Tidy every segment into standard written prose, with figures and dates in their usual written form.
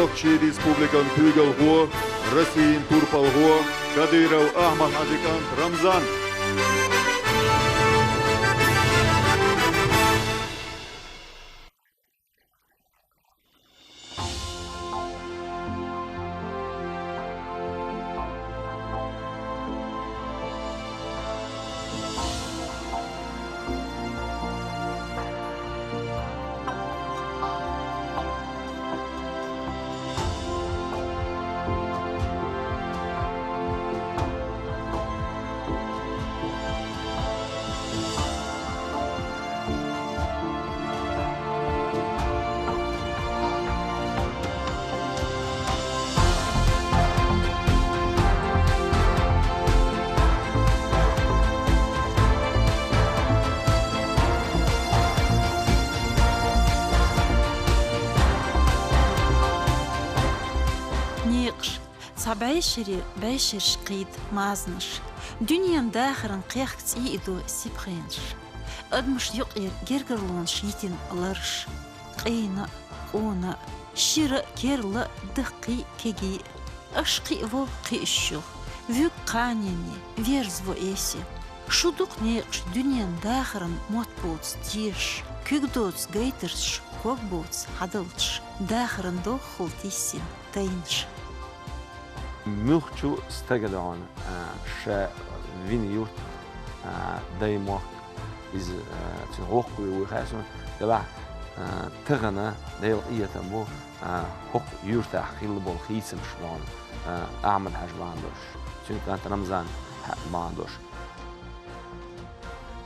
Нохчи Республикан Куйгалго, Россиин Турпалго, Кадыров Ахмад Адикан Рамзан. Sabayshiri bayshir shqid maznish. Dünyan daxırın qiyaqts iidu sibxinsh. Admush yuqir gergerlun shitin alarsh. Qina, ona, shira kerla daqi kegi. Ashqi vo qishu. Vük qanini, verzvo esi. Şuduq neqsh dünyan daxırın motbots dish. Kügdots gaytırsh, kokbots hadalch. Daxırın doxul tissin, tayinsh. مخشو استجدعون شا فينيوت دايما إز في حق وخاسون تبع تغنى دايل إيتمو حق يرتاح خيل بالخيسم شلون أعمل حاجة باندوش شنو كانت رمزان باندوش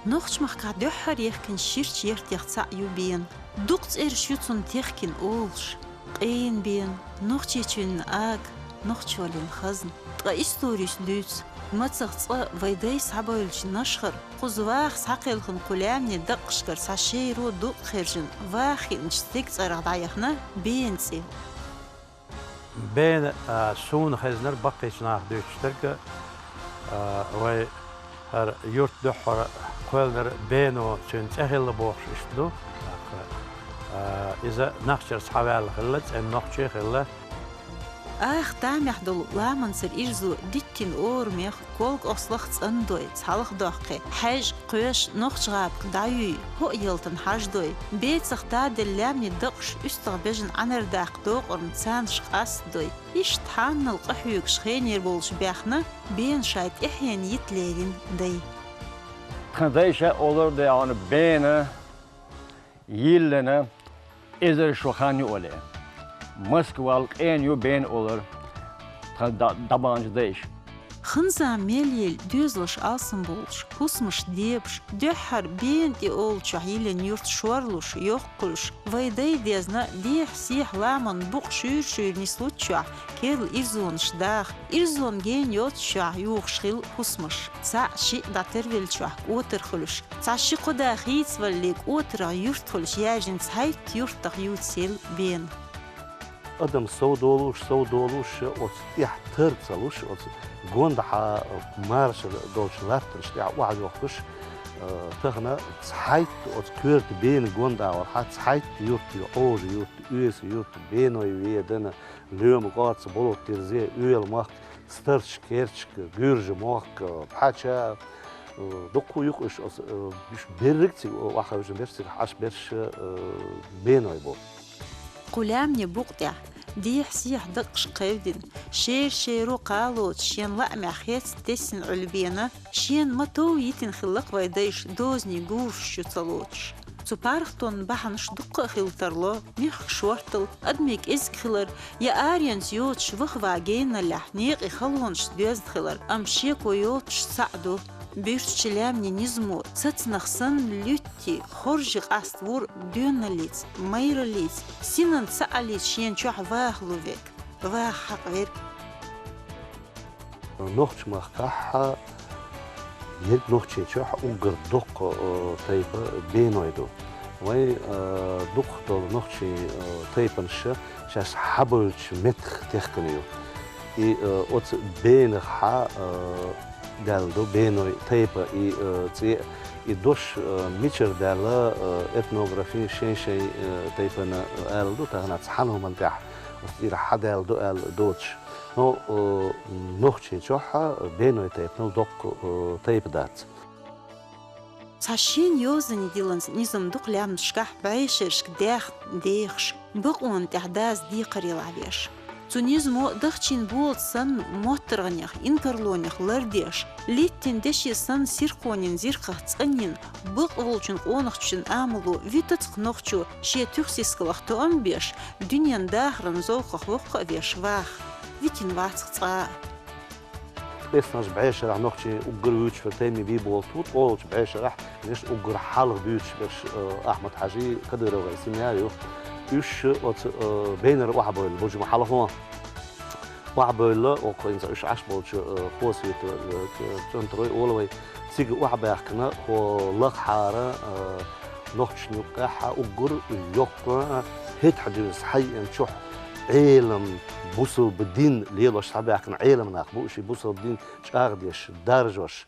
نخش مخ قاعد يحر يخكن شيرش يرتيخ سعيو بين دوقت إرشيتون تيخكن أولش قين بين نخش يتشون آج نخشولين خزن تغيستوريش دوت ما تغطى فيداي سعبولش نشخر قزواخ ساقيلخن قلامني دقشكر ساشيرو دوق خيرجن واخي نشتيك تغضايخنا بينسي بين سون خزنر بقيش ناخ دوتشترك وي هر يورت دحر قولدر بينو تشون تهل بوخش اشتلو إذا نخشر سحوال خلت أم نخشي خلت دام يحدل لامن سر إرزو ديتين أور ميخ كولك أصلخت أندوي تحلق دقي حاج قيش نخشغاب دايو هو يلتن حاج دوي بيت سختاد اللامني دقش استغبجن عنر داق دوق ورمتسان شخاص دوي إيش تحان القحيوك شخين يربولش بيخنا بين شايت إحيان يتليرين داي خندايشة أولر دي عن بين يلنا إذا شوخاني أولي Moskval en ju ben olur tabancı değiş. خنزا ميليل دوزلش آسن بولش كوسمش ديبش دحر بين دي أولش عيلن يورت شوارلوش يوقلش ويداي ديزنا ديح سيح لامن بوق شير نسلوتشع كيرل إرزونش داخ إرزون جين يوتشع يوخشخيل كوسمش تسع شي داترفيلشع اوترخلش تسع شي قدا خيتس وليك اوتر يورتخلش ياجن تسحيت يورتخ يوتسيل بين أدم سودولوش أو تحتر تسلوش أو جوندها مارش دولش لاترش يا واحد وقتش تهنا تحيت أو كورت بين جوندا أو حتى تحيت يورت أوج يورت يوس يورت بينه يدنا اليوم قاعد سبلو ترزي يول ماك سترش كيرش جورج ماك بحاجة دكتور يقش مش بيركتي واحد وجن بيرش عش بيرش بينه يبو قلامني بقطع ديح سيح دقش قيودن شيرو قالوت شين لأمع خيت تسن علبينا شين متو يتن خلق ويدايش دوزني قوش شتلوتش تبارختون بحنش دقة خلترلو ميخ شورتل أدميك إزك خلر يا آريانز يوتش وخواجينا لحنيق إخلونش دوز خلر أمشيكو يوتش سعدو بيرش لامني نزمو تتنخسن لوتي خرج قاستور دوناليت مايراليت سينن سأليت شين شوح واخلوفيك واحق غير نوخش مخكحة يد نوخش شوح أوجر دق تايبة بينويدو وي دق دول نوخش تايبنش شاس حبلش متخ تخكنيو إي أوت بينخ دالدو بينوي تايبة إي دوش ميتشر دالا إثنوغرافي شيء تايبنا ألدو تهنا تحنو منتح إلى حدال دوال دوتش نو نوختي جوحة بينو تيب نو دوق تيب دات Сашин ёзани диланс низм дук лям шках байшершк дехш быкун тяхдаз дикарилавеш. Цунизмо дахчин болт сан моторганях интерлонях лардеш литтин деши сан сирхонин зирхах цанин бык волчун онахчин амлу витацк нохчу ше тюхсискалах тоамбеш дюнян дахран зохах вохха веш вах витин вацца بس ناس بعيش راح نحكي أجر بيوتش فتامي بيه بولتوت أولش بعيش راح ليش أجر حالغ بيوتش باش أحمد حاجي كدر وغي سيناريو يش بينر وحبول بوجي محل هون وحبول وكوين زاش عش بوجي خوسي تنتروي أولوي سيج وحبا يحكنا هو لق حارة نحكي نقاحة أجر يقرأ هيت حديث حي نشوح عالم بوصل بالدين ليلو شعبي كان عالم ناقبوش بوصل بالدين شاغديش دارجوش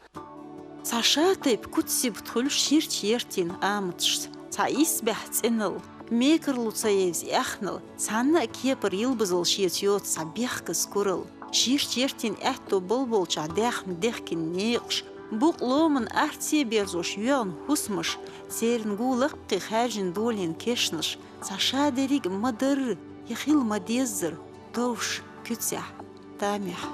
ساشاتيب كوتسي بتخل شيرتين آمتش تا إسبح تسنل ميكرلو تسايز أخنل تانا كيبر يلبزل شيتيوت سابيخكس كورل شيرتين أحتو بلبل شعداخن ديخكن نيقش بوق لومن أرتي بيرزوش يون هسمش سيرن قولق خارجن دولين كشنش ساشادريق مدر يخيل مديزر دوش كتسح تامح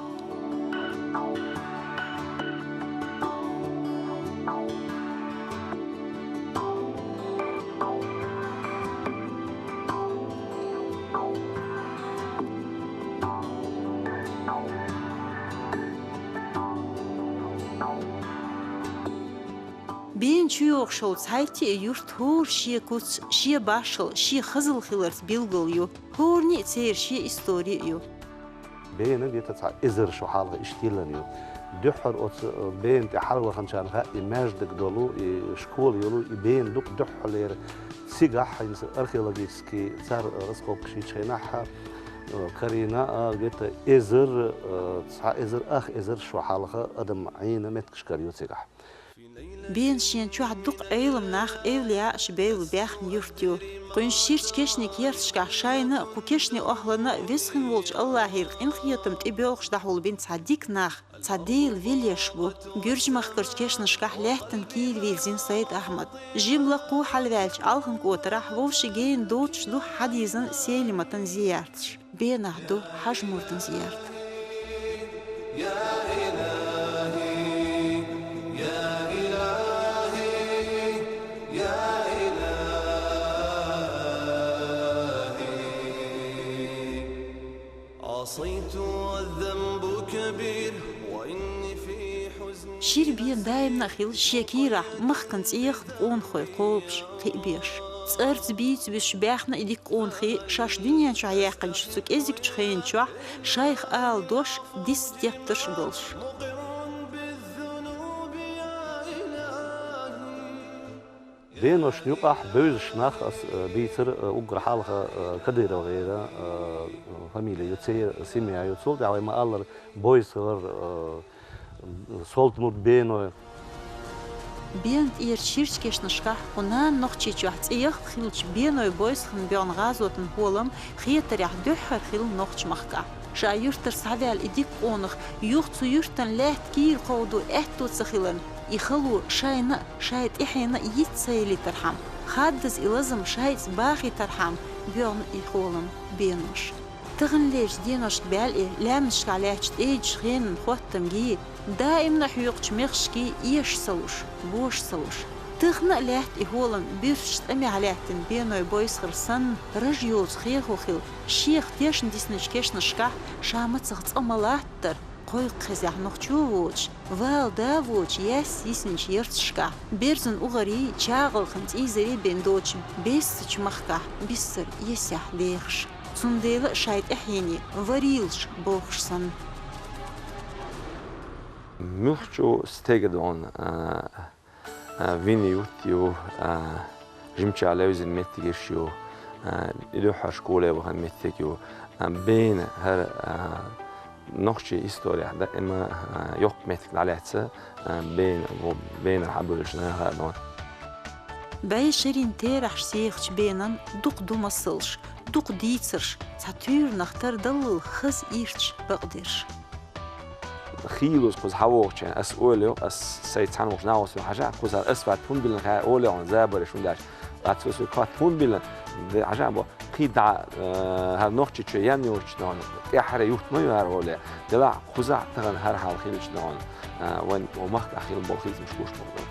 بين شيوخ شو تسايتي يورت هور شي كوتس شي باشل شي خزل خلرت بيلغل يو هورني تسير شي استوري يو بين بيتا تسع إزر شو حالغ اشتيلن يو دحر أوت بين تحرغ خنشانها إماجدك دولو شكول يولو بين دوك دحلير سيجاح يمس أرخيولوجيسكي صار رسقوب شي تشيناها كارينا بيتا إزر تسع إزر إزر شو حالغ أدم عينه متكشكريو سيجاح بين شين شو عدوق عيلم ناخ إيوليا شبيل بيخ نيرتيو قن شيرش كشني كيرتشكا شاينا كوكشني أهلنا ويسخن ولج الله يرق إن خياتم تبيوخش دحول بين تصديق ناخ تصديل فيليشبو جرج مخكرش كشنا شكاح لحتن كيل ويلزين سيد أحمد جيب لقو حلوالج ألخن كوتراح ووشي جين دوتش دو حديزن سيلمة زيارتش بين أهدو حجمورتن زيارت عصيت والذنب كبير وإني في حزن شير بين دايم نخيل شيكيرا مخكن تيخ قون خوي قوبش قيبيش صرت بيت بش باخنا إديك قون خي شاش دنيا شو عياقن شتوك إزيك تخين شوح شايخ آل دوش ديس تيبترش قلش بين شنيقح بوزش ناخ بيتر أجر حالها كدير وغيره فاميليا يتصير سيميا يتصل دعوة ما الله بويسر صلت مود بينه بين إير شيرش كيش نشكح ونان نخشي جوحت إيخ خيلش بينه بويس خن بيان غازوتن هولم خيتر يح دحر خيل نخش مخكع شايرتر سعدال إديك قونخ يوختو يرتن لات كير قودو إحتو تسخيلن يخلو شاينا شايت إحينا يتسيلي ترحم خادز إلازم شايت باخي ترحم بيان إخولم بينوش تغن ليش دينوش بالي لامنش عليهش تيج خين خوتم جي دائم نحيوقش مخشكي إيش سلوش بوش سلوش تغنى ليهت إخولم بيرش تأمي عليهتن بينو بويس خرسن رجيوز خيخو خيل شيخ تيشن ديسنش كيش نشكح شامت سخت أمالاتر قوي قزح نخشووش وال داووش ياس يسنش يرتشكا بيرزن أغري شاغل خنت إيزري بندوش بيسش مخكا بيسر يسح ليخش سنديل شايت إحيني وريلش بوخشسن مخشو ستيجدون فينيوتيو جمشي على وزن متيجيشيو إلوحة شكولة وهن متيجيو بين هر نخشي إستوريا دائما يوق متك عليها بين الحبولشنا هذون باي شرين تيرح سيخش بينن دوق دو مصلش دوق ديتسرش تعتير نختار ضل الخز إيرتش بقدرش خيلوس كوز حووش يعني أسئولة أس سيتسان وش ناوس وحاجة كوز أسفات فون بيلن خا أولي عن زابر شون داش أتفسر كات فون بيلن حاجة بو خيد دع هر نوختي شو يعني وش نون يحرى يوت ما يهر أولي دلع خزع تغن هر حال خيلش نون وين ومحك أخيل بوخيز مش كوش بقول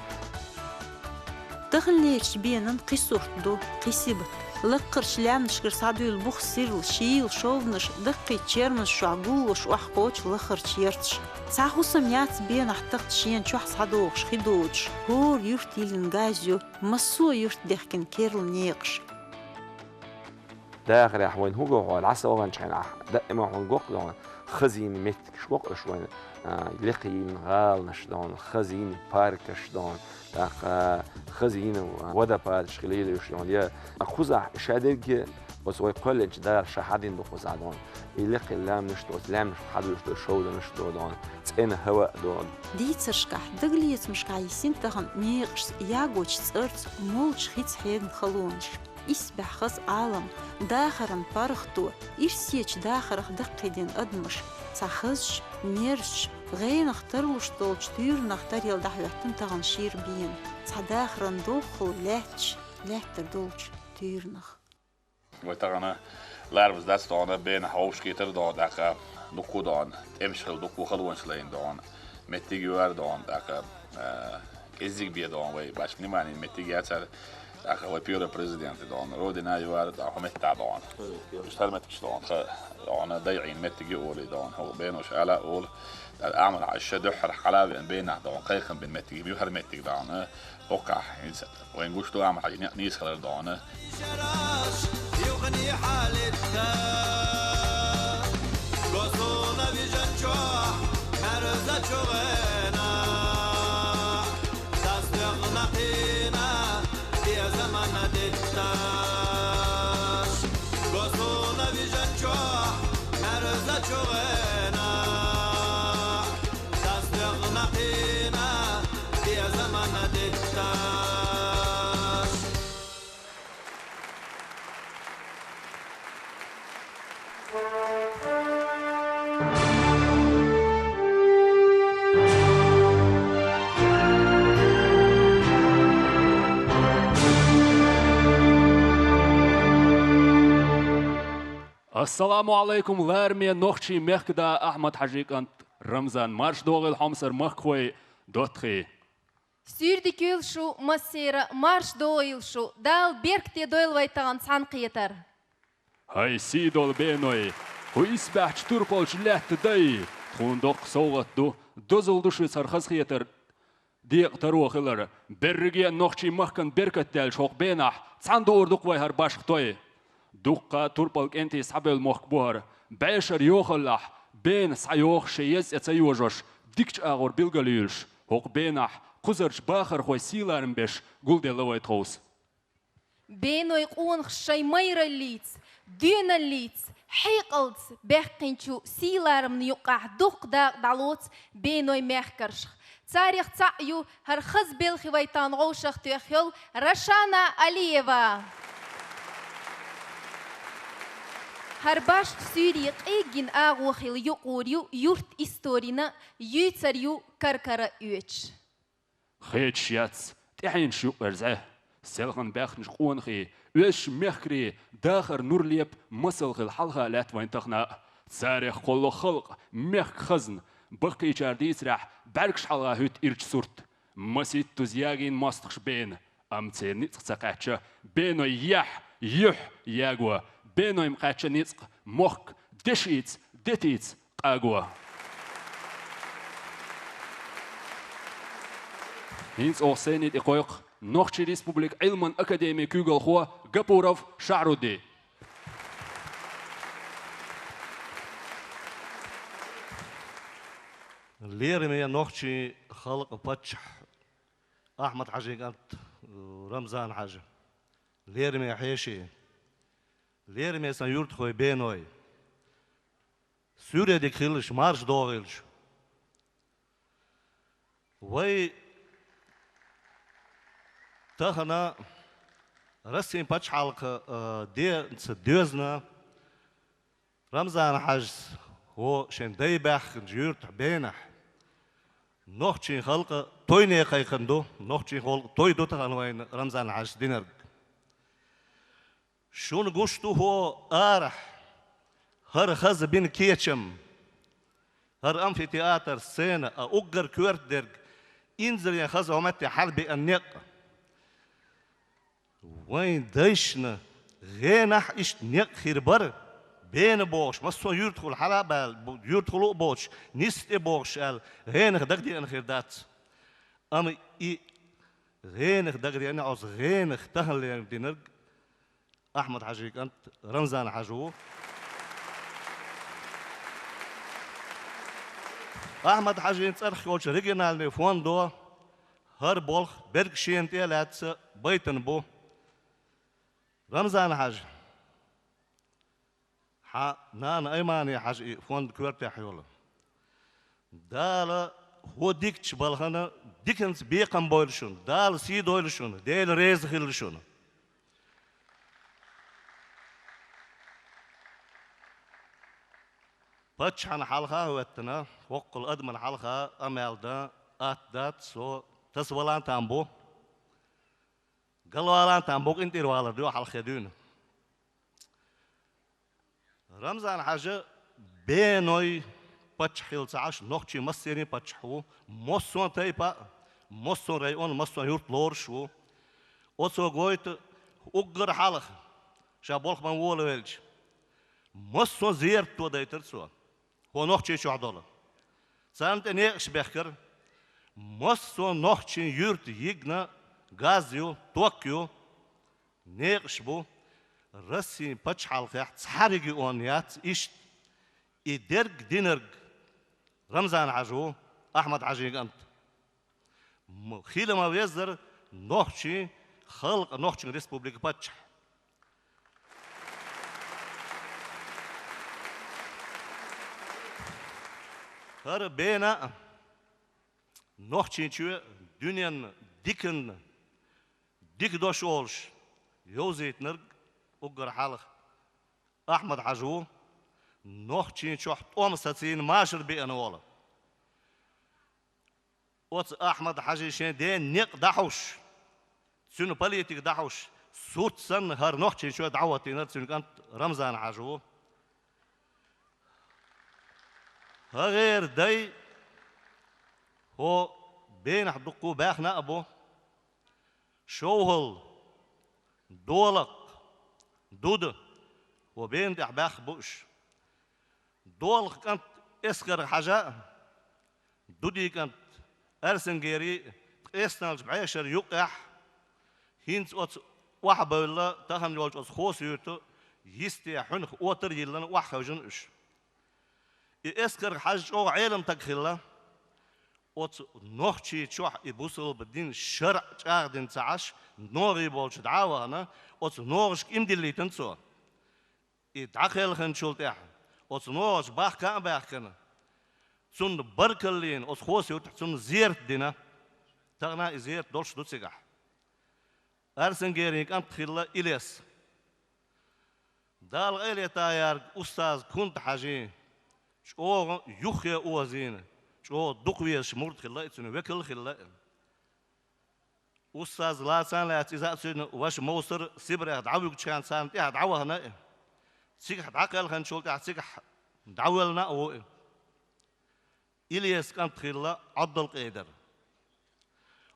دخليش بينن قصورت دو قصيبت لقرش لعم نشكر سعدو البوخ سير الشيل شوفنش دقي تشيرمن شعقول وشوح قوش لخر تشيرتش ساحو سميات بين احتقت شين شوح صعدوش خدوش هور يرتي لنغازيو مسو يرت دخكن كيرل نيقش داخل وين هو جو العسى وين شحن دائما هون جوق لون خزين متك شوق شوين لقين غال نشدون خزين بارك شدون خزين ودا بارك خليل وشلون يا خزع شادق بس هو كل إنش دار شحادين بخزع دون يلقي اللام نشتوت لام حد يشتو شو ده نشتو دون تسين هواء دون دي ترشكح دقليت مش عايزين تهن نيقش ياغوش تسرت مولش خيت حيد خلونش يسبح خص عالم داخرن بارختو إرسيتش داخرخ دقيدين أدمش تخزش ميرش غير نختارلوش طولش تير نختار يلدح يحتن تغن شير بين تداخرن دوخل لاتر دولش تيرنخ وتغنى لاربز داس دون بين حوش كيتر دون داك دوكو دون امشل دوكو خلونش لين دون متيجوار دون داك ازيك بي دون وي باش نماني متيجاتر داك هو بيور بريزيدنت دون رودنا يوار داك متع دون اشترمتش دون دون ضيعين متيجي اولي دون هو بينوش على اول اعمل على الشدح حلاوه بين دون قيخن بين متيجي بيو متيجي دون وقع وين قشتو اعمل حاجه نيس خلال دون يغني حالتها قصونا بجنجوع مرزة شغينا تصدقنا قينا يا زمان دتاش قصونا بجنجوع مرزة شغينا تصدقنا قينا يا زمان دتاش السلام عليكم لارمي نوخشي مخدا أحمد حجيك أنت رمضان مارش دوغل حمصر مخوي دوتخي سيردك يلشو مسيرة مارش دو يلشو دال بيركتي دويل ويتغن سان قيتر هاي سيدول بينوي هو إسباح توربولش لحت داي تخون دوق صوغت دو دوزل دوشي سرخص قيتر ديق تروخلر برغي نوخشي مخكن بيركت دال شوق بينح سان دور دوق ويهر باشق توي دوقا توربولك انتي سحبل مخبوهر باشر يوخلح بين سعيوخ شيز اتسيوجوش ديكش اغور بيلغاليلش هوق بينح قزرش باخر خوي سيلارن بيش قول دي لوي تخوص بينو يقون خشي مير الليتس دين الليتس حيقلتس بيخقينشو سيلارن يقع دوق دالوتس بينو يمخكرش تاريخ تعيو هر خز بيلخي ويتان غوشخ تيخيل رشانا علييفا هرباش سوري قيجين آغوخيل يقوريو يورت إستورينا يوتسريو كركرة يوتش خيتش ياتس تحين شو ارزعه سلغن باخنش قونخي وش مخري داخر نور ليب مسلغ الحلقة لات وين تخنا تاريخ قولو خلق مخ خزن بقي جارديس راح بركش حلقة هوت إرج سورت مسيت تزياغين ماستخش بين أمتي نتق ساقاتشا بينو يح ياغوا بينو يمقاتشا نتق مخك دشيتس دتيتس قاغوا هينس أوسينيت إقويق نوخشي ريسبوبليك علما أكاديمي كوغل خوا غابوروف شعرودي ليرمي نوخشي خلق باتشح أحمد حاجي أنت رمضان حاجة ليرمي حيشي ليرمي سنيورت خوي بينوي سوريا دي خيلش مارش دوغيلش وي تخنا رسين باتش حلقة دي دوزنا رمضان حج هو شن دي باخ جيرت بينح نوختين خلقة تويني خيخندو نوختين خلقة توي دوتا وين رمضان حج دينر شون قشتو هو آرح هر خز بين كيتشم هر أمفي تياتر سينة أقر كورت درج إنزل يا خز ومتي حربي النق وين دايشنا غينح إشت نق خيربر بين بوش مصو يدخل حرابال يدخلوا بوش نست بوش قال غينح دقدي أنا خيردات أما إي غينح دقدي أنا عاوز غينح تهل يعني دينرج أحمد حجيك أنت رمضان حجو أحمد حجيك ترخي وش رجعنا لفوندو هربولخ بركشين تيلات بيتن بو رمضان حج ح نان أيماني حج فوند كورتي حيولا دال هو ديكش بالخنا ديكنس بيقم بولشون دال سي دولشون ديل ريز خيلشون باتش عن حلقة وقتنا وقل أدمن حلقة أمال دا أتدات سو تسولان تامبو قالوا تامبوك انتي روالا دو حلقة دون رمضان حاجة بينوي باتش حيل تعاش نوختي مصيرين باتش حو مصون تايبا مصون ريون مصون يورت لورشو وصو قويت أقر حلقة شابولخ من وولو ويلج مصون زيرت تو دايتر سوا هو نوختي شو عضلة سانت نيقش بخكر مصون نوختي يورت يجنا غازيو طوكيو نيقش بو رسي باتش حلقة تحرقي اونيات إشت إدرج دينرج رمضان عجو أحمد عجيق أنت خيل ما بيزر نوختي خلق نوختي ريسبوبليك باتش هر بينا نوختي شو دنيا ديكن ديك دوش أولش يوزيت نرج أقر حلق أحمد عجو نوختي شو أمساتين ماشر بينا ولا وات أحمد حجيشين دين نق دحوش سنو بليتك دحوش صوت سن هر نوختي شو دعوتي نرسل كانت رمضان عجو غير داي هو بين حدقو باخنا أبو شوهل دولق دود وبين دي أحباخ بوش دولق كانت اسكر حاجة دودي كانت أرسنجيري إسنالج بعيشر يقح هينت وحبا الله تهم يولج خوص يوتو يستي حنخ وطر يلن وحا جنش اسكر حاج او عالم تكخلا اوت نوختي تشوح يبوسل بدين شرع تاعدن تعاش نوري بولش دعوه انا اوت نورش امدلي تنسو يدخل خن شولتح اوت نورش باخ كان باخ كان سن بركلين اوت خوس يوت سن زيرت دينا تغنا زيرت دولش دوتسيغح ارسنجيرين كان تخلا الياس دال غير تايار استاذ كنت حاجين شو يخيا أوزين شو دقوية شمرت خلا يتسون وكل خلا أستاذ لا سان لا تيزا تسون واش موسر سبرة دعوة كشان سان تيه دعوة هنا سيك دعكال خن شول تيه سيك دعوة لنا أو إلياس كان خلا عبد القادر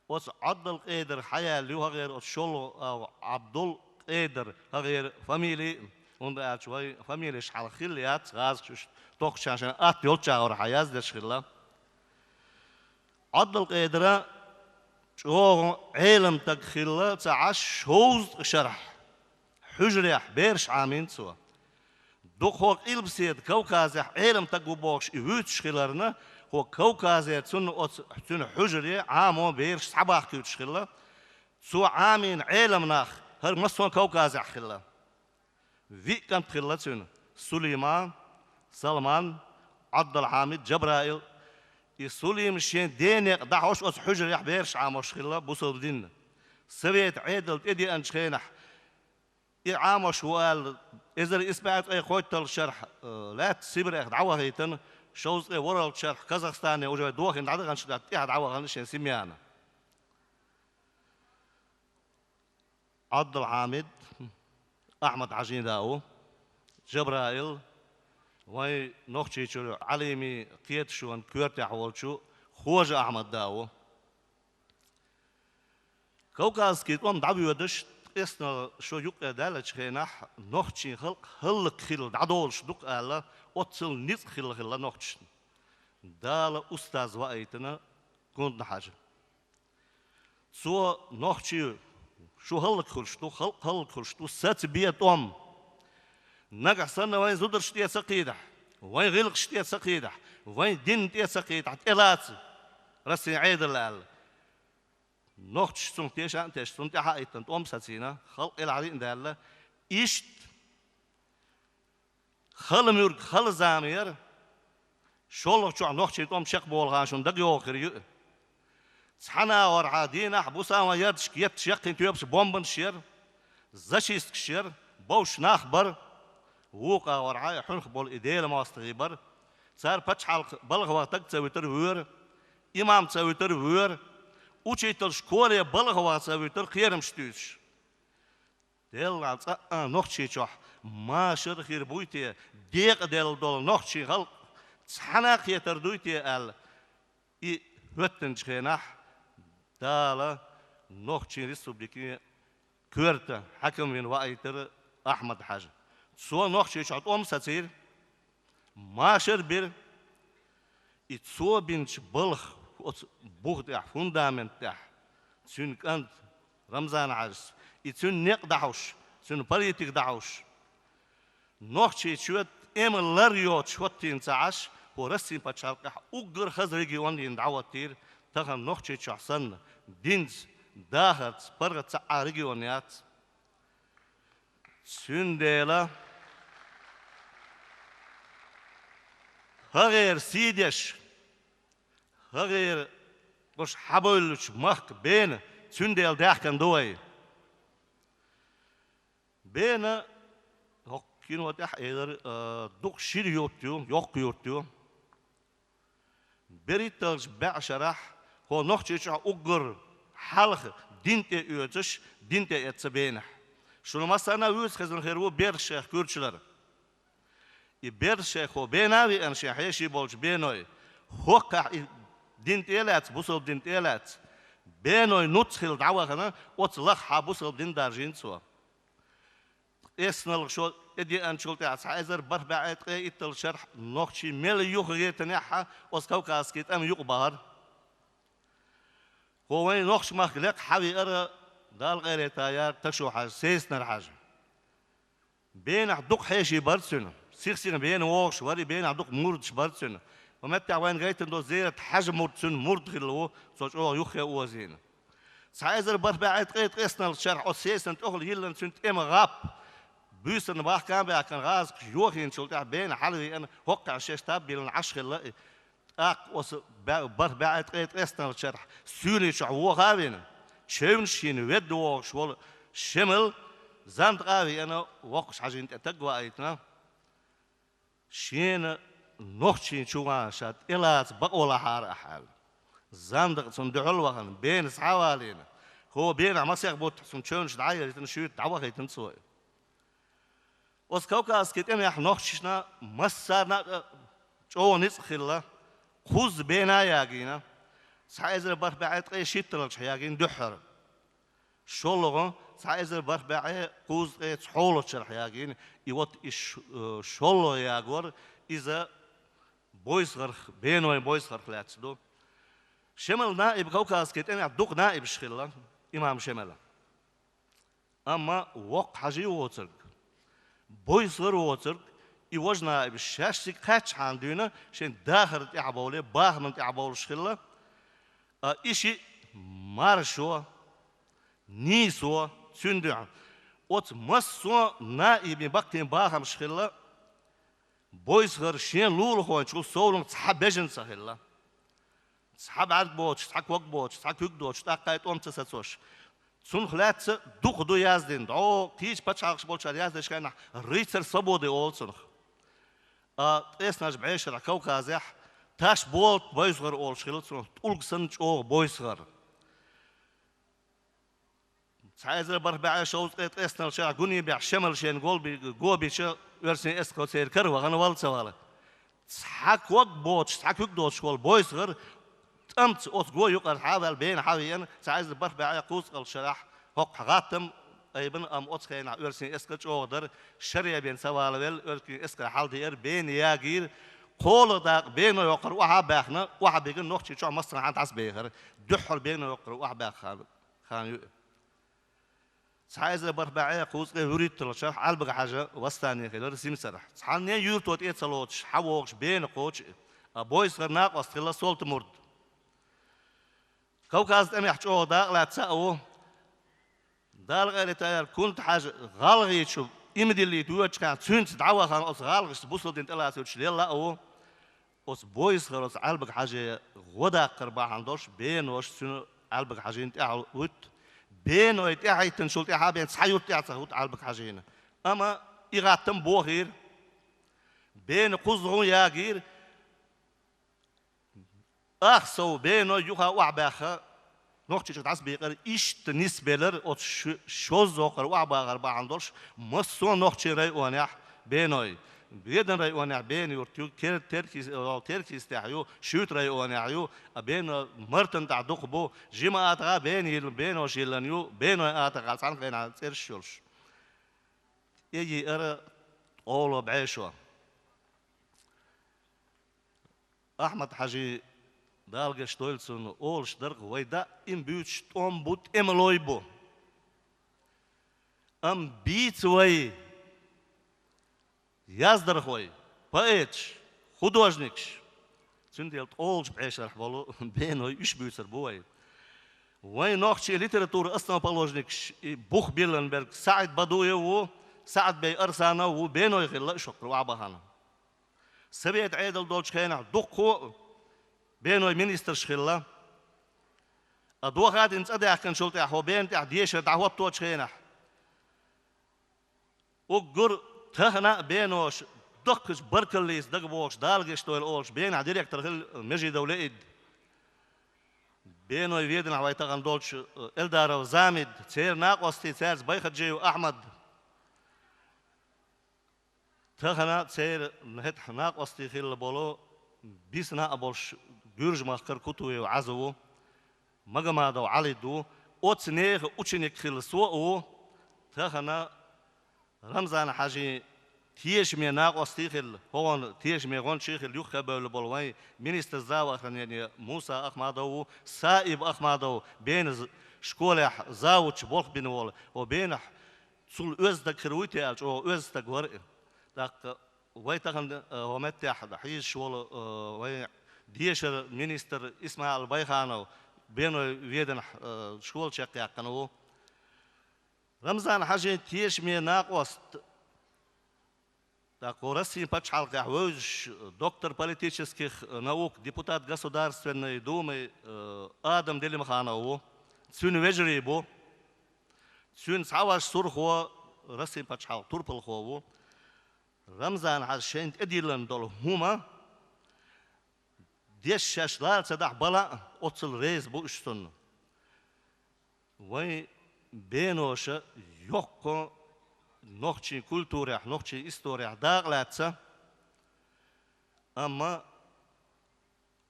وس عبد القادر حياة اللي هو غير شول أو عبد القادر غير فاميلي وندا شوي فاميلي شحال خليات غاز توك شان يولجا اور حياز دشخلا عبد القادر شو علم تكخلا تعش شوز شرح حجري بيرش عامين سوا دوك هو إلبسيد كوكازي علم تقوبوش يوت شخلرنا هو كوكازي تسن حجري عامو بيرش صباح كيوت شخلا سو عامين علم ناخ هر مصون كوكازي خلا في كانت خلا تسن سليمان سلمان عبد الحميد جبرائيل يسوليم شين ديني دعوش أس حجر يحبيرش عاموش خلا بوصل دين سويت عيدل تدي أنشخينح عام وشوال إذا إسبعت أي خويت الشرح لا تسيبر أخد عوه هيتن شوز أي ورا الشرح كازاخستان وجا دوخ إن عدد غنش دات أحد عوه غنش سميانا عبد الحامد أحمد عجين داو جبرائيل وي نوختي شو عليمي قيت شو ان كورتي حول شو خوج أحمد داو كوكاز كيت وام دعبي ودش اسنا شو يوك دالة خيناح نوختي خلق هلك خيل دعدولش دوك ألا أتصل نيز خيل خيل نوختش دالة أستاذ وقيتنا كنت حاجة سو نوختي شو هلك خلشتو خلق هلك خلشتو سات بيت نجح سنة وين زودر شتية سقيدة وين غلق شتية سقيدة وين دين تية سقيدة إلات رسي عيد الأل نوختش سنتيش أنتش سنتي حقيقة توم ساتينا خلق العرين دالة إيشت خل ميرك خل زامير شولك شو نوختش توم شق بولغاشون دق يوخر سحنا ورعادينا حبوسا ويردش كيت شقين تيوبس بومبن شير زشيست شير بوش ناخبر ووقا ورعاي حنخ بول إديل ما استغيبر صار بتش حلق بلغ وقتك تسوي تروير إمام تسوي تروير وشيتل شكولة بلغ وتسوي تر خير مشتوش دل عطا نوختشي شح ما شر خير بويتي ديق دل دول نوختشي خلق سحنا خيتر دويتي ال إي هتن شخيناح دالا نوختشي ريسبوبليكي كورتا حكم من وقيتر أحمد حاجة سو نوختشي شعط ساتير ما شر بير إتسو بنش بلغ بوغد فوندامنت تاع سن كانت رمضان عرس يتسن نق دعوش سن بريتك دعوش نوختشي شوت إم لريوت شوتين ساعش ورسين بتشارك أجر خزرجي وندين دعوتير تخن نوختشي شحسن دينز داهت برغت سعارجي ونيات سن ديلا هغير سيدش هغير مش حبولش مخ بين سندل داخن دوي بين هكين ودح إيدر دوق شير يوتيو يوق يوتيو بريتلش بعشرح هو نختش أجر حلق دينت يوتش دينت يتسبينح شنو مثلا ويس خزن خيرو بيرشيخ كورشلر يبيرشيخ هو بيناوي أن شيحيشي بولش بينوي هوكا دين تيلات بوصل دين تيلات بينوي نتخل دعوة خنا وتلخ حبوصل دين دارجين سوا إسنال شو إدي أن شلت عسايزر بربعت إتل شرح نقشي مل يخرج تنيحة وسكو كاسكيت أم يقبار هو وين نقش مخلق حبي أرى دال غير تايار تشو حاجة سيسنا حاجة بين عدوق حيشي برسنا سيخسين بين ووش وري بين عدوق موردش برسنا ومتى وين جايت إنه زيرة حجم مرتسون مرد خلوه صوت أوه يخي أوه زين سايزر بربعت إسنا الشرح أسيسنا تأخل يلن سنت إما غاب بيسن باخ كان بأكن غاز يوخين شلت بين حلوي أنا هقع شيشتاب بين عشر لا وس بربعت إسنا الشرح سوري شعوه غابين شون شين ودو شوال شمل زمت غابي أنا وقش عجين تتقوى أيتنا شين نوختشين شوان شاد إلات بقولا حار أحال زمت صندوق الوهن بين سعوالينا هو بين عمسيق بوت سنشونش دعاية يتنشوت دعوة يتنسوي وسكوكا اسكيت إن يح نوختشنا مسارنا جو نسخلا خوز بينا ياجينا سايزر بربعت قي شيتلش ياجين دحر شولغون سايزر بربعت خوز قي تحولش ياجين يوت إش شولو ياجور إذا بويس غرخ بينوين بويس غرخ لاتسدو شمل نائب كوكا اسكيت إن يدوق نائب شخلا إمام شمل أما وق حجي ووترك بويس غر ووترك يوجد نائب الشاشتي كاتش عندنا شين داخل تعبولي باهمن تعبول شخلا إشي مارشوا نيسوا سندع وت مسوا نائب بقتين باهم شخلا بويس غير شين لول خوان شو سولون تصحاب بيجن سهلا تصحاب عاد بوتش تصحاب وق بوتش تصحاب يق دوتش تاقايت تساتوش Цунхлятся дух до яздин. О, кич пачалш болчар яздиш кайна рыцарь свободы олцунх. А эс наш бэшер Кавказах таш болт бойсгар олшхилцунх. Улгсан чо бойсгар. Цайзер барбаа шоус эс наш гуни бя шамал шен голби шо версен эс коцер карва ганвалцавала. Цак вак боч цак دوش кол бойсгар أمت أسقو يقال حاول بين حاويين سعيز بربع يقوس الشرح هق حقاتم أيضا أم أسخين أرسين إسكت أقدر شريعة بين سوالويل أرسين إسكت حال دير بين ياجير قول داق بين يقر وحاب بخنا وحاب بيجن نقطة شو مصر عن تعس بيخر دحر بين يقر وحاب بخان خان سعيز بربع يقوس يريد الشرح على حاجة وستاني كده رسيم سرح حالني يورتوت إتصالوتش حوقش بين قوتش بويس غرناق وستلا سولت مرد كوكاز أمي حج أودا لا تسأو دار غير تيار كنت حاجة غالغي شو إمدي اللي توجه كان تونس دعوة خان أص غالغش بوصل دين تلا سوتش ليلا أو أص بويس خلاص علبك حاجة غدا قربا عندوش بين وش سنو علبك حاجة أنت أعود بين ويت أعي تنشلت أحابين سحيوت أعتقد علبك حاجة هنا أما إغاتم بوغير بين قزرون ياغير أخسو بينو يوها وعباخا نوختي تعس بيقر إيش تنسبيلر أو شوز زوقر وعباخر بعندوش مصون نوختي رأي ونح بينوي بيدن رأي ونح بين يورتيو كير تركي استحيو شوت رأي ونحيو بين مرتن تعدق بو جماعة أتغا بينو شيلانيو بينو أتغا سان غينا ترشولش يجي أرى أولو بعيشوا أحمد حاجي دالغ شتويلسون أولش درغ ويدا إم بيوتش توم بوت إملويبو أم بيت وي يازدر وي بايتش خدوجنكش سنديلت أولش بعيش رح بالو بينو يش بيوتر بوي وي نوختي ليتراتور أصلا بالوجنكش بوخ بيلنبرغ سعد بدوي و سعد بي أرسانا و بينو يخلا شكر وعبهانا سبيت عيدل دولش كينا دقو بينو مينستر شخلا أدوخ هاد إنت أدي أحكن شلتي أحو بين تاع ديش دعوة توش خينا وقر تهنا بينوش دقش بركليس دقبوش دالجش تويل أولش بين ديريكتور خل مجي دولة بينو يفيدنا عوايتا غندولش إلدارو زامد تير ناقوستي تيرز بيخت جيو أحمد تهنا تير نهت ناقوستي خل بولو بيسنا أبولش جورج ماخر كتوي وعزو مجمع دو علي دو أتنيخ أتشنيك خلصو تهنا رمزان حاجي تيش مي ناقوستي خل هون تيش مي غون شيخ اليوخ بول بولوي مينستر زاو يعني موسى أحمدو سائب أحمدو بين شكولة زاوش بولخ بينول وبين سول أزدك خرويتي أو أزدك ورق داك ويتخن ومتى أحد حيش شغل وي ديشر مينستر إسماعيل بيخانو بينو ويدن شغل شقيق كانوا رمزان حاجة تيش مي ناقوست داك ورسي بتشعل كحوج دكتور политических наук депутат Государственной Думы Адам Делимханову سون وجريبو سون سعواش سرخو رسي بتشعل توربل خوو رمزان عشان أديلن دول هما ديش شاشلار صدق بلا أتصل رئيس بوشتون وين بينوش يوكو نوختي كولتورة نوختي إستورية داغلاتسا أما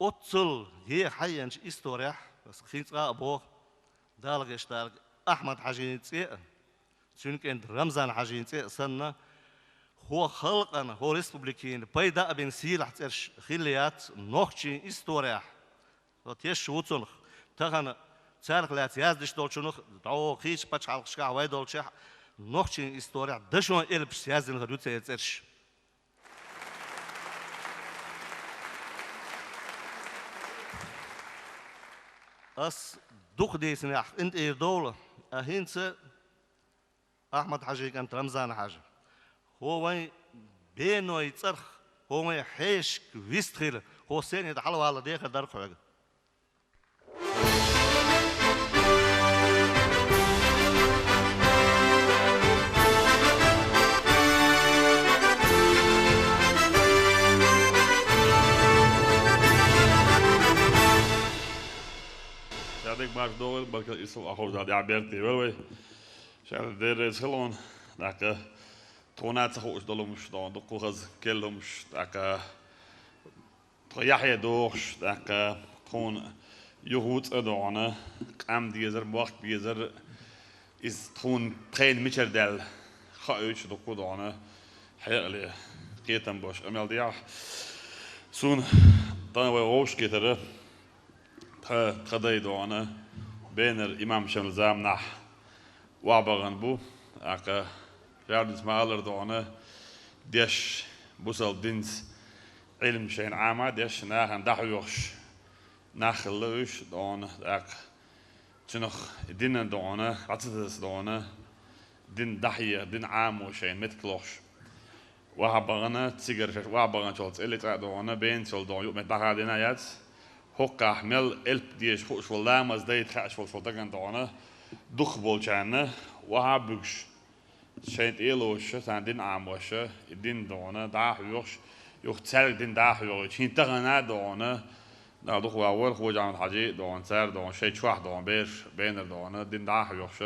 أتصل هي حيانش إستورية بس خينت أبوه دالغش دالغ أحمد حاجين تسيء سنكين رمزان حاجين تسيء سنة هو خلقنا هو ريسبوبليكين بيدا بين سيل حترش خليات نوختي إستورية وتيش وصنخ تغنى تارك لا تيازدش دولشنخ دعو خيش بتش على خشكا واي دولش نوختي إستورية دشون إلبس يازن غدو تيزرش أس دوخ ديسني أنت إيه دولة أهينسة أحمد حاجي كانت رمزان حاجة هو وين بينو يتصرخ هو وين حيش ويستخيل هو سين يتحلو على ديخ دار خوغ بالك يسوع أخوه هذا عبرتي ولا شال دير سلون ذاك تونات خوش دلهم مش دون دكوا خز كلهم مش ذاك يحيى دوش ذاك تون يهود أدوانا قام ديزر وقت بيزر is تون تين ميشل دل خايش دكوا دوانا حيقلي كيتم باش أمال ديا سون تانوي روش كتره تخدي دوانا بين الإمام شمل زامنح وعبرن بو أكا جاردس مالر دوانا ديش بوصل دينس علم شين عامة ديش ناخن دحوش ناخلوش دوانا أك تنخ دين دوانا عطتس دوانا دين دحية دين عام وشين متكلوش وعبرنا تيجر وعبرنا شلت اللي دوانا بين شل دوانا يوم متدخلنا يات هوكا مل إلب ديش خوش ولا مزديت خاش ولا تجن دوانا دخ بولشانه وهابوش شيء إيلوش سان عاموش دين دوانا داحوش يختار دين داحوش هين تغنى دوانا نا دخ وأول خوج عن حاجة دوان سر دوان شيء شواح دوان بير بين دوانا دين داحوش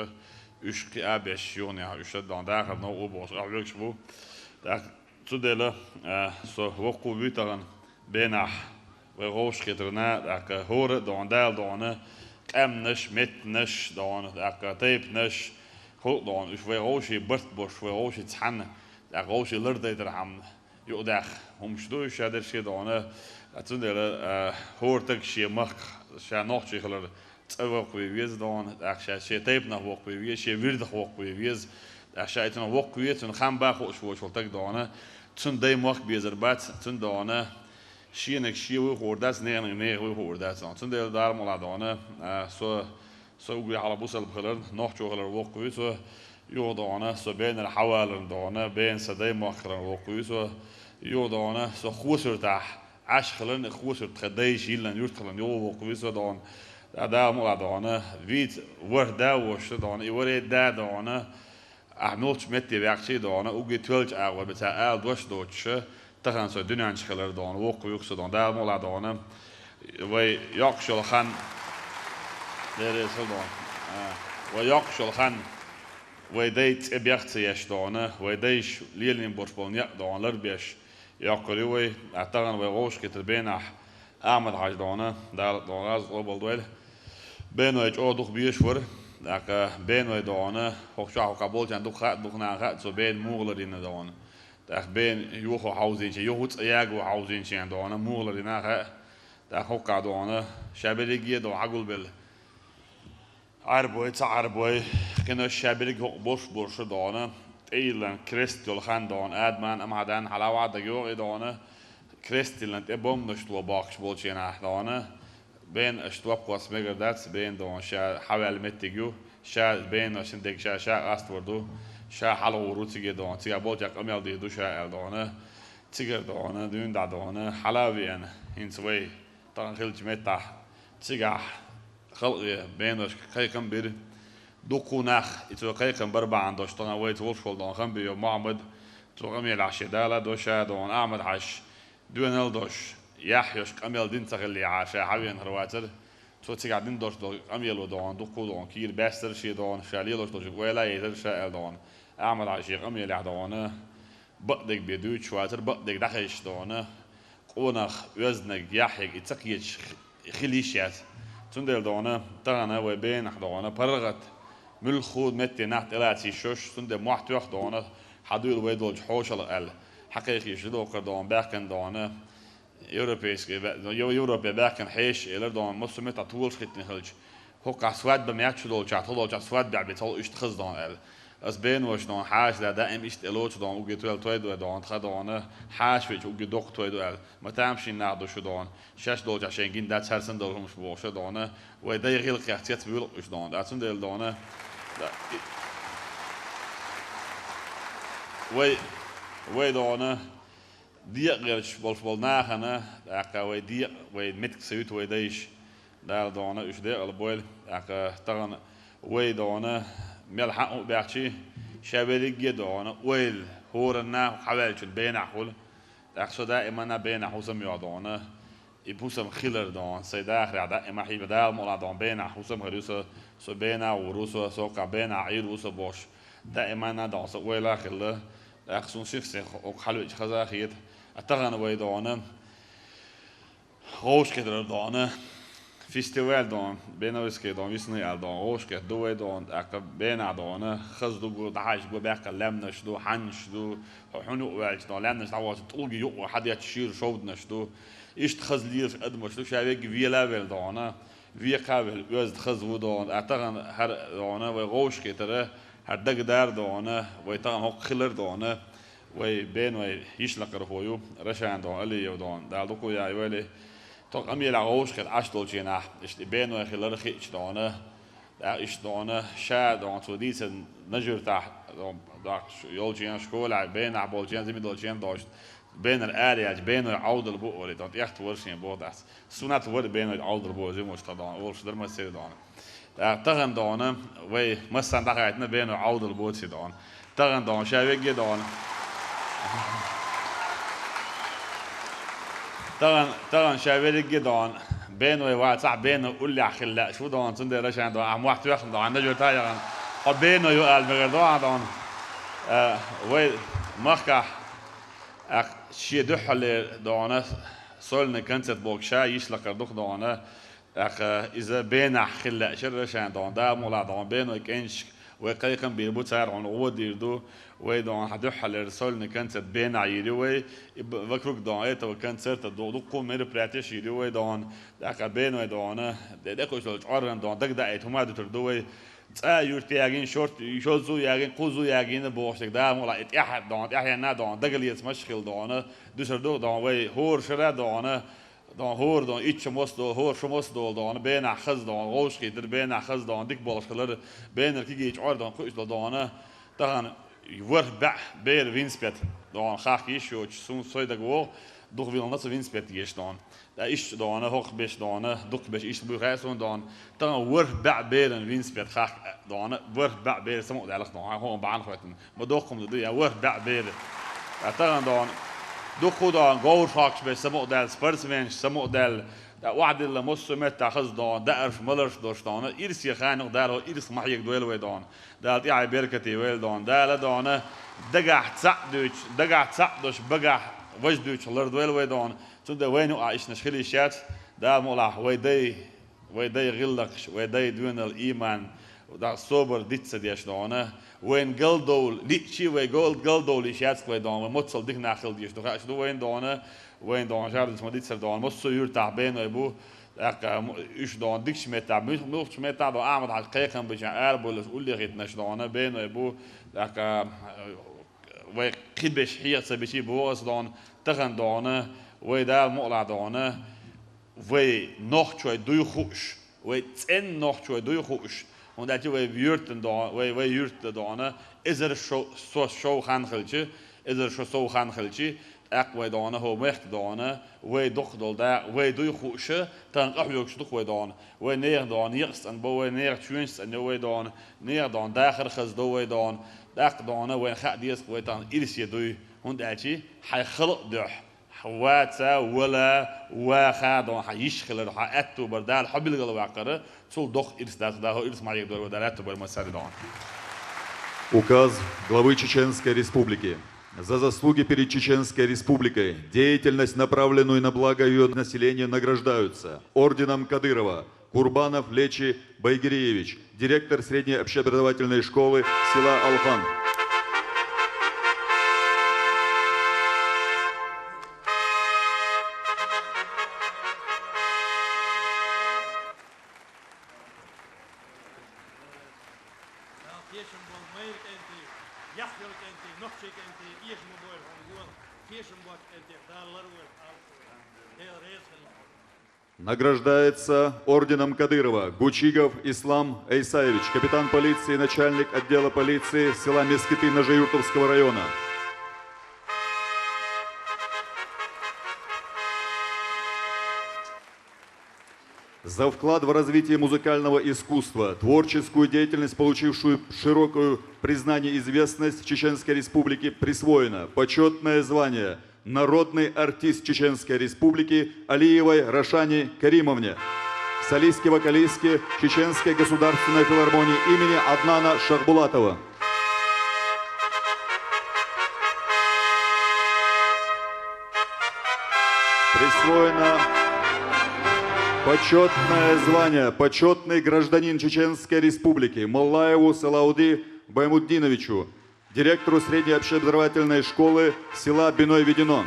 إيش كأبيش يوني إيش دوان داخل نو أبوش أبيش بو ده تدله سو وقو بيترن بينه وروش كترنا داك هور دوان دال دوانا كامنش متنش دوان داك تيبنش خو دوان إيش وروشي برت بوش وروشي تحنه داك روشي لرد يدرهم يوداخ هم شدوش هذا الشيء دوانا تندل هور تكشي مخ شا نوخشي خلر تسوق ويز دوان داك شا تيبنا وق ويز شا ورد وق ويز داك شا يتنا وق ويز تن خام باخ وش وش تك دوانا تن داي مخ بيزربات تن دوانا شينك شيء وخوردات نير وخوردات تندل دار مولادانه سو وی على بوسل بخلر نوخشو خلر وقوي سو يودانه سو بين الحوالن دانه بين صدای مخرن وقوي سو يودانه سو خوسر تاع عش خلن خوسر تخدای شیلن یورت خلن یو وقوي سو دان دا مولادانه ویت وردا وش دان ایوره دا دانه احملش متي وقتی دانه اوگی تولج اول بتا ال دوش دوچه تخان سو دنیانش خلر دان وقوي سو دان دا مولادانه وی یاکشل خان there is hold on ويقشل خان ويديت ابيخت يشدونه ويديش ليلين بوربون يقدون لربيش يقولوا اعتقن ويغوش كتبينح احمد حجدونه دار دوناز قبل دويل بينو يجو دوخ بيشور داك بينو يدونه خوشا قبول جان دوخ ناغا سو بين مولرين دونه داك بين يوخو حوزين يوخوت ياغو حوزين شان دونه مولرين ناغا داك خوكا دونه شابليغي دو عقل بال عربوي تعربوي كنا الشابلك بوش دانا إيلان كريستيل خاندان أدمان أم هدان على وعد جو دانا كريستيل تبوم نشتوا باكش بولشين دانا بين اشتوا قوس مقدرات بين دان شا حوالي متجو شا بين عشان ديك شا أستوردو شا حلو وروتي دان تيجا بولجاك أميال ديدو شا دانا تيجا دانا دون دانا حلاويان هنسوي طبعا خلج متى تيجا خلق بينش كيكم بير دوكوناخ يتو كيكم بربع عندوش طنا ويت وولفول دون خم بيو محمد تو قمي العشي دالا دوشا دون احمد عش دون دوش يحيش قميل دين تغلي عاشا حوين هرواتر تو تيغا دين دوش دو قميل دون دوكو دون كير باستر شي دون شاليلوش دوش ولا يتر شا دون احمد عشي قميل دون بقدك بيدوت شواتر بقدك دخيش دون قونخ وزنك يحيق يتقيش خليشات تندل دانا تانا وبين دانا برغت ملخود متى نحت إلاتي شوش تندل محتوى دانا حدول ويدول حوش الأل حقيقي شدوا كردان باكن دانا يوروبي باكن حيش إلى دانا مسلمة طول خدني خلج هوك عسواد بميات شدول شاطلو عسواد بعبيتال اشتخص دانا أل از بین وش دان حاش لا دائم ایست الوت دان اوگی تویل توی دان خدانه حاش ویچ اوگی دک توی دان متامشین نقد شدان شش دو جشنگین داد سرسن دارمش باشه دانه و دقیقی قحطیت بیل اش دان داتون دل دانه و دانه دیگرش بال ناخنه اقوی دیگ و متک سویت و دیش دال دانه اش دیگ البویل اق ترن و دانه مل حقه بيحكي شابلك جدعنا ويل هورنا حوالش بين حول أقصد دائما بين حوسم يعضونه يبوسم خيلر دان سيد آخر دائما حيب دال مولا دان بين حوسم خلوص سو بينا وروسو سو كبينا عيد وسو بوش دائما ندعس ولا خلا أخسون شخص وخلوا خزا خيط أتغنى ويدعنا روش كده دعنا فيستيوال دعنا بينا ويسكي دعنا ويسني على دعنا روش كده دوي دعنا أك بينا دعنا خز دو دعاش جو بيك لمنش دو حنش دو حنو وعش دعنا لمنش دعوات تقولي يو حد يتشير شودنش دو إيش تخز ليش قدمش دو شايفك في ليفل دعنا في قابل يوز تخز ودعنا أتغنى هر دعنا وروش كده هر دق دار دعنا ويتغنى هو خلر دعنا وبين ويشلق رهويو رشان دعنا اللي يودعنا دعوكو يا يولي toch am je la roos gaat asteltje na is de ben nog heel erg iets dan daar is dan scha dan zo die zijn najur ta daar joltje aan school uit ben naar boltje en middeltje dan ben er area ben er ouder boer dat echt wordt zijn boer dat zo net wordt ben er ouder boer zo moest dan oors er maar zeggen dan daar tegen dan wij moesten daar uit naar ben er ouder boer zit dan tegen dan jij weet dan طبعا شايفين جدا بين ويواتع بين وقول خلا شو دون تندر رشان دون عم واحد ياخذ دون نجور تايا بين ويقال بغير دون وي مخا شي دحل دون صولنا كانت بوكشا يشلق دوخ دون اذا بين خلا شر رشان دون دا مولا دون بين وكانش وقيقا بيربو تاير عن عود يردو ويدون حدوحل الرسول كانت بين عيري وكروك دون ايتا وكانت سرت دو مير براتيش يري ويدون داك بين ويدون داكو شو عرن دون دك دايت هما دتردو تا يورتي ياغين شورت يشوزو ياغين قوزو ياغين بوشك دا مولا اتياح دون اتياح دون دغليت مشخل دون دوسردو دون وي هور شرا دون دون هور دون إيش مصدو هور شو مصدو دون بين أخذ دون غوش كيدر بين أخذ دون ديك بالش خلر بين الكيجي يجعر دون كويس دون طبعا يورح بع بير فينسبت دون خاك يشو تسون صيدا جو دوخ فيل نص فينسبت يش دون دا إيش دون هوك بيش دون دوخ بيش إيش بيغاسون دون طبعا ورح بع بير فينسبت خاك دون ورح بع بير سمو دالخ دون هون بعن خوتن ما دوخكم دي ورح بع بير طبعا دون دو خدا گور فاکش به سمو دل سپرسمنش سمو دل دا وعد اللي مسمت تاخذ دون دارف ملرش دوشتان ایرس یخانق دار و ایرس محیق دویل ویدان دالت یعی برکتی ویل دون دال دون دگاه تصعدوش بگاه وجدوش لرد ویل ویدان تون دا وینو عایش نشخلی شات دا مولا ویدی غلقش ویدی دون الایمان دا صبر دیت دیش دونه وين قلدول ليشي وقلدول يشاتك ويدون ومتصل ديك ناخل ديش دو خاش دو وين دون جاردس ما ديت سر دون مصو يور تعبين ويبو ايش دون ديكش متع مش متع دو اعمد على القيقن بجا اربول قول لي غيت نش دون بين ويبو داك وي قيد بش هي سبشي بوس دون تغن دون وي دا مقلع دون وي نوخ شوي دوي خوش وي تن نوخ شوي دوي خوش und dat je weerten dan weerten dan is zo gaan geltje is zo gaan geltje ek wij dan hoe weg dan wij doch daar wij doe goedje dan ga je ook toch wij dan wij neer dan eerst en bouwen neer twinst en wij dan neer dan daar ges doe wij dan daar dan wij gaat die wij dan iets je doe und dat je hij geluk door حواتا ولا وخادون حيشخل حاتو بردال حبل الواقره تول دخ إرس ده هو إرس معي دور ودالات برمساردون. Указ главы Чеченской Республики. За заслуги перед Чеченской Республикой, деятельность, направленную на благо ее населения, награждаются орденом Кадырова Курбанов Лечи Байгириевич, директор средней общеобразовательной школы села Алхан. Награждается орденом Кадырова Гучигов Ислам Эйсаевич, капитан полиции, начальник отдела полиции села Мескиты Нажиюртовского района. За вклад в развитие музыкального искусства, творческую деятельность, получившую широкую признание и известность в Чеченской Республике, присвоено почетное звание «Народный артист Чеченской Республики» Алиевой Рашане Каримовне. солистки-вокалистки Чеченской государственной филармонии имени Аднана Шахбулатова. Присвоено почетное звание «Почетный гражданин Чеченской Республики» Моллаеву Салауди Баймуддиновичу, директору средней общеобразовательной школы села Биной-Ведено.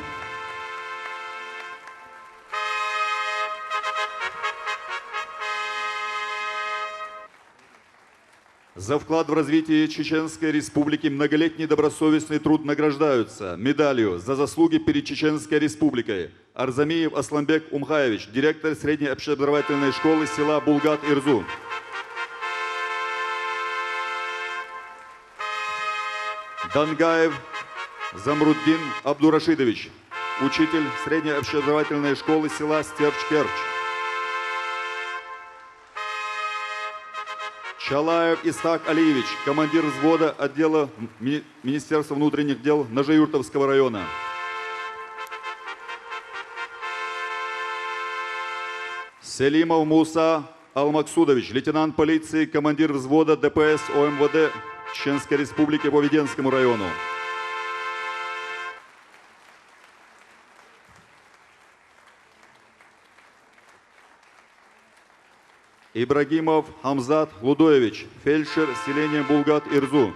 За вклад в развитие Чеченской Республики многолетний добросовестный труд награждаются медалью за заслуги перед Чеченской Республикой Арзамиев Асланбек Умхаевич, директор средней общеобразовательной школы села Булгат-Ирзу. Дангаев Замруддин Абдурашидович, учитель средней общеобразовательной школы села Стерч-Керчь. Чалаев Исхак Алиевич, командир взвода отдела Министерства внутренних дел Нажеюртовского района. Селимов Муса Алмаксудович, лейтенант полиции, командир взвода ДПС ОМВД Чеченской Республики по Веденскому району. Ибрагимов Хамзат Лудоевич, фельдшер селения Булгат-Ирзу.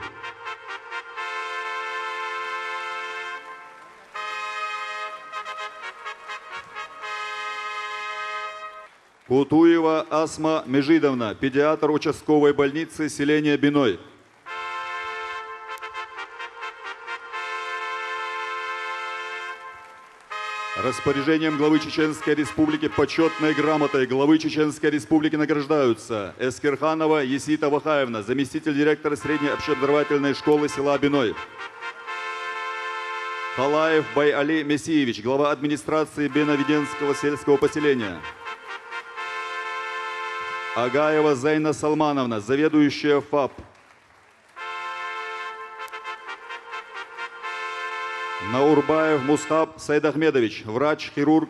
Кутуева Асма Межидовна, педиатр участковой больницы селения Биной. Распоряжением главы Чеченской Республики почетной грамотой главы Чеченской Республики награждаются Эскерханова Есита Вахаевна, заместитель директора средней общеобразовательной школы села Биной. Халаев Байали Месиевич, глава администрации Беноведенского сельского поселения. Агаева Зайна Салмановна, заведующая ФАП. Наурбаев Мустаб Сайдахмедович, врач-хирург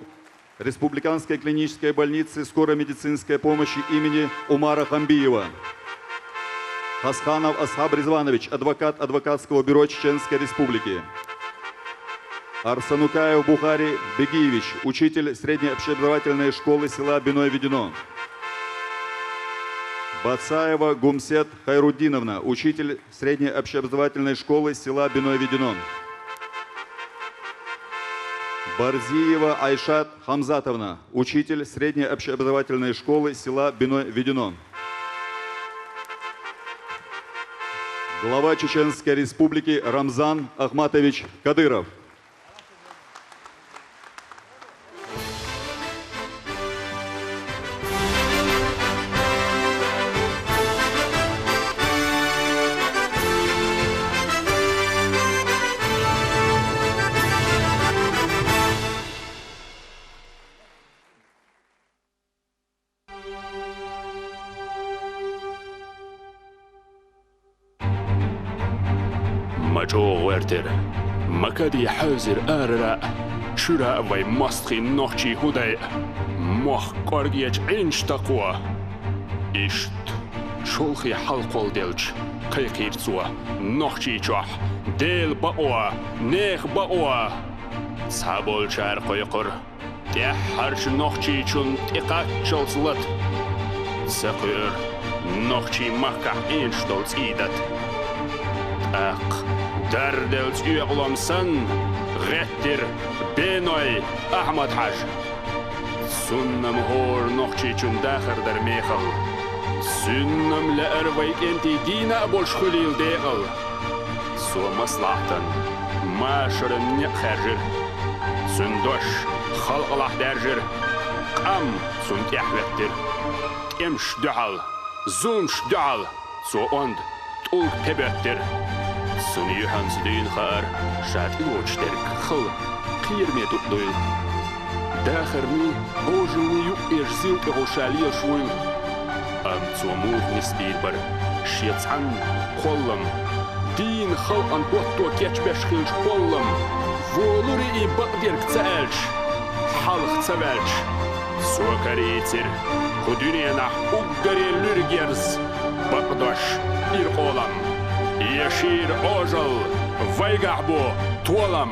Республиканской клинической больницы скорой медицинской помощи имени Умара Хамбиева. Хасханов Асхаб Резванович, адвокат адвокатского бюро Чеченской Республики. Арсанукаев Бухари Бегиевич, учитель средней общеобразовательной школы села Биной-Ведено. Бацаева Гумсет Хайруддиновна, учитель средней общеобразовательной школы села Биной-Ведено. Барзиева Айшат Хамзатовна, учитель средней общеобразовательной школы села Биной-Ведено. Глава Чеченской Республики Рамзан Ахматович Кадыров. مكادي حازر آررا شراء وي مستخي نوخشي هداي مخ قرقيج عينش تقوى إشت شولخي حلقول ديلج قيقير سوا نوخشي چوح ديل بقوى نيخ بقوى سابول شار قيقر تحرش نوخشي چون تقاق چلسلت سقير نوخشي مكح عينش دولز إيدت Дәрделс үйеғыламсан, ғеттір Беной Ахмад Хаж. Сүннім ғор ноқчи чүн дәхірдір мейхіл. Сүннім ләір вайкенті дина больш хулил дейғыл. Су маслақтын, машырын не қәржір. Сүндош қалғылақ дәржір. Қам сүн тәхветтір. Кемш дұғал, зұмш дұғал. Су онд тұл тебеттір. Сунью ханс дүйін қар, шат үлочтерк қыл, қиырме тұқтойыл. Дәхірні, божылны юқ ержзіл ұғылшалия шуыл. Амцуамур неспейл бар, шетсан қолым. Дейін қыл анпотто кечбеш қилж қолым. Волури и бақверк цәлж, халық цәвәлж. Суакарейцер, Kudünyenah uggarellür gerz, bakdoş irqolam, yaşir ojal, vaygahbu tuolam.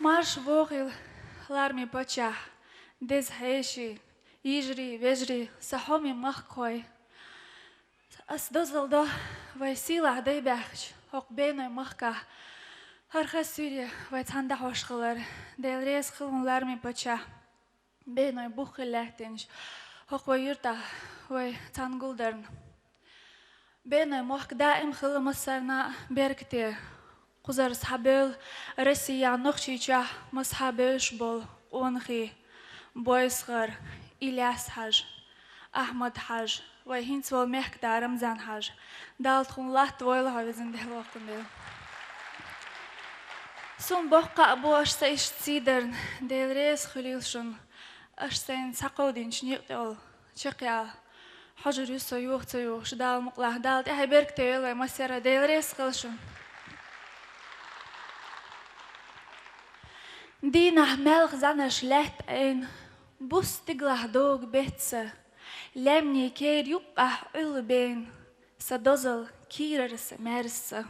Marş vogil, larmi bachah, dez heshi, ijri, vejri, sahomi mahkoi. As dozaldo, vai sila day bach hok beno mahka harha suri vai tanda hoşqalar del res qılınlar mi paça beno buxillatens hok vai yurta vai tanguldarn beno mahk daim qılmasarna berkte quzar sahabel Россия нохчича масхабеш бол онхи бойсгар Иляс хаж Ахмад хаж ва хинцвол мехкда Рамзан хаж далтхун лат войл хавизин делохкундел сум бохка боашса ишцидерн делрес хулилшун ашсен сақодинч ниqtol чиqya хажрю союх союх шдал муqlah дал тахберктел ва масера делрес қылшун Die nach Melch seiner schlecht ein bustiglah dog betze lemni keer jupah ulben sa dozel kieres merse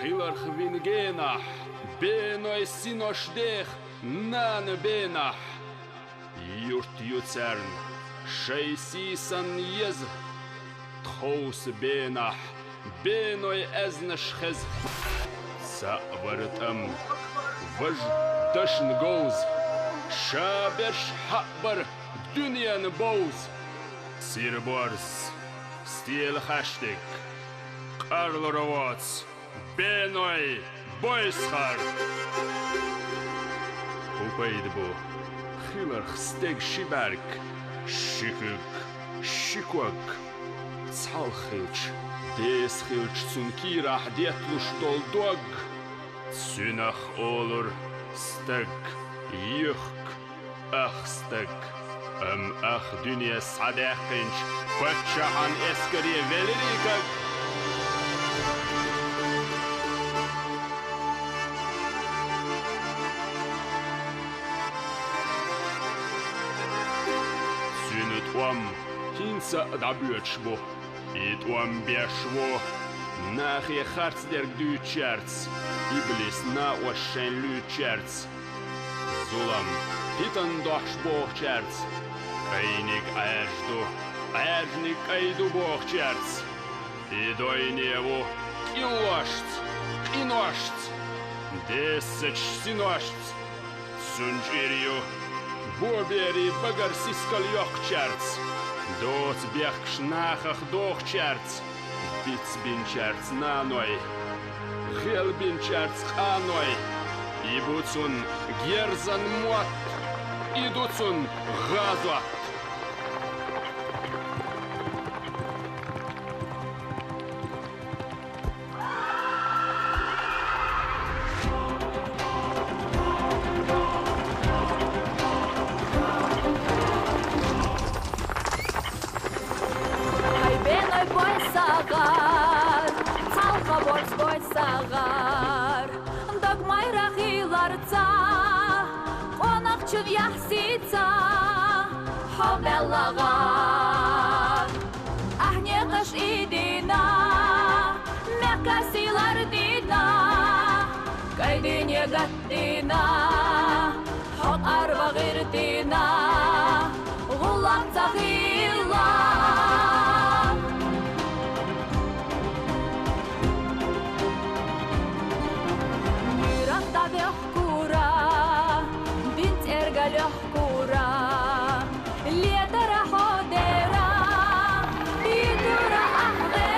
Hilar Vingenach, Benoi Sinoshdech, Nan Benach, Jurt Jucern, Scheisisan Jez, Tchos Benach, Benoi Eznashchez, Sa'vartam, Vaj Dashn Goz, Shabesh Habar, Dunian Boz, Sirbors, Stiel Hashtag, Karl Rovats, Benoi Boyschar. Upaidbo, Hilar Steg Shibark, Shikuk, Shikwak, Tsalchich, Deschilch Sunkirach Dietlush Doldog, Synach Olur, Steg, Yuch, Ach Steg, Ach Dunia Sadechinch, Pachahan Eskari Velerikag. Hinsa dabütschwo, it bešwo, nach je harts der Ducherz, Iblis na oschen Lücherz. Zulam, hitan dochsbochcherz, Einig Erznig Eidu bochcherz, Idoinevo, Kinoscht, Desech Sinoscht, Sunjiriu, Boberi Bagarsiskal Jochcherz. Dots bjach nachach dochcherz, Bits bincherz nanoi, Hel bincherz anoi, Ibutsun gerzan muat, Idutsun gazat. Лето раходера, и дура ахве.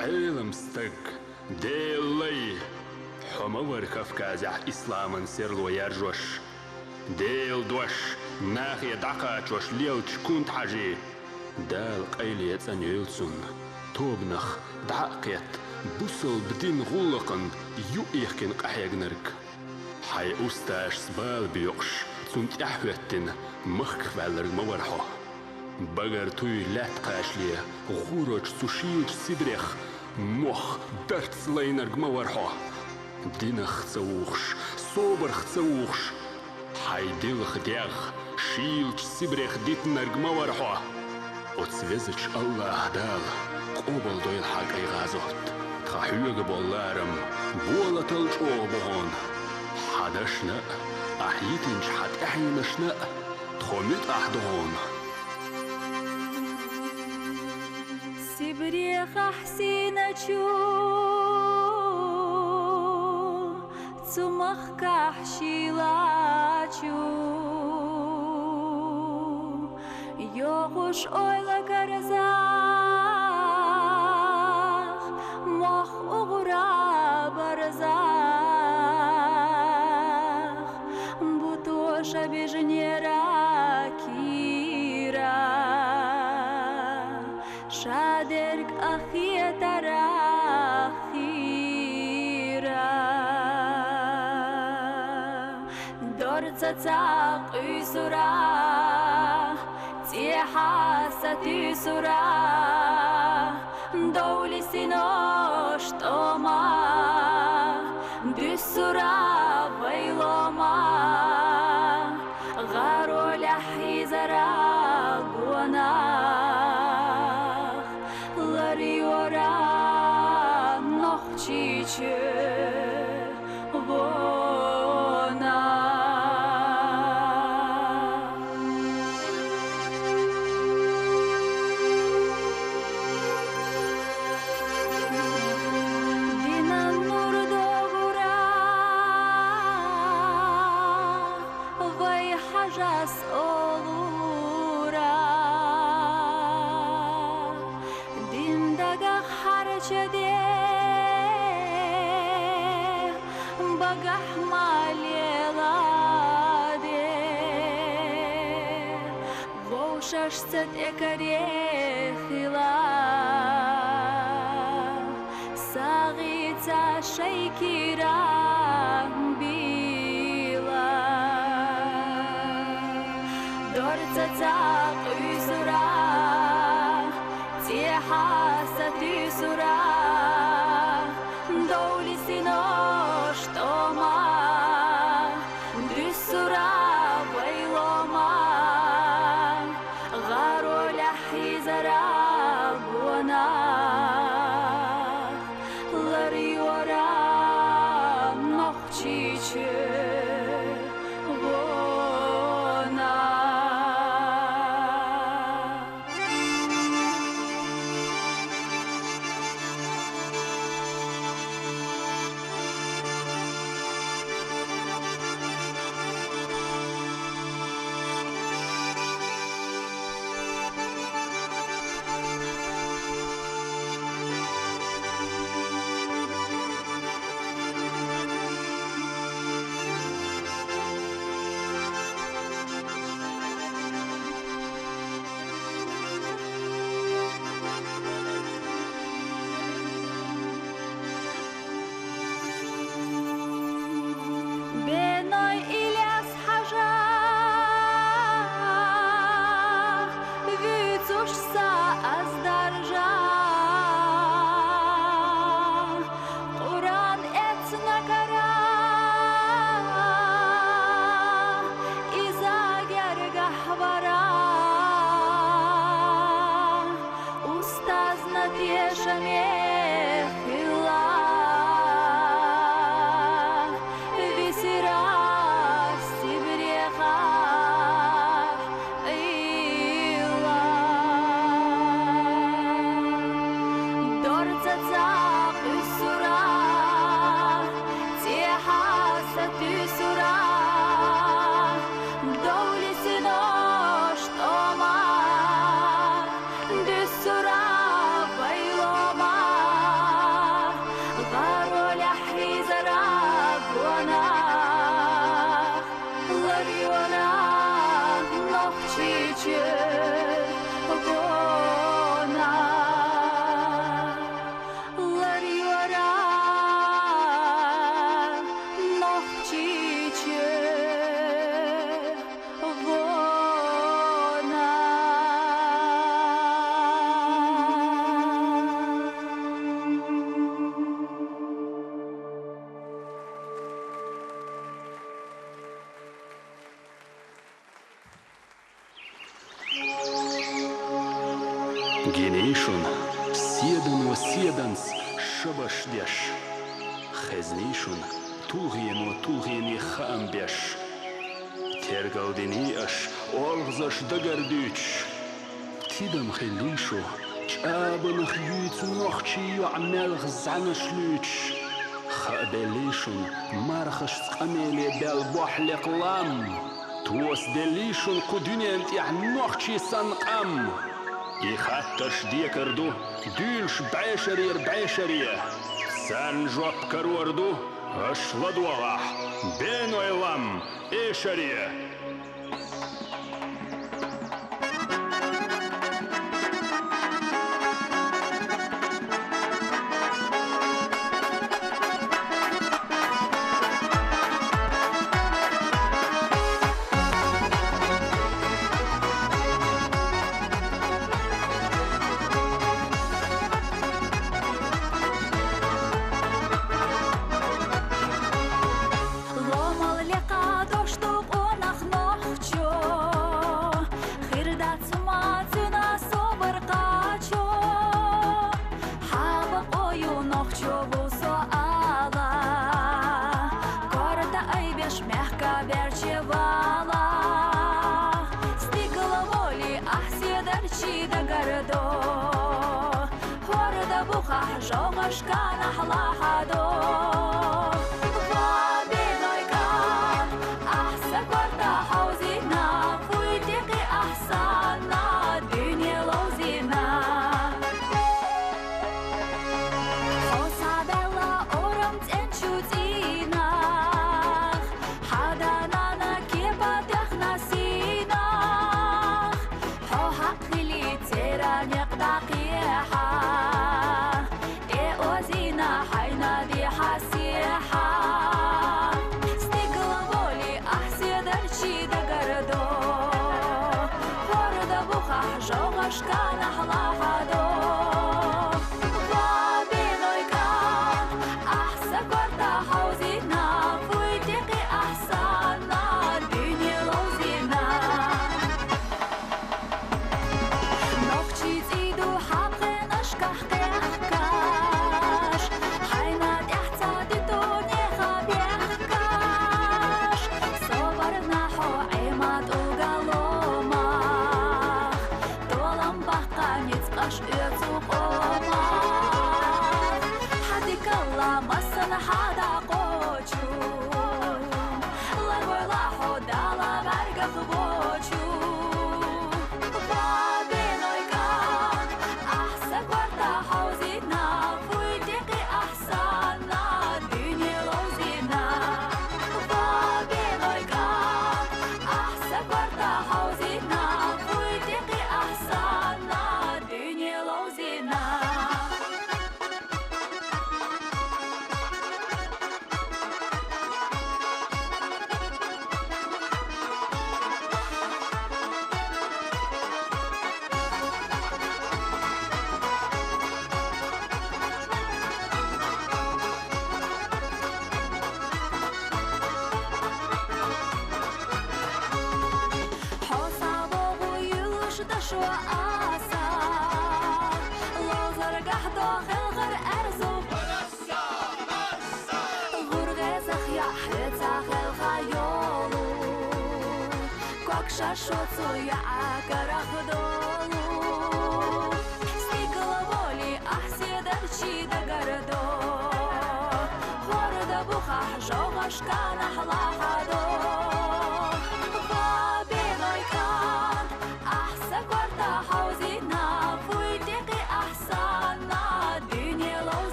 قيلمستك ديلي حمور كفكازح إسلاما سيرلو يرجوش ديل دوش ناخي دعقاتوش ليلتش كنت حاجي دال قيليت أن يلسون توبنخ دعقيت بوصل بدين غلقن يؤيخكن قحيقنرك حي أستاش سبال بيوقش سنت أحوتن مخك فالر مورحو بغر توي لات قاشلي غوروش سوشيلش سيبريخ مخ درت سلينر مورحو دينخ تسوخش صوبرخ تسوخش حي ديلخ دياغ شيلش سيبريخ ديتنر مورحو وتسوزش الله دال قوبل دويل حق غازوت تخحيوغ بولارم بولا تلج اوبهون حدشنا أحيتنش حد أحينشنا تخمت أحدهون سبريخ حسينتشو تمخ كحشيلاتشو يوغش أويلا كرزاخ مخ أغرا برزاخ بوتوشا بجنيرا كيرا شادرك أخي تراخيرا دورца цак үйсура тиха сатюсура доулисино штома дюсура вайлома غارولا حيزرا гуанах лариора нохчиче вона динан нур догура вай حجاس олура диндага харчеде багах малеладе вошаш цет экарехила сагица шейкира била دورца цак үйсура тиха сатюсура доулисино штома дюсура вайлома غارولا حيزرا гуанах лариора нохчиче вона بيناي إلياس حاجة ويتوش ساعز درجة قرآن اتنا كرا إذا جرجح ورا أستاذنا تيشمي Дюсура, байлома Генейшун, седан седанс, шабашдеш. Хезнейшун, тулгени хаамбеш. Тергалдени аш, олгзаш дагардюч. Тидам хелишу, чабанах юйц нохчи юамел гзанаш люч. Хабелишун, мархаш скамели бел бохлек лам. Туос делишун кудюнент я нохчи санкам. يخطش ديكردو دولش بعشرية سان جواب كروردو اشلد وغاح بينو يلام ايشرية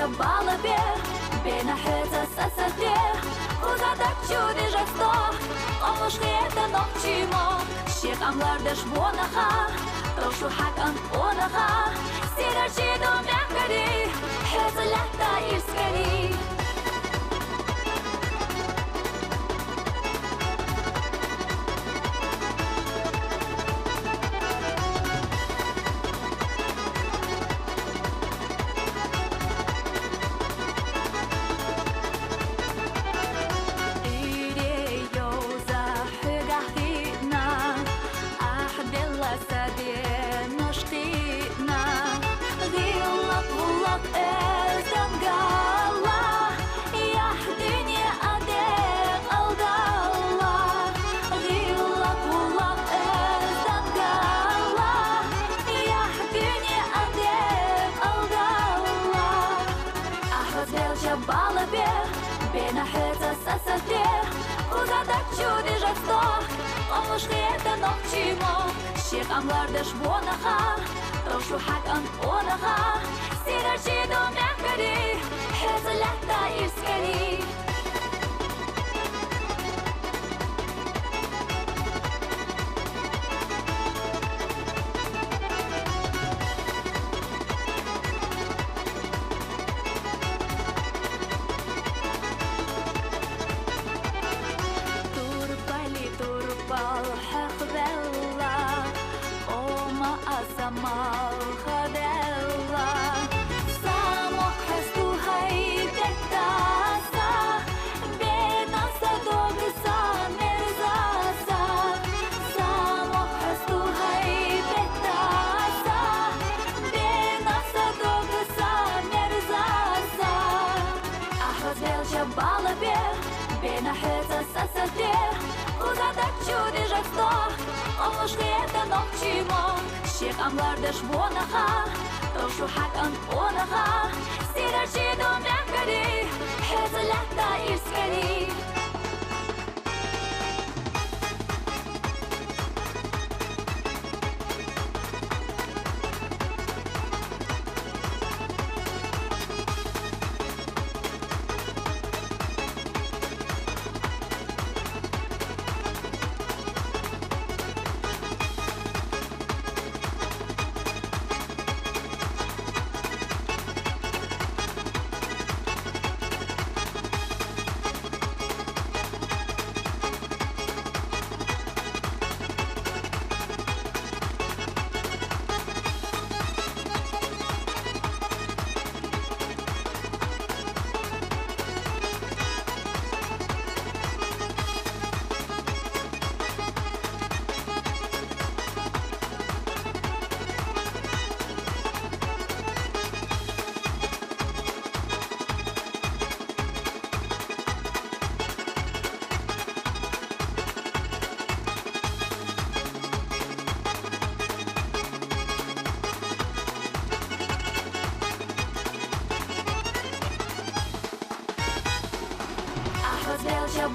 балабе, бенахета сасате, кузада чуди жасток, омушхета нокчимо, шек амлардеш бонаха, тошу хакан онаха, сирарчи до мякари, хезалята ирскари. Amlardış bonaha, toşu hakan onaha, sirarçı do mekari, hezalata irskari. Amlardış bonaha, toşu hakan onaha, sirarçı do mekari, hezalata irskari.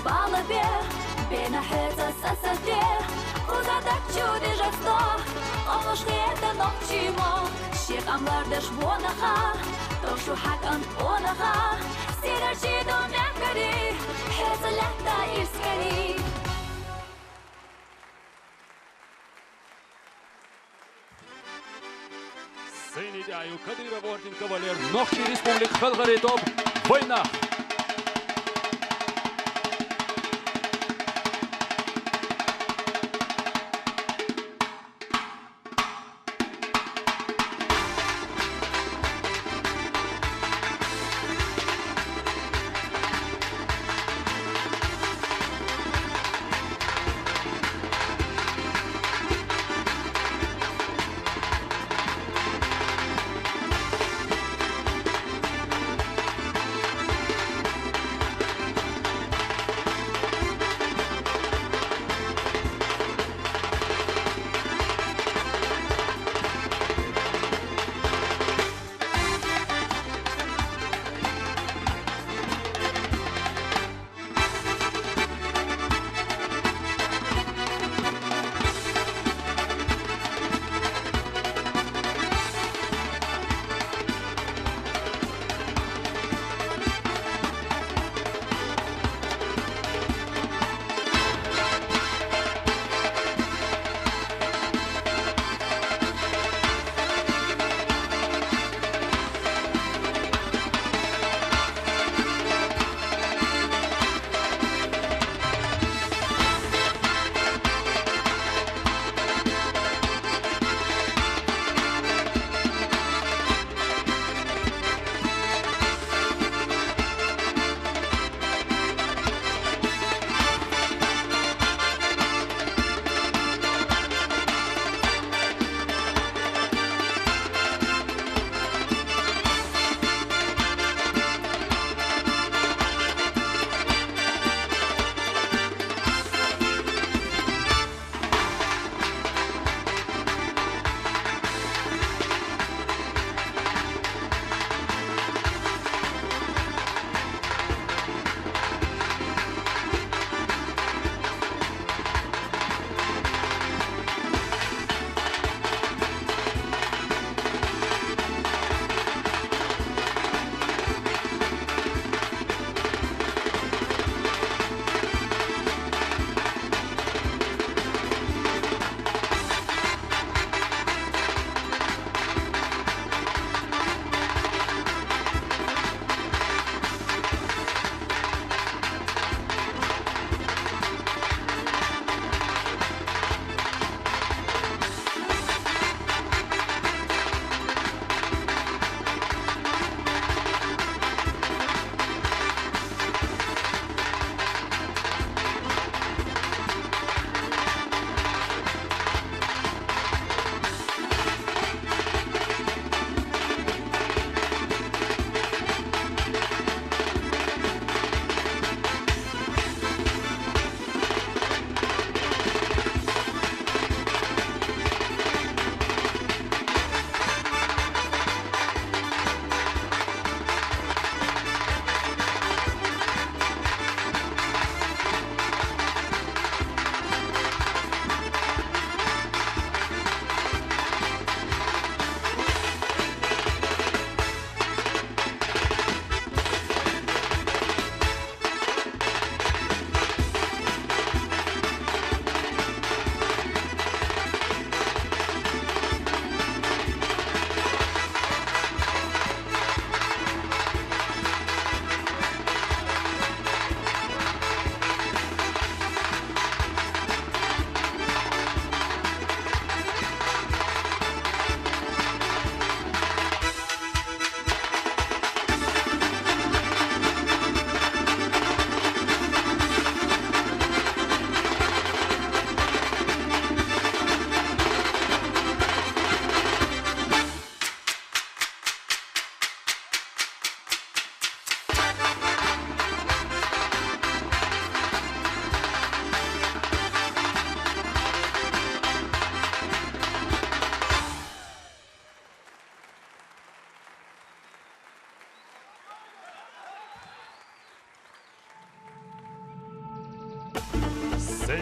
Балабе, бенахета сасате, кузада чуди жасток, омушхета нокчимо, шек амлардыш бонаха, тошу хакан онаха, сирарчи до мякари, хезалата ирскари. Сынидяю Кадыров орден кавалер Нохчи Республик Халгари топ война.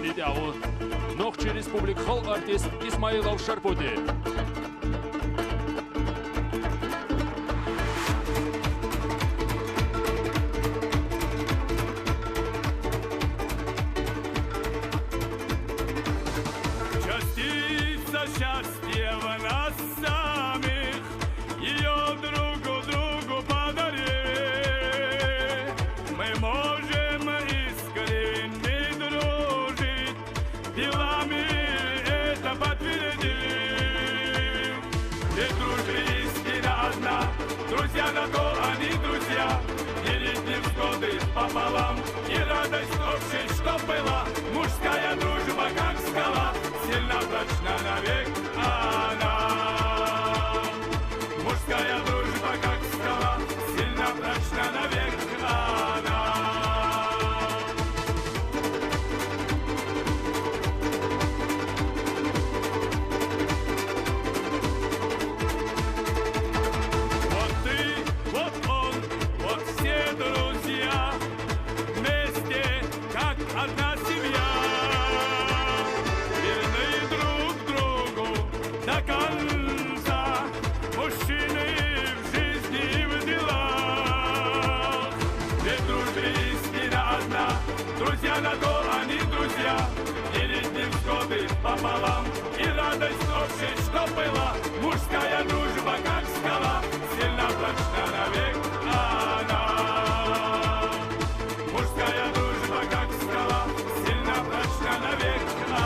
Сахини дяу. Нохчи республик хал артист Исмаилов Шарпуди. Счастье в нас самих, ее другу подари. Мы можем искренне дружить, делами это подтвердим. Ведь дружба истина одна, друзья на то они друзья. Делить невзгоды пополам и радость общей, что была. Мужская дружба, как скала, сильно прочна навек она. Мужская дружба, как скала, сильно прочна навек она. Вот ты, вот он, вот все друзья, вместе, как одна семья. До конца мужчины в жизни и в делах. Ведь дружба истина одна, друзья на то они друзья. Делить невзгоды пополам и радость общей, что была. Мужская дружба, как скала, сильно прочна навек она. Мужская дружба, как скала, сильно прочна навек она.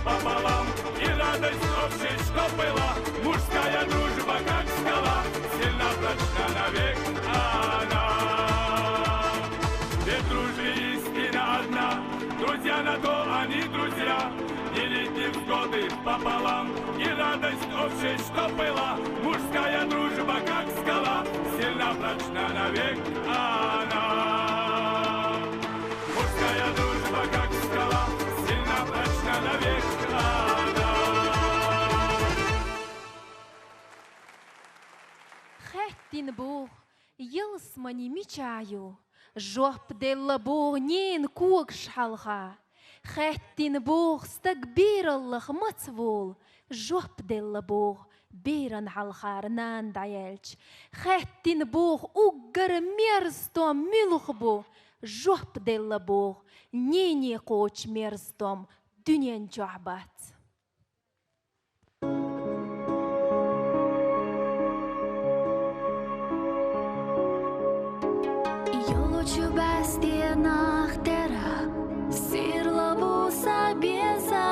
Пополам и радость общей, что была. Мужская дружба, как скала, сильно прочна навек она. Ведь дружба истина одна, друзья на то они друзья. Делить невзгоды пополам и радость общей, что была. Мужская дружба, как скала, сильно прочна навек она. Мужская дружба, как скала, сильно прочна навек она. Хэттин бог, йылсмани мичаю, жоп делла бог нен куг шхалха. Хэттин бог стагбираллах мацвол, жоп делла бог биран халхар нан даялч. Хэттин бог уггар мерстом милухбу, жоп делла бог нене коч мерстом дünyen жахбат. Yolcu bestiynak tera, sirla bu sabeza,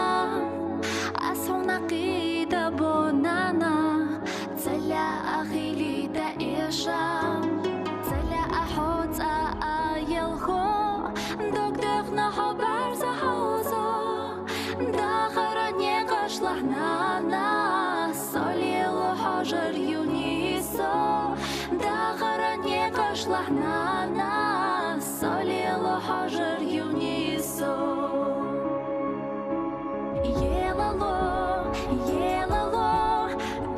asona qida bonana, tsala akhili da isha, tsala ahotsa ayelho, doktor na haber zahozo, da kharanye qashlahnana, solilo hajar yuniso, da kharanye qashlahnana, solilo hajar yuniso. Yelalo,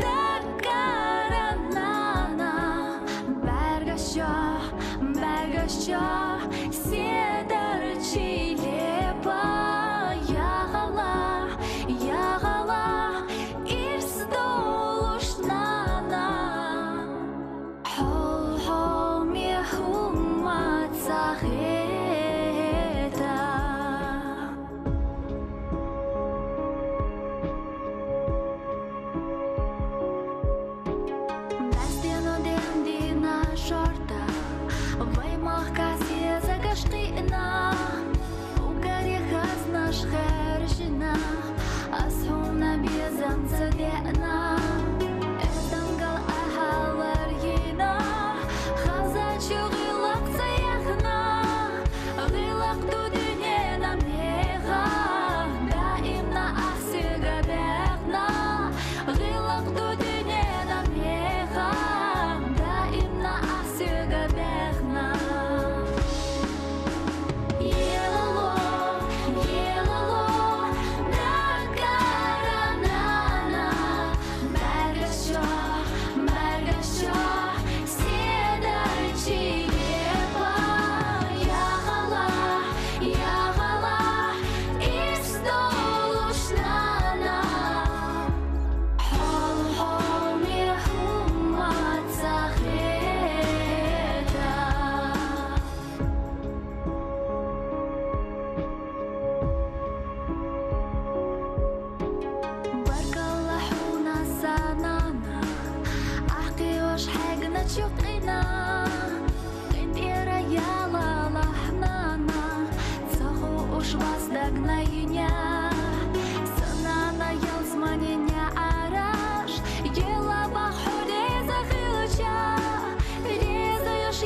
da karanana, bergasha, sedar chilepa, yagala, irsdolushna. Hol mehuma tsaheta. Besteno dendina shorta, vaimach kasi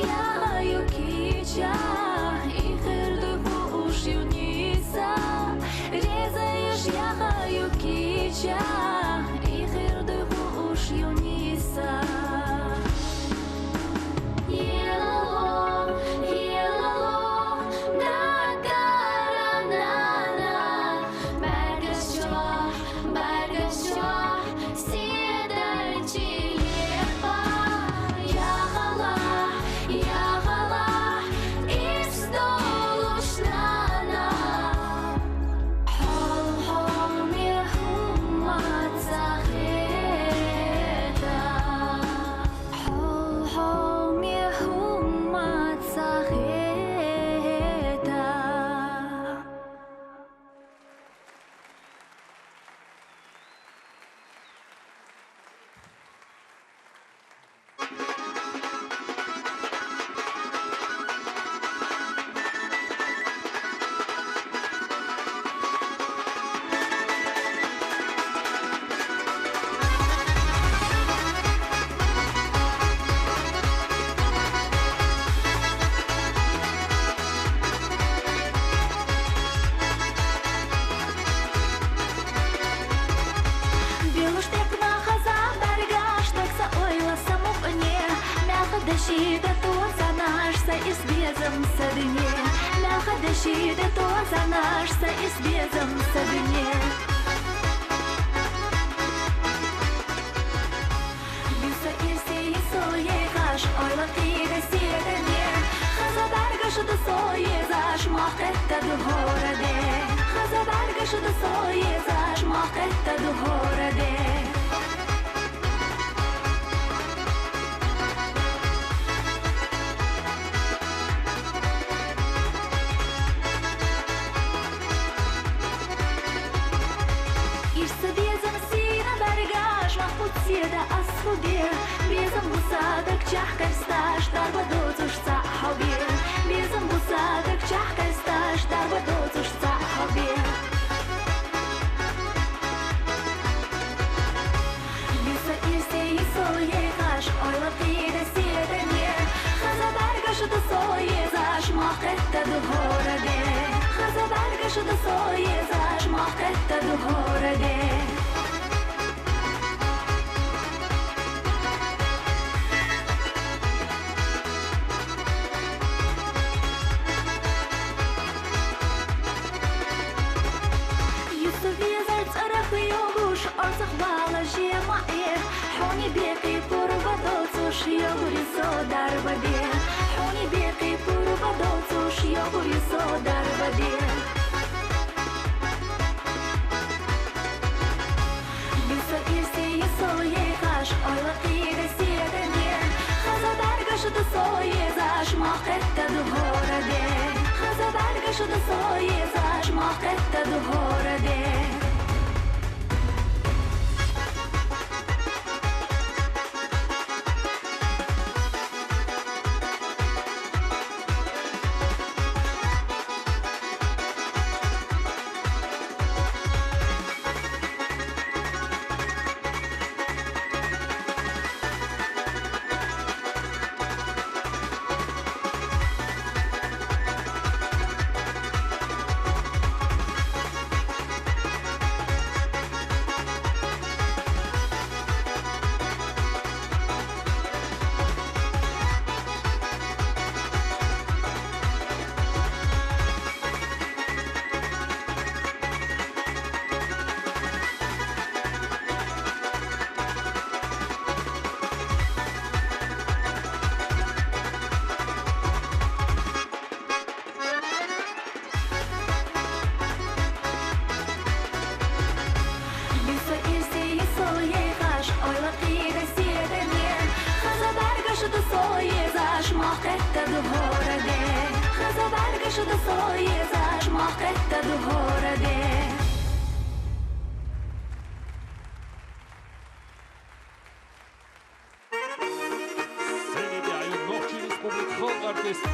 я юкича, и хырду уж юниса. Резаешь я юкича, и хырду уж юниса.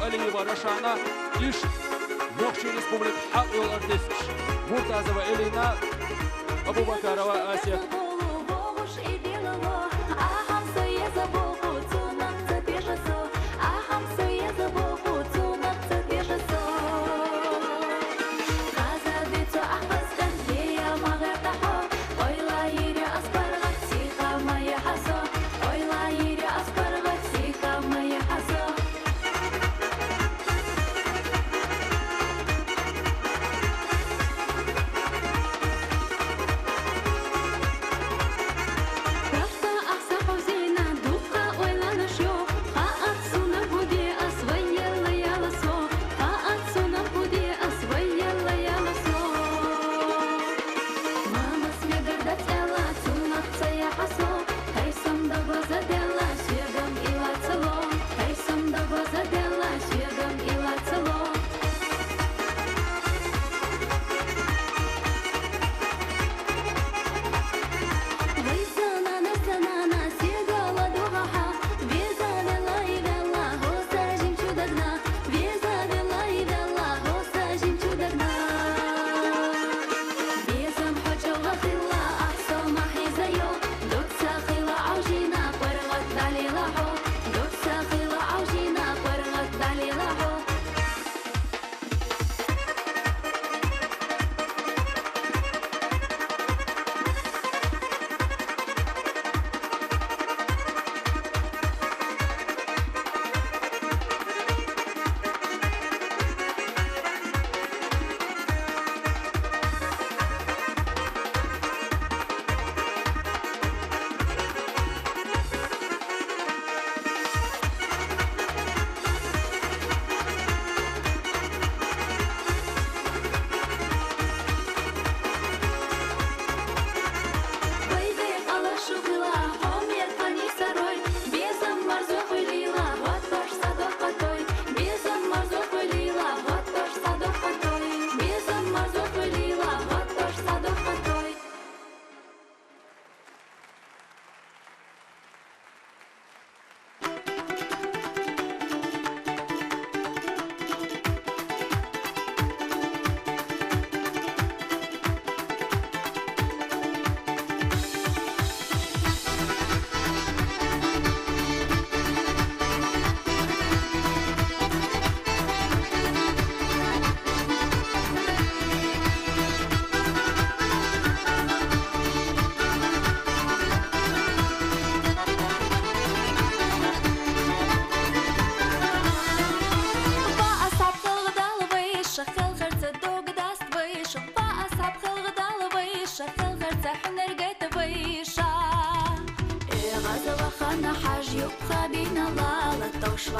Aliyev Rashana ish Moqchi Respublik Xalq yo'l artisti Murtazova Elina Abubakarova Asiya Aham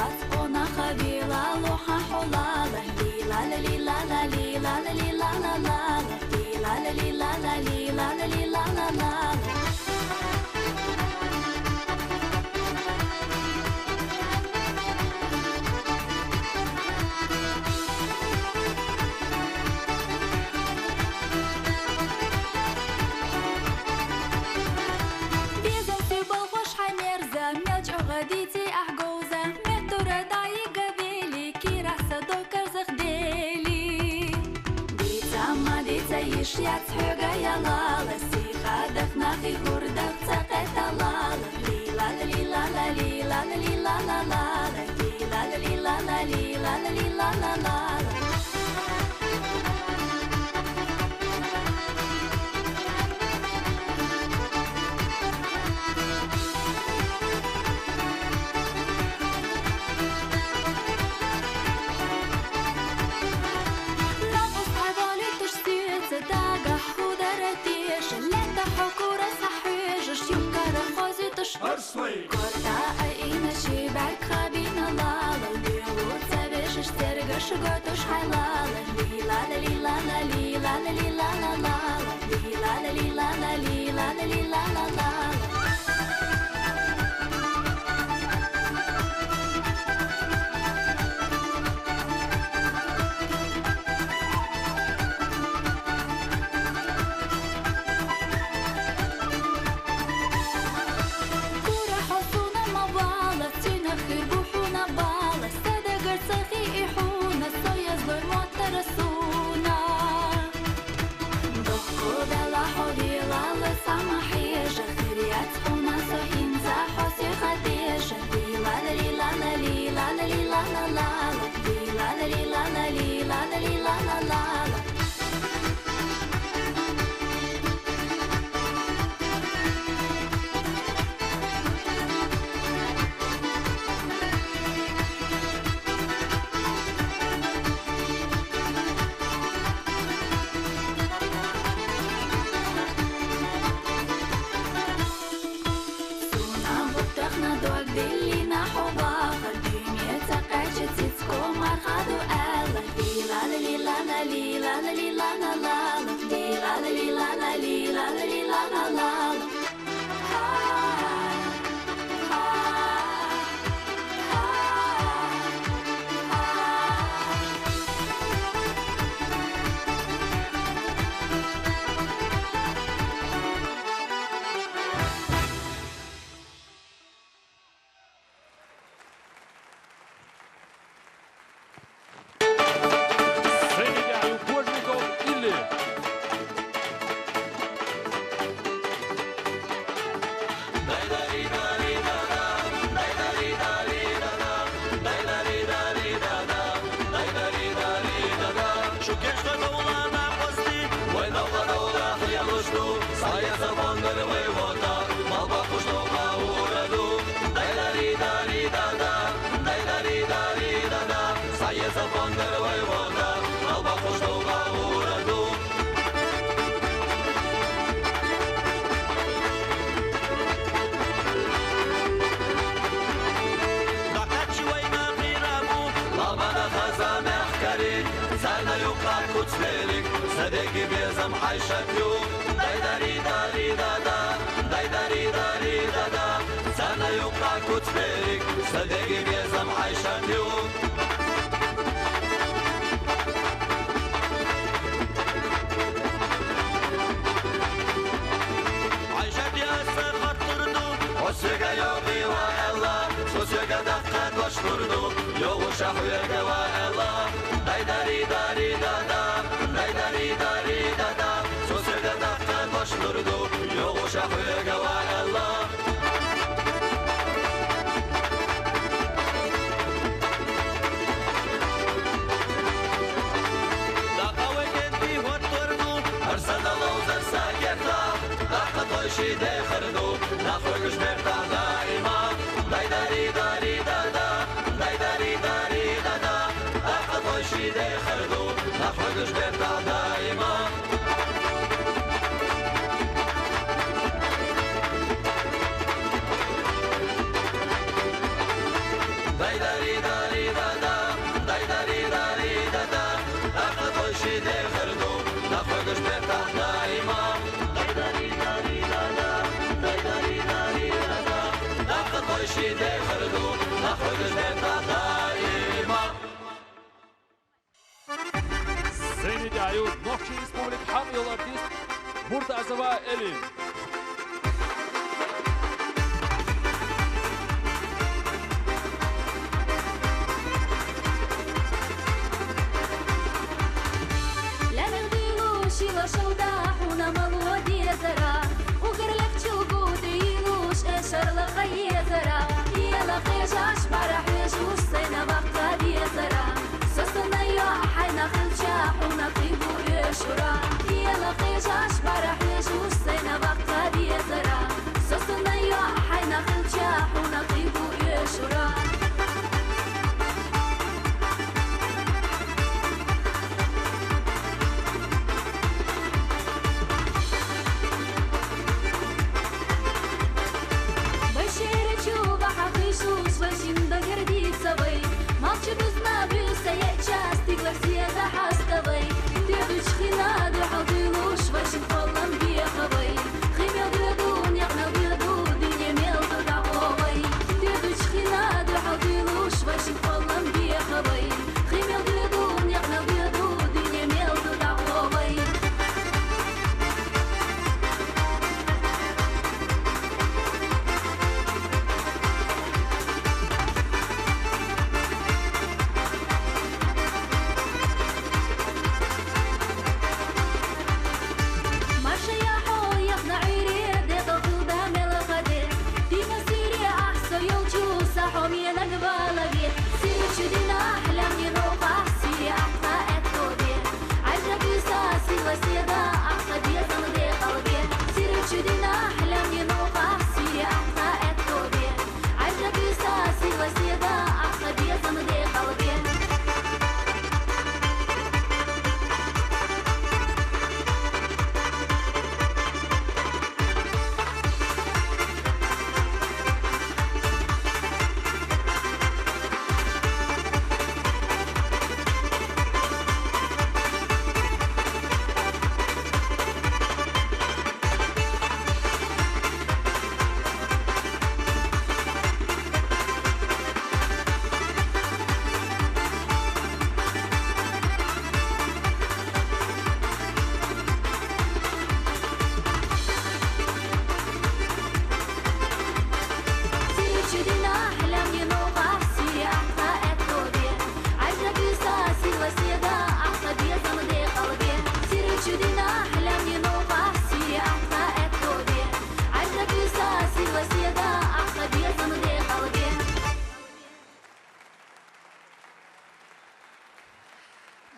واتقونا خبيلا لوحا حلالا ليلا ليلا ليلا ليلا ليلا ليلا ليلا ليلا غديتي أحجوزة مهدورة داي قبيلي كي راح صدوك أرزخ ديلي ديتا ما ديتا يشيات حقا يا لالا سيخا دخنا خي هوردك تقيتا لالا ليلا ليلا ليلا ليلا ليلا ليلا ليلا ليلا Корта аина шибак хабина лала Лилу цавеш штергаsh готуш хайлала Лила лила лила лила лала Лила лила лила лила лала صدقي بيزم حيشك يوم دايداري داري دادا دايداري داري دادا سنة يقع كتبرك صدقي بيزم حيشك يوم عيشك يا سخر تردو وسيقى يوغي وإلا سوسيقى دقة وشتردو يوغو شحويك وإلا دايداري داري دادا دايداري داري دادا سوسيقى دقة وشتردو يوغو شحويك وإلا شي داخردو نخرجش مرتاح دائما دايداري داري دادا دايداري داري دادا أخذ شي داخردو نخرجش مرتاح دائما دايداري جدتا دائما Seni de ayol Nokçi Respublik ham yol artist Murtazova Elin. شيلا شوداح ونمل ودي زرا وقرلك تشوقو تريلوش اشر لقي زرا يلا خيش اشبر حيش وصينا بقى دي زرا سستنا يا حينا خلشاح ونقيبو يشورا يلا خيش اشبر حيش وصينا بقى دي زرا سستنا يا حينا خلشاح ونقيبو يشورا Молчи, безнабюся, я часто гласия за хастовой. Дедуч хинады, халды луж, вашим полом беховой. Химел граду, нягнал граду, ты не мел тудовой. Дедуч хинады, халды луж, вашим полом беховой. Химел граду, нягнал граду, ты не мел тудовой.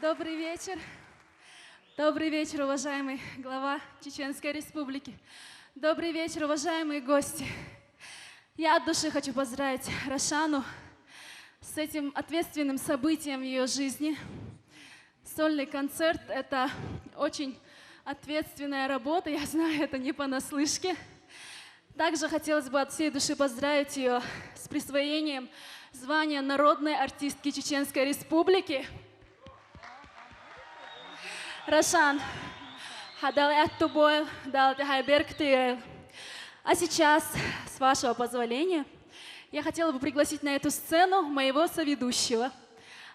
Добрый вечер. Добрый вечер, уважаемый глава Чеченской Республики. Добрый вечер, уважаемые гости. Я от души хочу поздравить Рашану с этим ответственным событием в ее жизни. Сольный концерт – это очень ответственная работа, я знаю, это не понаслышке. Также хотелось бы от всей души поздравить ее с присвоением звания народной артистки Чеченской Республики. Рашан, хадал эту бойл, дал хайберктейл. А сейчас, с вашего позволения, я хотела бы пригласить на эту сцену моего соведущего,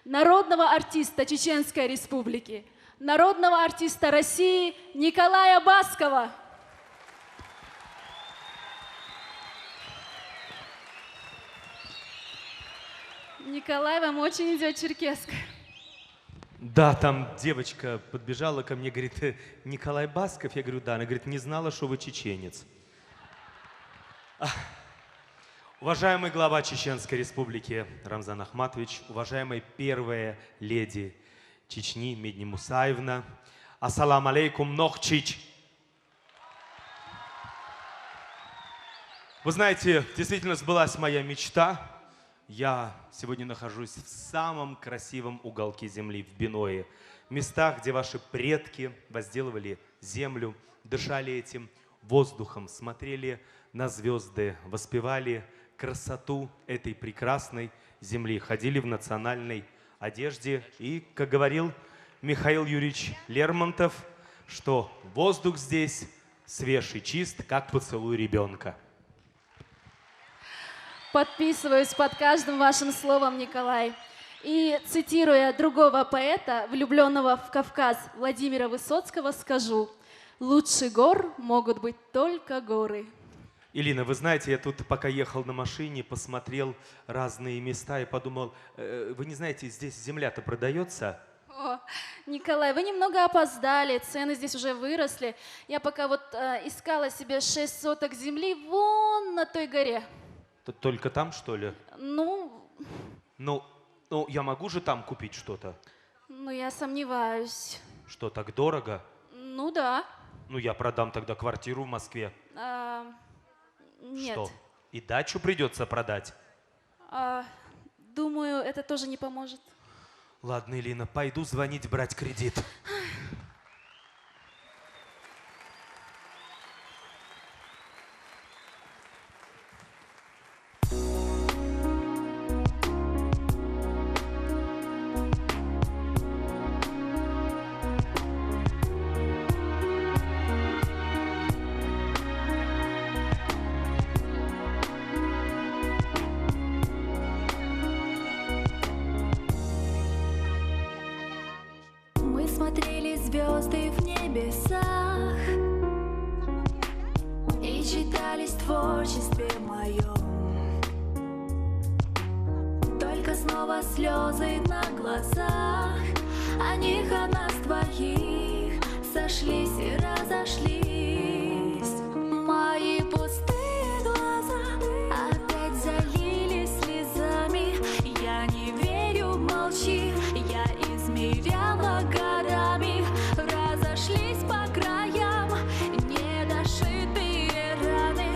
народного артиста Чеченской Республики, народного артиста России Николая Баскова. Николай, вам очень идет черкеска. Да, там девочка подбежала ко мне, говорит, Николай Басков. Я говорю, да. Она говорит, не знала, что вы чеченец. Уважаемый глава Чеченской Республики Рамзан Ахматович, уважаемая первая леди Чечни Медни Мусаевна, ассалам алейкум, Нохчич. Вы знаете, действительно сбылась моя мечта. Я сегодня нахожусь в самом красивом уголке земли, в Биное. Местах, где ваши предки возделывали землю, дышали этим воздухом, смотрели на звезды, воспевали красоту этой прекрасной земли, ходили в национальной одежде. И, как говорил Михаил Юрьевич Лермонтов, что воздух здесь свеж и чист, как поцелуй ребенка. Подписываюсь под каждым вашим словом, Николай. И, цитируя другого поэта, влюбленного в Кавказ Владимира Высоцкого, скажу: «Лучше гор могут быть только горы». Илина, вы знаете, я тут пока ехал на машине, посмотрел разные места и подумал, вы не знаете, здесь земля-то продается? О, Николай, вы немного опоздали, цены здесь уже выросли. Я пока вот искала себе 6 соток земли вон на той горе. Только там, что ли? Ну, я могу же там купить что-то? я сомневаюсь. Что, так дорого? Ну да. Я продам тогда квартиру в Москве. Нет. Что, и дачу придется продать? Думаю, это тоже не поможет. Ладно, Элина, пойду звонить, брать кредит. Смотрели звезды в небесах и читались в творчестве моем. Только снова слезы на глазах, о них о нас двоих сошлись и разошлись. Мои пустые глаза опять залились слезами. Я не верю, молчи, я измеряла горами. Разошлись по краям недошитые раны,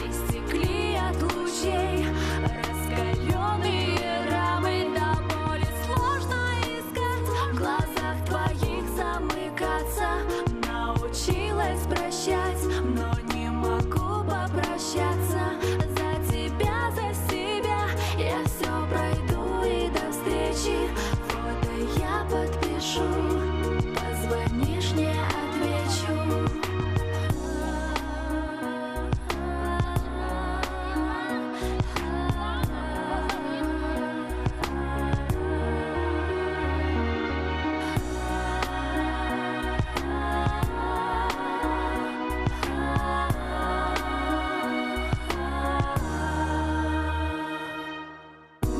истекли от лучей раскаленные рамы. До боли сложно искать, в глазах твоих замыкаться. Научилась прощать, но не могу попрощаться. За тебя, за себя я все пройду и до встречи. Фото я подпишу, позвонишь, не отвечу.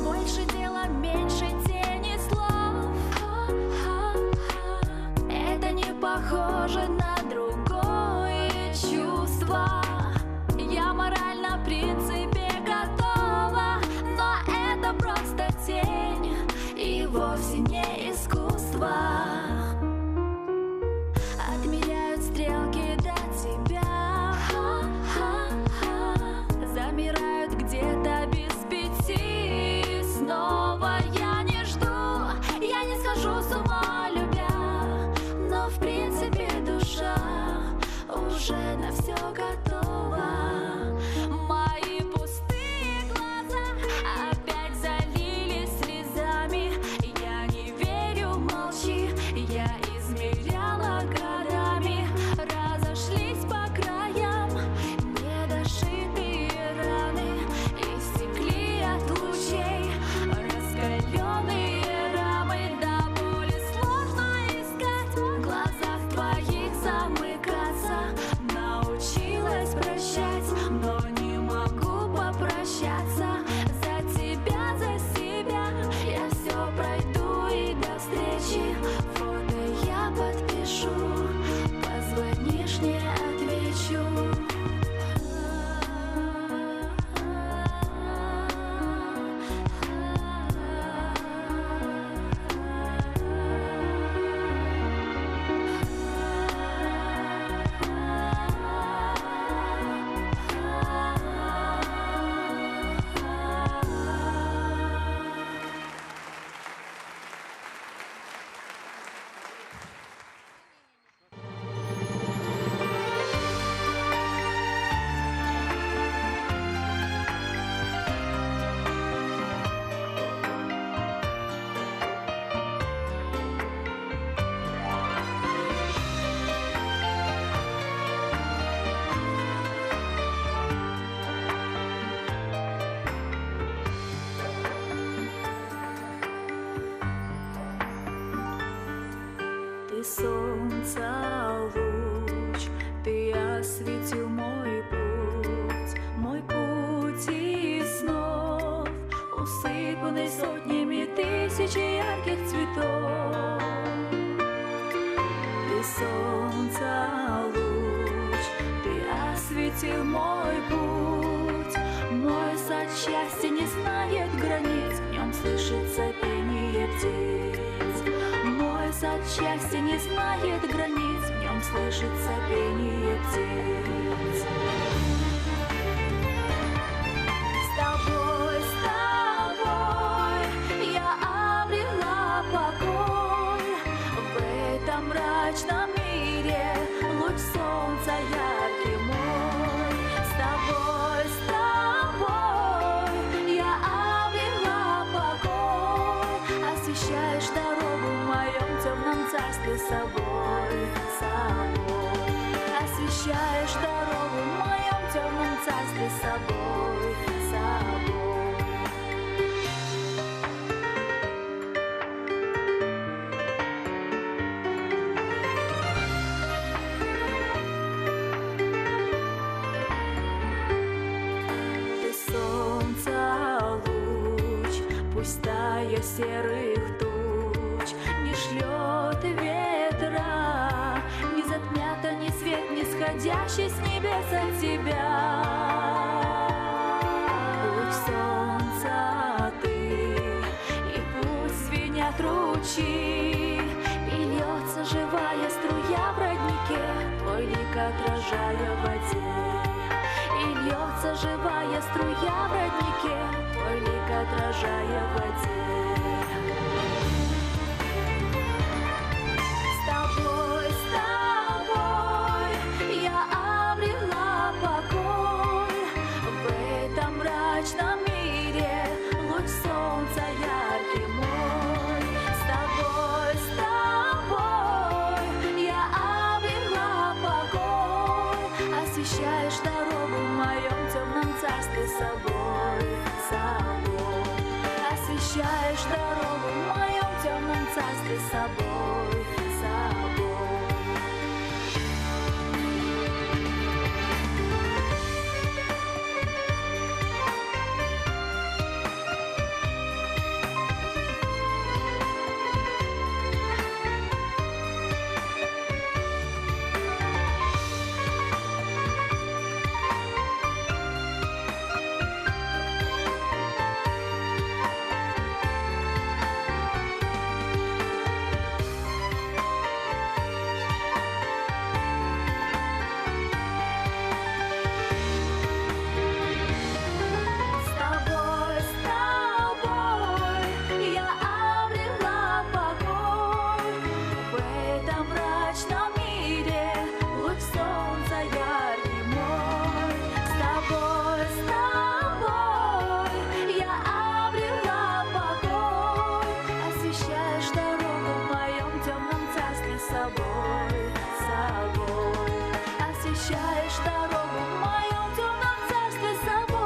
Больше дела, меньше тени слов. Это не похоже на другое чувство. Я морально, в принципе, готова, но это просто тень и вовсе не искусство. Отмеряют стрелки до тебя, замирают где-то без 5. Снова я не жду, я не схожу с ума, любя, но в принципе душа уже на все готова. Мои пустые глаза опять залились слезами. Я не верю, молчи, осветил мой путь из снов, усыпанный сотнями тысяч ярких цветов. Ты солнца луч, ты осветил мой путь. Мой сад счастья не знает границ, в нем слышится пение птиц. Мой сад счастья не знает границ, в нем слышится пение птиц. С тобой я обрела покой. В этом мрачном мире луч солнца яркий мой. С тобой я обрела покой. Освещаешь дорогу в моем темном царстве собой. Освещаешь дорогу в моем темном царстве собой. Ты солнце луч, пустая серых туч, не шлет ветра, не затмята ни свет, не сходящий с небес от тебя. Путь солнца ты, и пусть звенят ручьи, и льется живая струя в роднике, твой лик отражая в воде. И льется живая струя в роднике, твой лик отражая в воде. С тобой я обрела покой. В этом мрачном мире луч солнца яркий мой. С тобой я обрела покой. Освещаешь дорогу в моем темном царстве собой. Освещаешь дорогу в моем темном царстве собой. Освещаешь дорогу в моем темном царстве собой.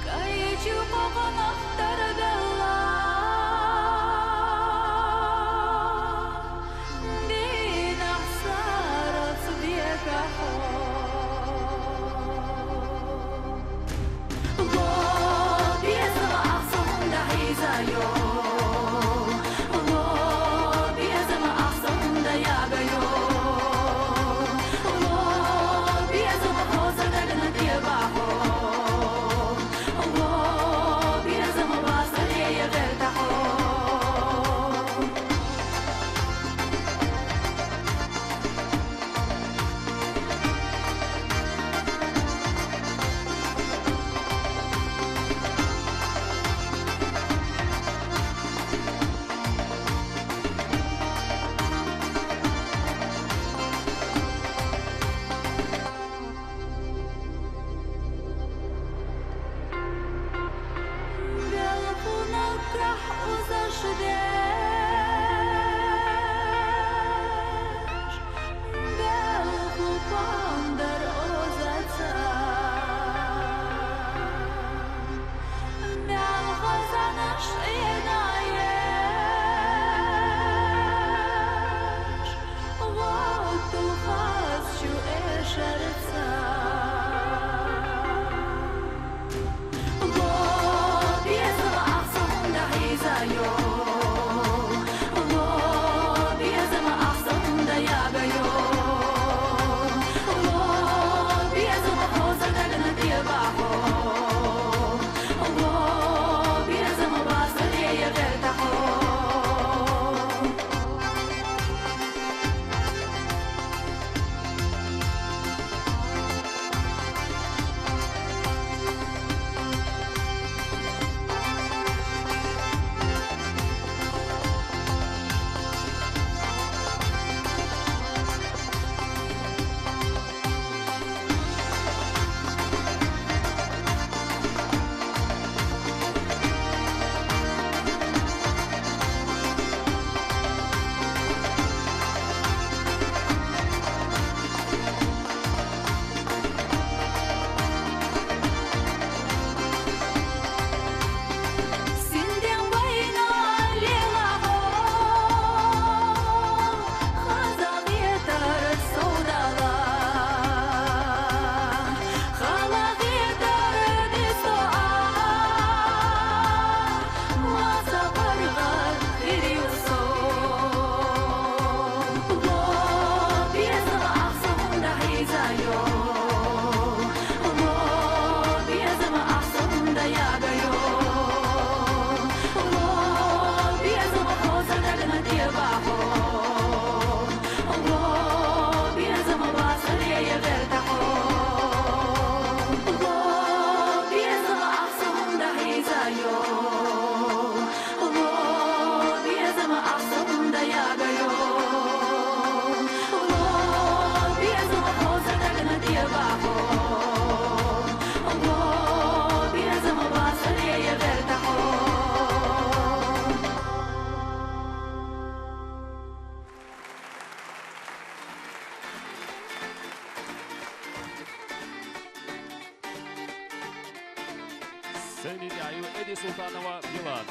Кайчу попана Сцене Дяю Эди Султанова Билан.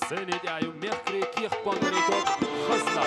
Сцене Дяю Мехкри Кирпон Рикот Хазна.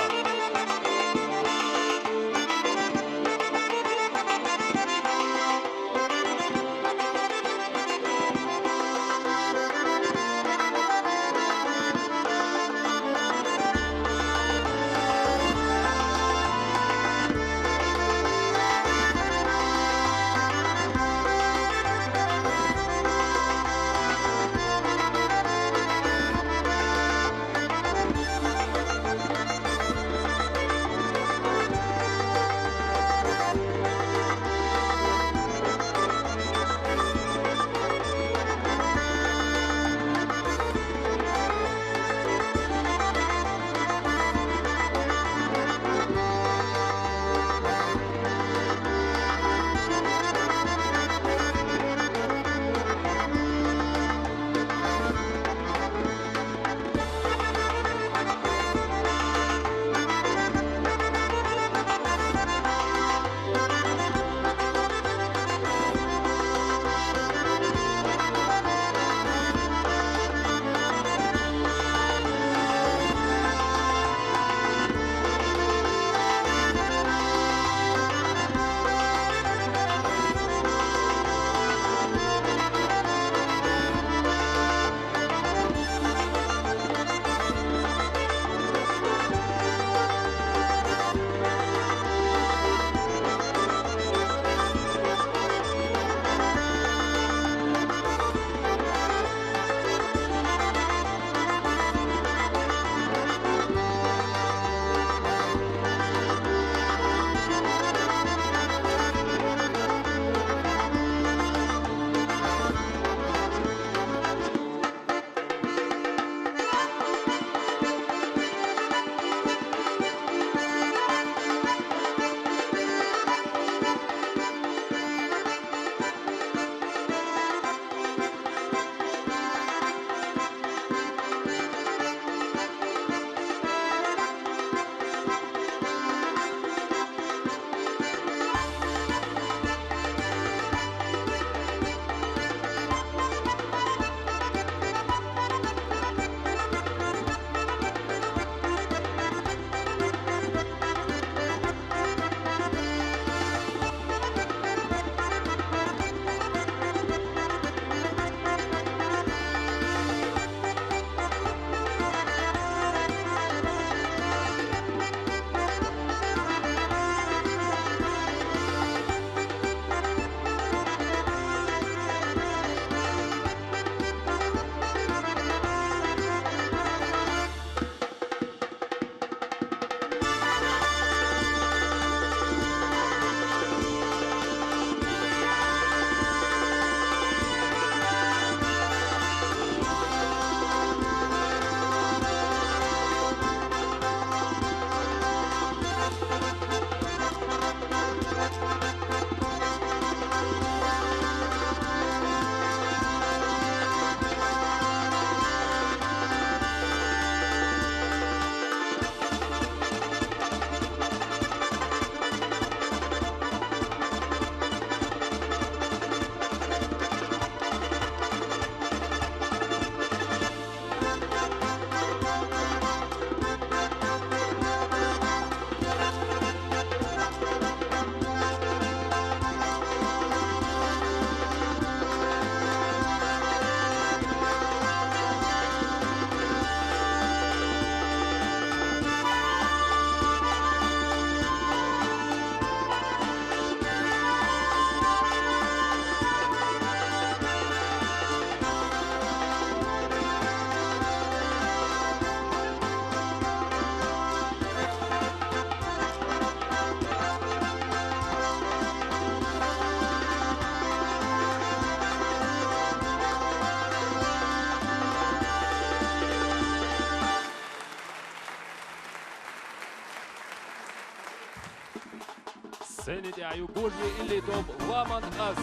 Seni da'yu Boże ili dom Laman Az.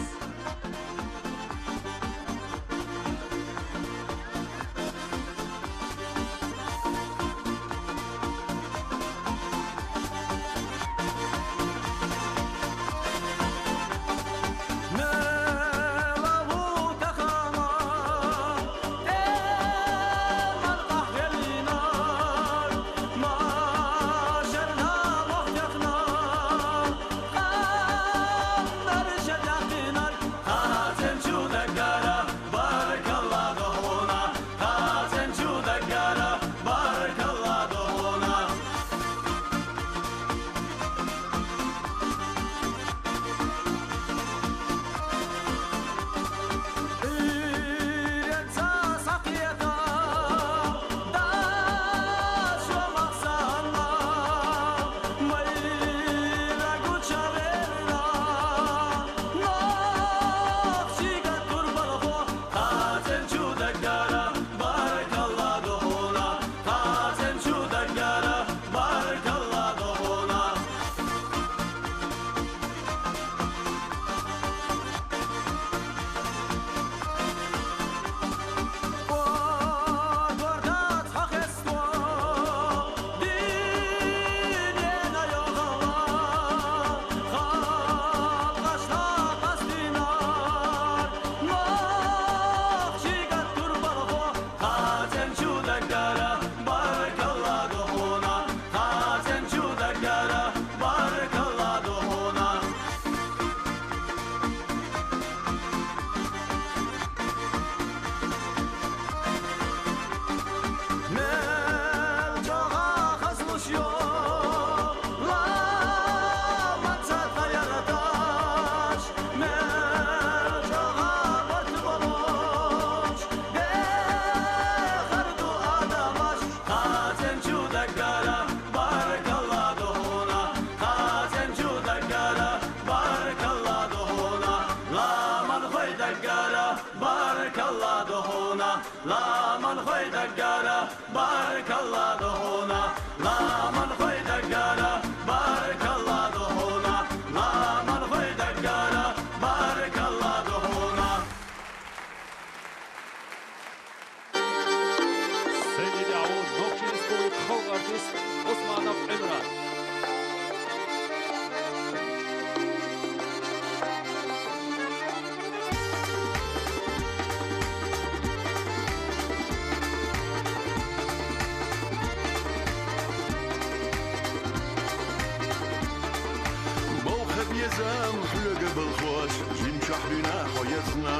يزم حلق بالخوش جيم شحرنا خويتنا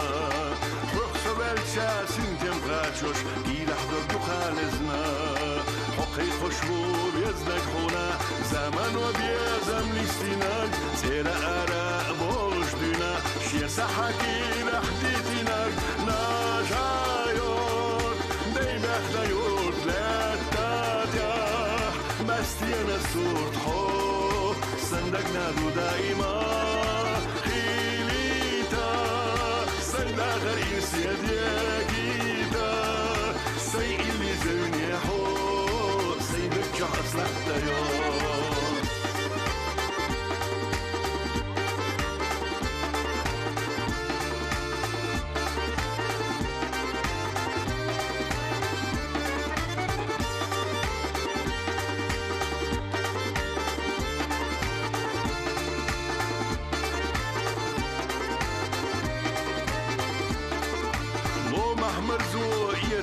رخص بالشاسين جم غاتشوش إلى حضر دخالزنا حقي خشبور يزنك خونا زمان وبيزم لستيناك سيرا آراء بولش دينا شيا سحكي لحديتيناك ناجايور ديمك دايور لا تاتيح مستينا صورت حب صندقنا دو دائما خيليتا صندق غير سيدياكيتا سي اللي زوني حو سيدك أصلح ديار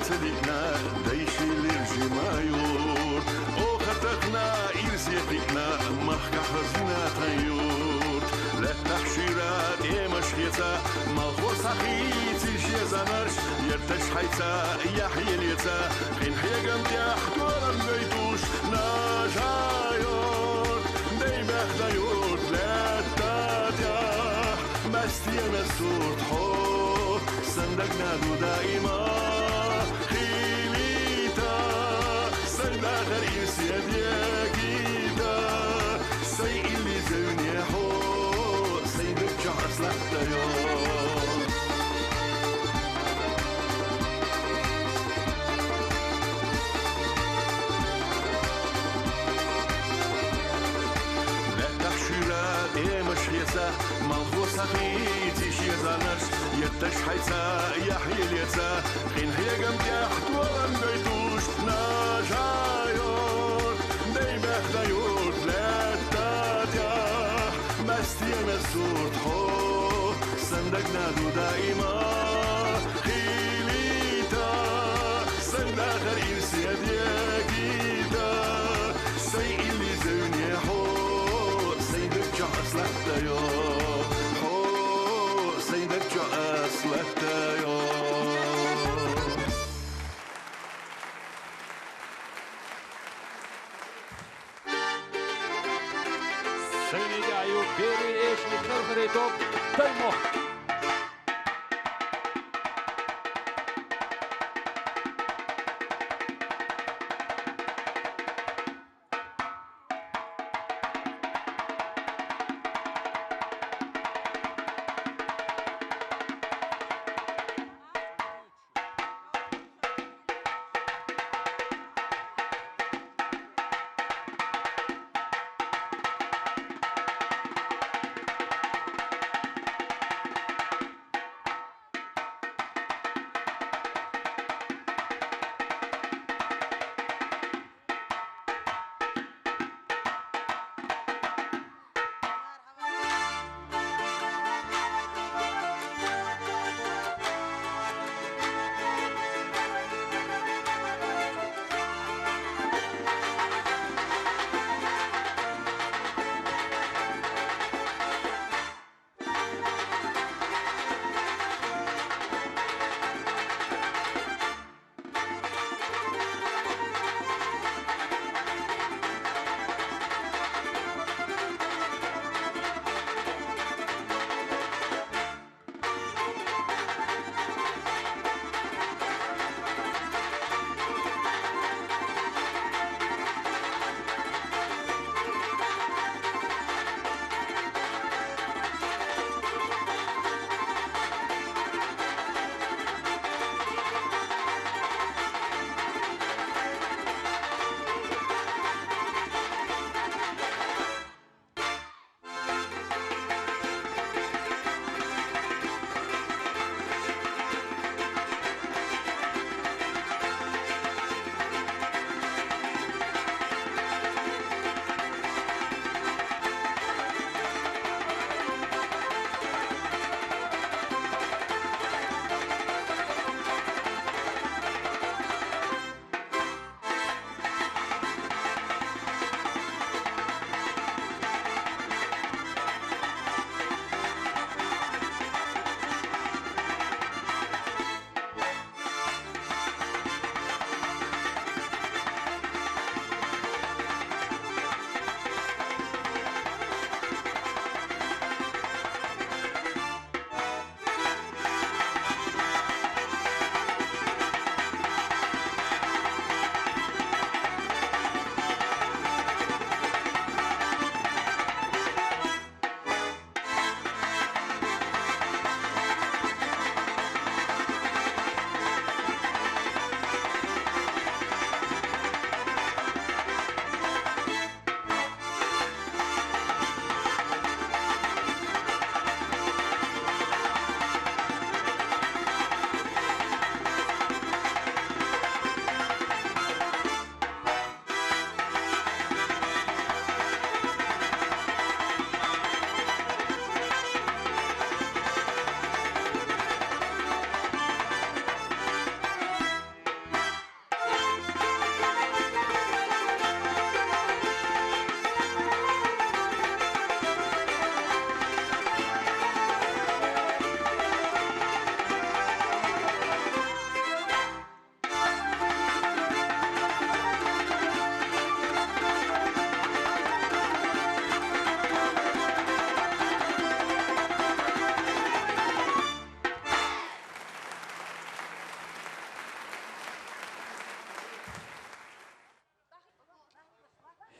تلقنا ديشي للجمايور او خطقنا إرزيتنا مخك حزنا تيور لا تحشيرات اي مشيتا مالخوص حيتي شي زنرش يرتش حيتا يحيي ليتا خين حيقم تحتور البيتوش ناجايور ديمخ ديور لا تاتيح مستينا الصوت حو صندقنا دو دائما داخل يسيد يا كيدا سي اللي زوني حو سيدك شعر سلحت يوم لا تحشيرات ايه مش سخيتي شي زانرش يتش حيتا يحيي اليتا خين هي جم تحت ورم بيتوش ناجايور دايما خدايور لا تاتيا مستينا الصوت حو صندقنا دو دائما خيليتا صنداخر إرسياد ياكيدا سي اللي زوني حو سيدك جا أصلحتا يو حو سيدك جا أصلحتا يو Senegal beri eşlik kırgırı top Taymoh.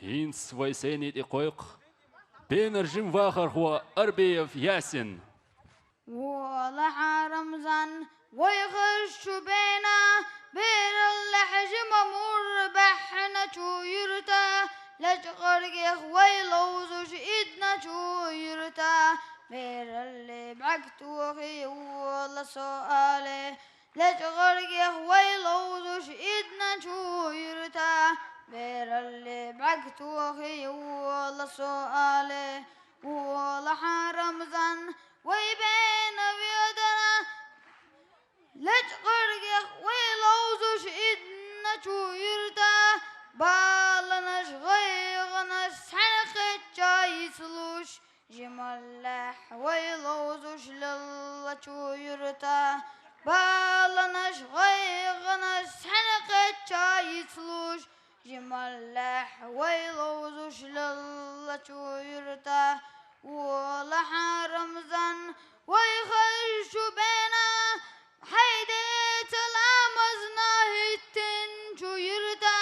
Hins Vaisenit Iqoiq, Benerjim Vahar Hua Arbeyev Yasin. وضح رمزا ويخش بينا بين اللحجم مربحنا شو يرتا لجغرق ويلوزش إدنا شو يرتا يرتا بير اللي بعكتو أخي والله سؤالي ليش غرقي ويلوزوش إدنا شو يرتا بير اللي بعكتو أخي والله سؤالي والله حرم زن ويبين بيدنا ليش غرقي ويلوزوش إدنا شو يرتا بالناش غيغناش حنخت جاي سلوش جمال ويلوزوش لله شو يرتا بالناش غيغناش حنخت جاي سلوش جمال ويلوزوش لله شو يرتا ولا حرم زن ويخشوا بينا حيدت الأمزنا هيتن شو يرتا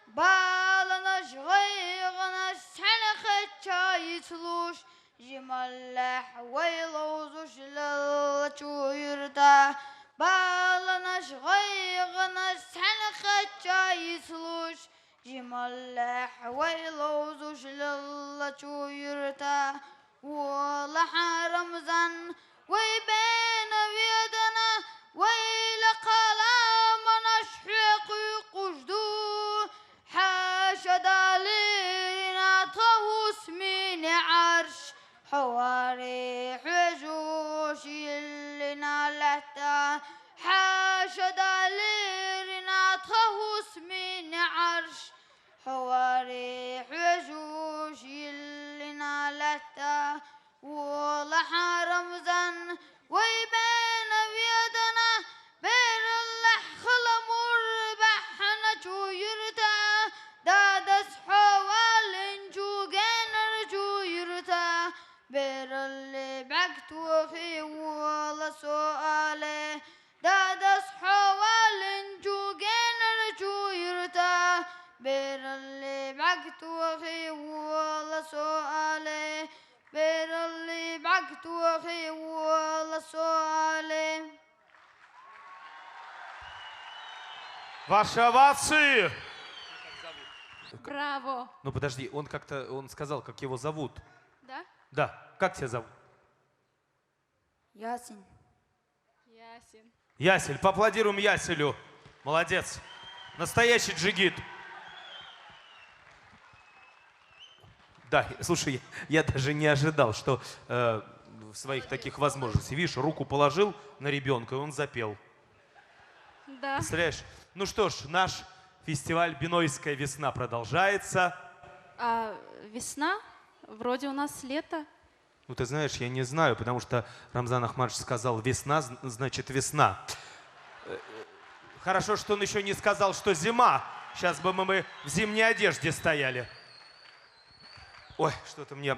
بالناش غيغناش حنخت جاي سلوش جمال ويلوزوش لله شو يرتا بالناش غيغناش حنخت جاي سلوش جمال ويلوزوش لله شو يرتا ولا حرم زن ويبين بيدنا ويلا قلام نشحق قجدو حاشا دالينا طوس من عرش حواري حجوش يلنا لتا حاشا دالينا طوس من عرش حواري حجوش يلنا لتا ولا حرم زن ويبين بيدنا بين اللحخل مربحنا شو يرتا دادس حوالين جو جنر جو يرتا بين اللي بعكتو في ولا سؤالي دادس حوالين جو جنر جو يرتا بين اللي بعكتو في ولا سؤالي بين اللي بعكتو أخي والله سؤالي. Ваши овации! Браво! Ну подожди, он сказал, как его зовут. Да? Да, как тебя зовут? Ясин. Ясин. Ясель, поаплодируем Яселю. Молодец. Настоящий джигит. Да, слушай, я даже не ожидал, что в своих таких возможностях, видишь, руку положил на ребенка, и он запел. Да. Представляешь? Ну что ж, наш фестиваль «Бинойская весна» продолжается. А весна? Вроде у нас лето. Ну ты знаешь, я не знаю, потому что Рамзан Ахмадович сказал «весна, значит весна». Хорошо, что он еще не сказал, что зима. Сейчас бы мы в зимней одежде стояли. Ой, что-то мне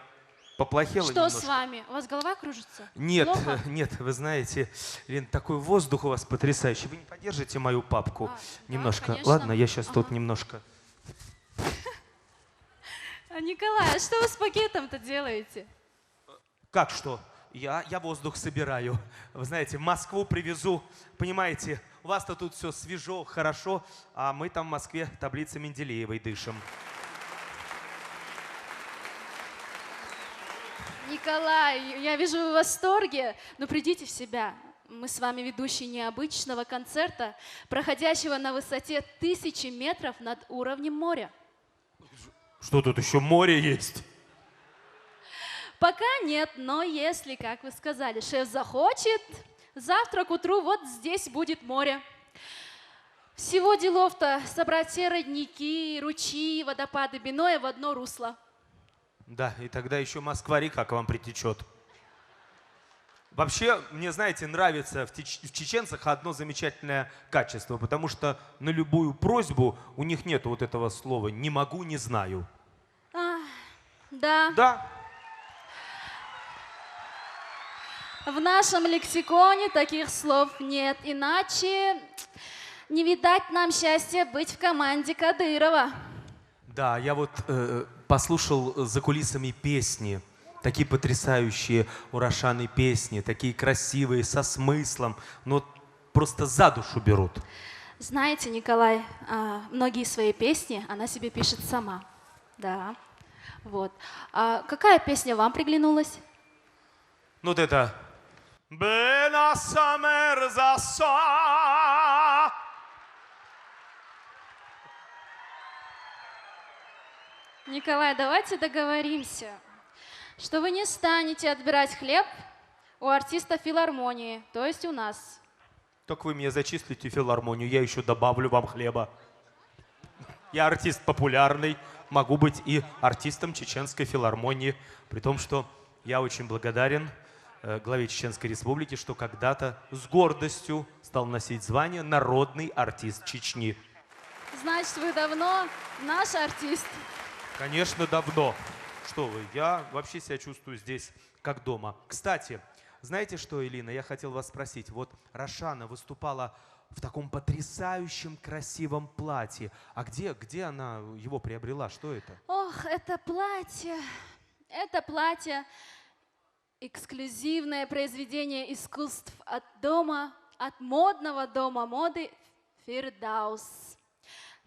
поплохело Что немножко. с вами? У вас голова кружится? Нет, Плохо? нет, вы знаете, Лен, такой воздух у вас потрясающий. Вы не поддержите мою папку немножко? конечно. Ладно, я сейчас тут немножко. Николай, а что вы с пакетом-то делаете? Как что? Я воздух собираю. Вы знаете, в Москву привезу. Понимаете, у вас-то тут все свежо, хорошо, а мы там в Москве таблицей Менделеевой дышим. Николай, я вижу, вы в восторге, но придите в себя. Мы с вами ведущие необычного концерта, проходящего на высоте 1000 метров над уровнем моря. Что тут еще море есть? Пока нет, но если, как вы сказали, шеф захочет, завтра к утру вот здесь будет море. Всего делов-то собрать все родники, ручьи, водопады Биноя в одно русло. Да, и тогда еще Москва-река к вам притечет. Вообще, мне, знаете, нравится в чеченцах одно замечательное качество, потому что на любую просьбу у них нет вот этого слова «не могу, не знаю». Да. Да. В нашем лексиконе таких слов нет, иначе не видать нам счастья быть в команде Кадырова. Да, я вот послушал за кулисами песни, такие потрясающие у Рошаны песни, такие красивые, со смыслом, но просто за душу берут. Знаете, Николай, многие свои песни она себе пишет сама. Да, вот. А какая песня вам приглянулась? Ну вот это. Бена самер заса. Николай, давайте договоримся, что вы не станете отбирать хлеб у артиста филармонии, то есть у нас. Так вы мне зачислите филармонию, я еще добавлю вам хлеба. Я артист популярный, могу быть и артистом Чеченской филармонии, при том, что я очень благодарен главе Чеченской Республики, что когда-то с гордостью стал носить звание народный артист Чечни. Значит, вы давно наш артист. Конечно, давно. Что вы, я вообще себя чувствую здесь как дома. Кстати, знаете что, Элина, я хотел вас спросить. Вот Рошана выступала в таком потрясающем красивом платье. А где она его приобрела? Что это? Ох, это платье эксклюзивное произведение искусств от модного дома моды Фирдаус.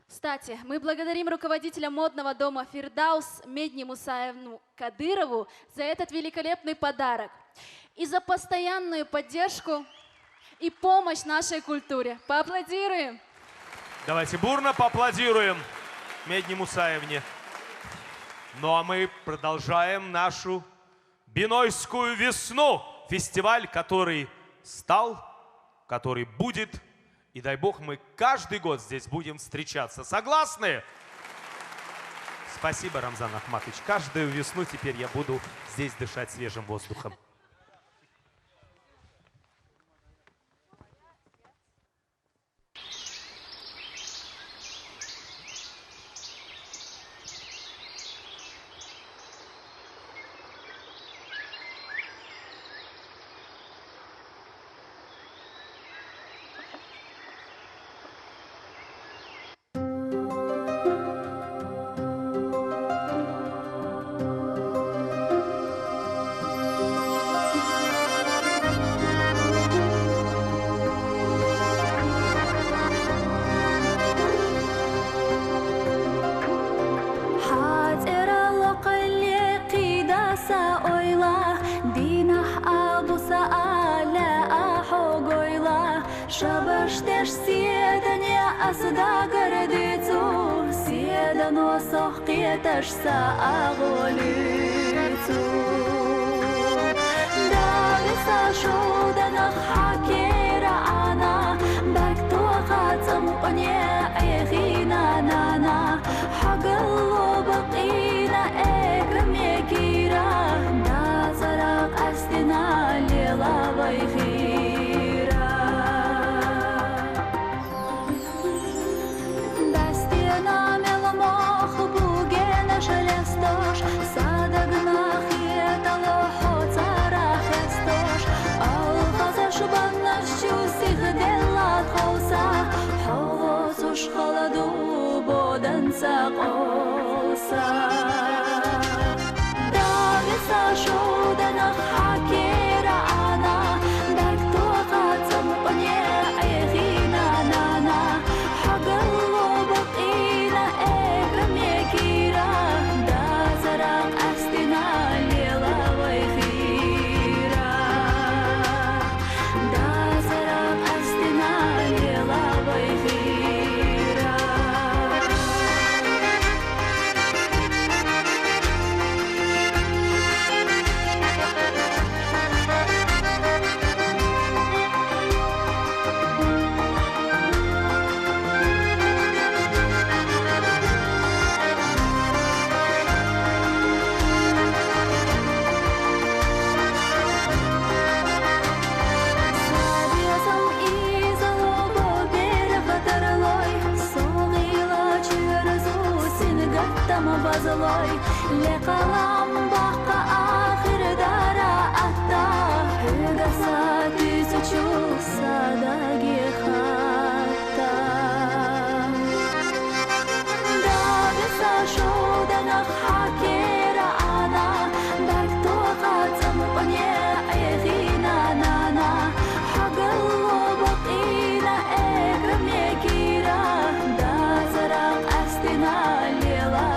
Кстати, мы благодарим руководителя модного дома Фирдаус Медни Мусаевну Кадырову за этот великолепный подарок и за постоянную поддержку и помощь нашей культуре. Поаплодируем! Давайте бурно поаплодируем Медни Мусаевне. Ну а мы продолжаем нашу Бинойскую весну. Фестиваль, который стал, который будет. И дай бог, мы каждый год здесь будем встречаться. Согласны? Спасибо, Рамзан Ахматович. Каждую весну теперь я буду здесь дышать свежим воздухом. Шабаштеш седане асда гордецу, седано сохкеташ сааголицу. Дависа шуданах хакера ана, бактуаха цампане эхина нана, хагалло бакина экрамекира, дазарак астина лила вайхира. Холоду бодан сaqosa Davisa shudanах hakera ana Daktu qatsam qanye aykhina nana Hagallo baqina ekram yakira Dazaraq astina lela waykhira Dazaraq astina lela waykhira Bazaloy leqalam baqa akhir dara atta huda saati suchu sadagi khatta davisa shudanah hakera ana daktu qatsam qanye aykhina nana hagallo baqina ekram yakira dazaraq astina lela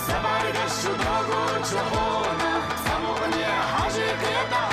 Sabariga shudogo chuhona, samogne haji keta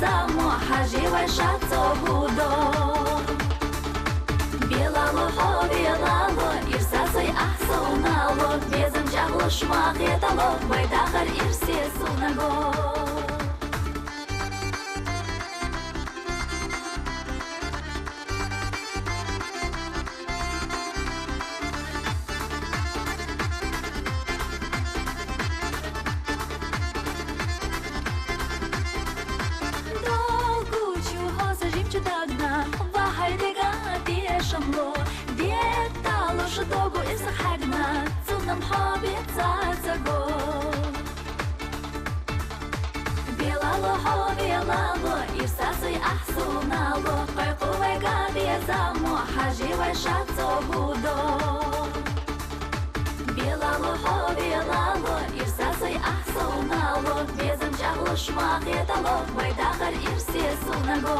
بيزامو حاجي وشاتو بودو بيلالو هو بيلالو إرساسي أحسونالو بيزم جاغلو شماغيتالو بيداخر إرسي سوناغو Догу из хагна, цунам хоббит цацаго. Белало хо белало, и сасы ахсунало, хайкувай габи замо, хаживай шацо будо. Белало хо белало, и сасы ахсунало, безам жагло шмахетало, байдахар ирсе сунаго.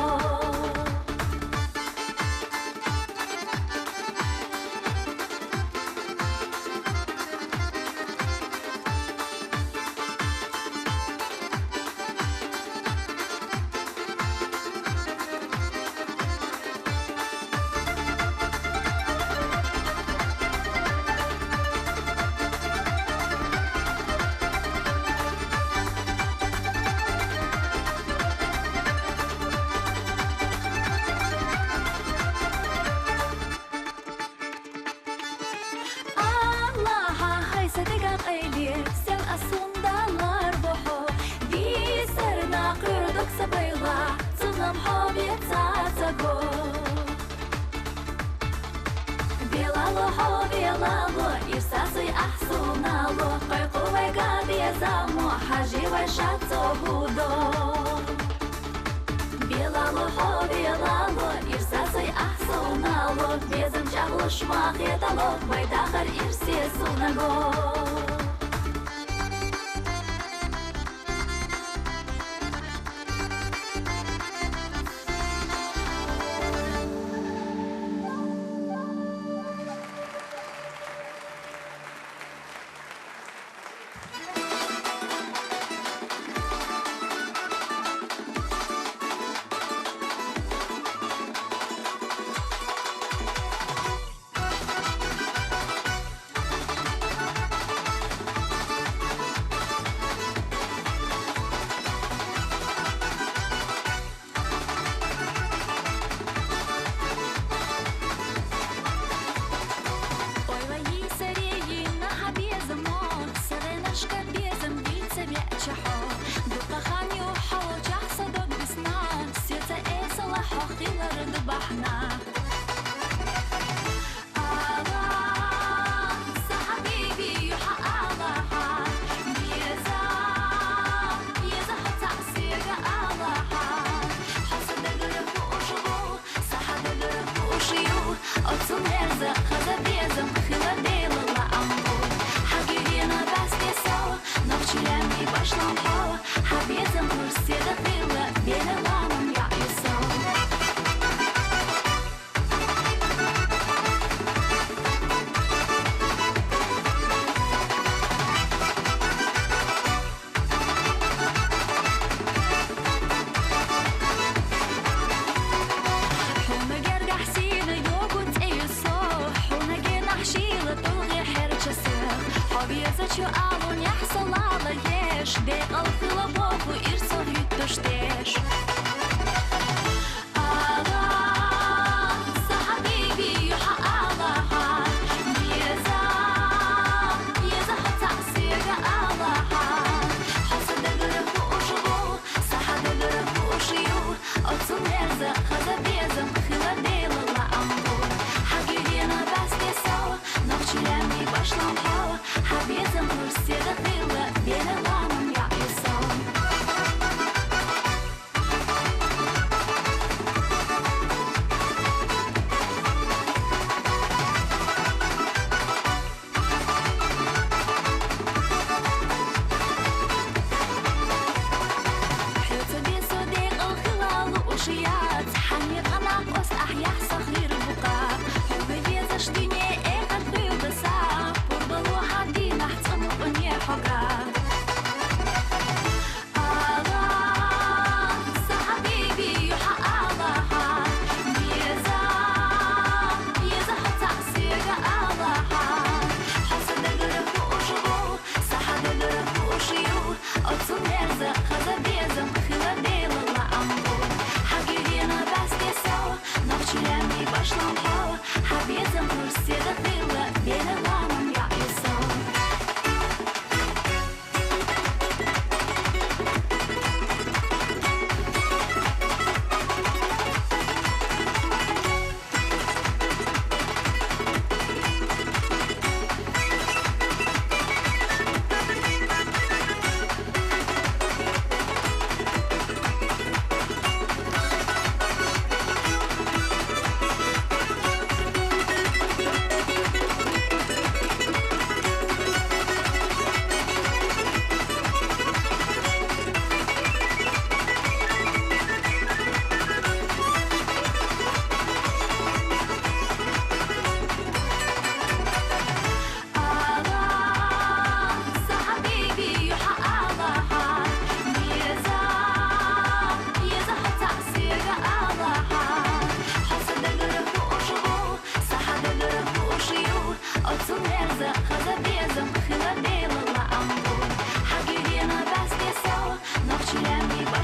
Шмахетало, байдахар ирсе сунаго.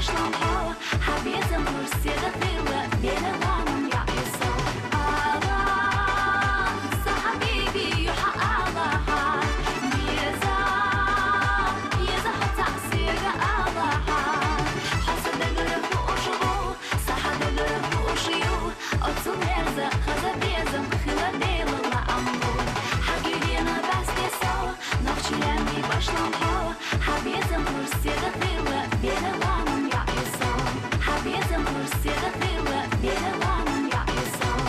başlamha Habiyazım hırsiyada kıyla Beni lanım ya isal Allah Sa habibi yuha Allah'a Yeza hatta sirga Allah'a Hasada gırıfı uşulu Sahada gırıfı uşuyu Otun erza Haza bezim Hıla değilla ambu Hagirina bastesa Nokçilendi başlamha Habiyazım hırsiyada kıyla Beni lanım ya isal Habiyazım hırsiyada kıyla Beni lanım ya isal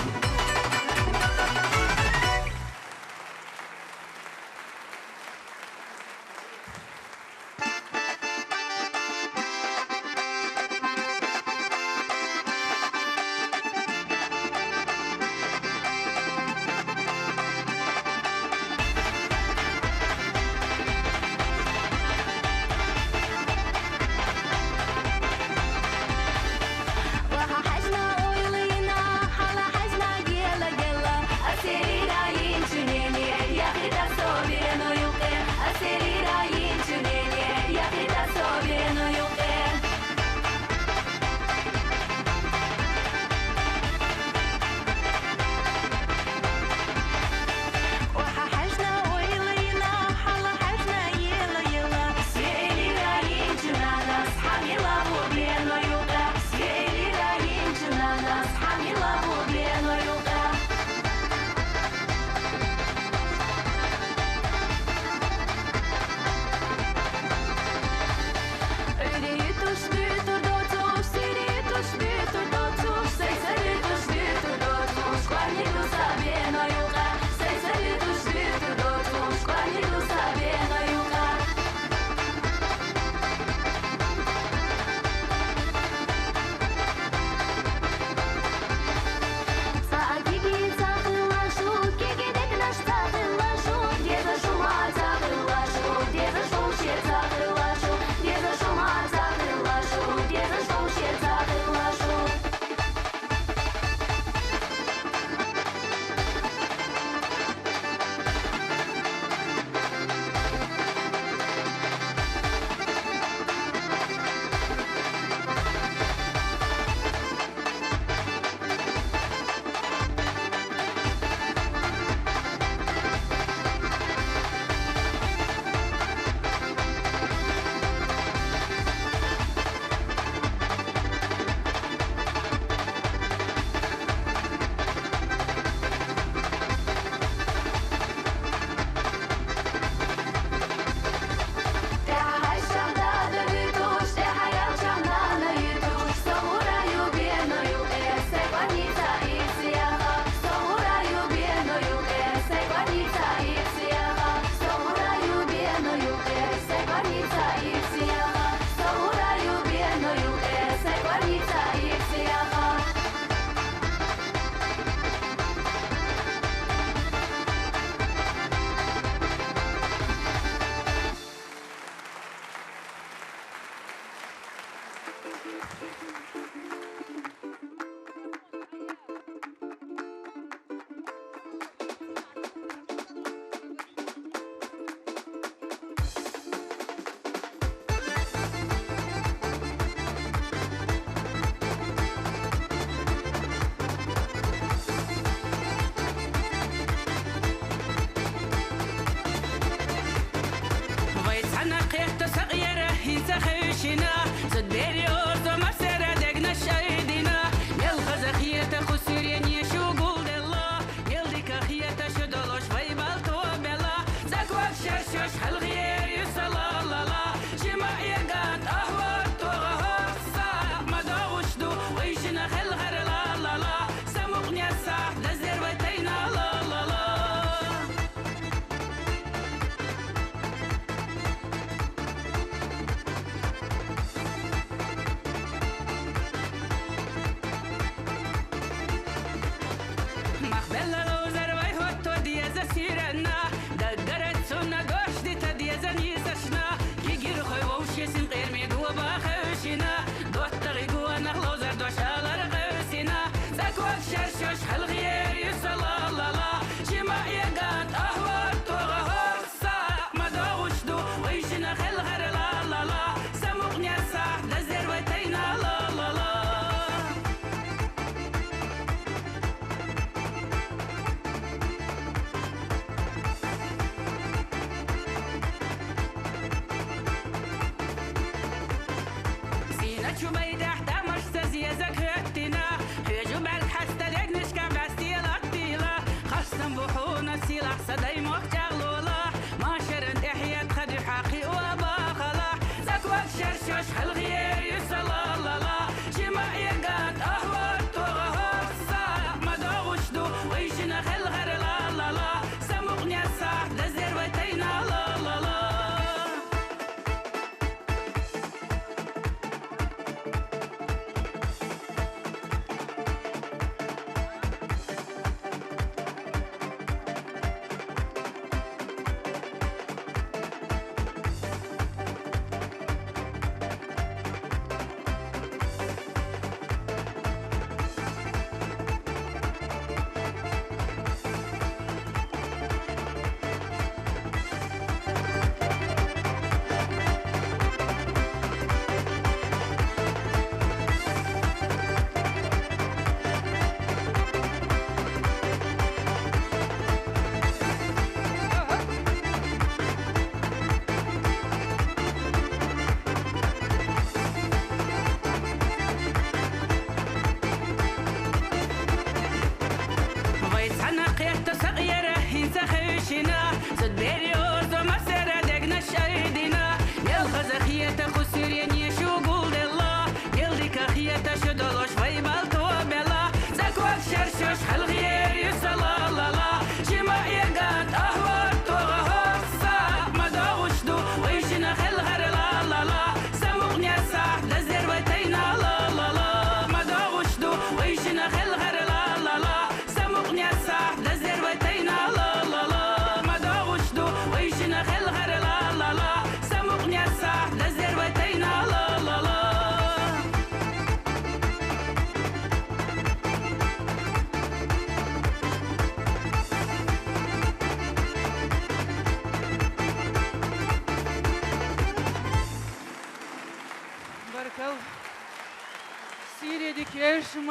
أنا قيت صغيرة هي زخشنا زديري أرض مرسرة دقنا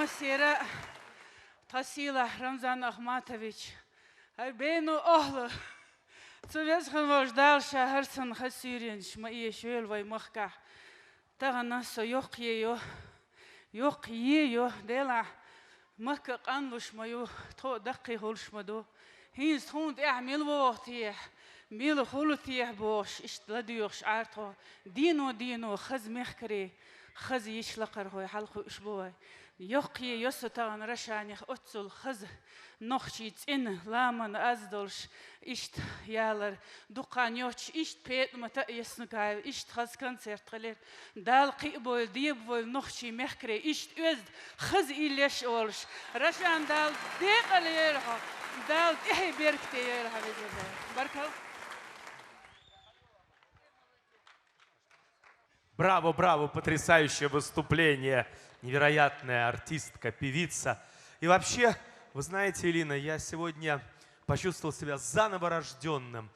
Masera Tasila Рамзан Ахматович Арбейну Охла Цувезхан вождалша Харсан Хасюринш Маия Шуэлвай Махка Таганасо Йоқиеё Дела Махка Канлуш Маю То Дақи Холшмаду Хинс Хунд Ахмил Вохтия Мил Хулутия Бош Иштладиош Арто Дино Хаз Мехкари خز يشلقر هو حلقه أسبوع يقي يستطيع رشانيخ أتصل خز نخشيت إن لامن أزدلش إشت يالر دقان يوش إشت بيت متى يسنقايل إشت خز كونسرت خلير دال قيبول ديبول نخشي مخكري إشت أزد خز إليش أولش رشان دال ديقليرها دال إيه بيركتيرها بارك Браво, браво, потрясающее выступление, невероятная артистка, певица. И вообще, вы знаете, Элина, я сегодня почувствовал себя заново рожденным,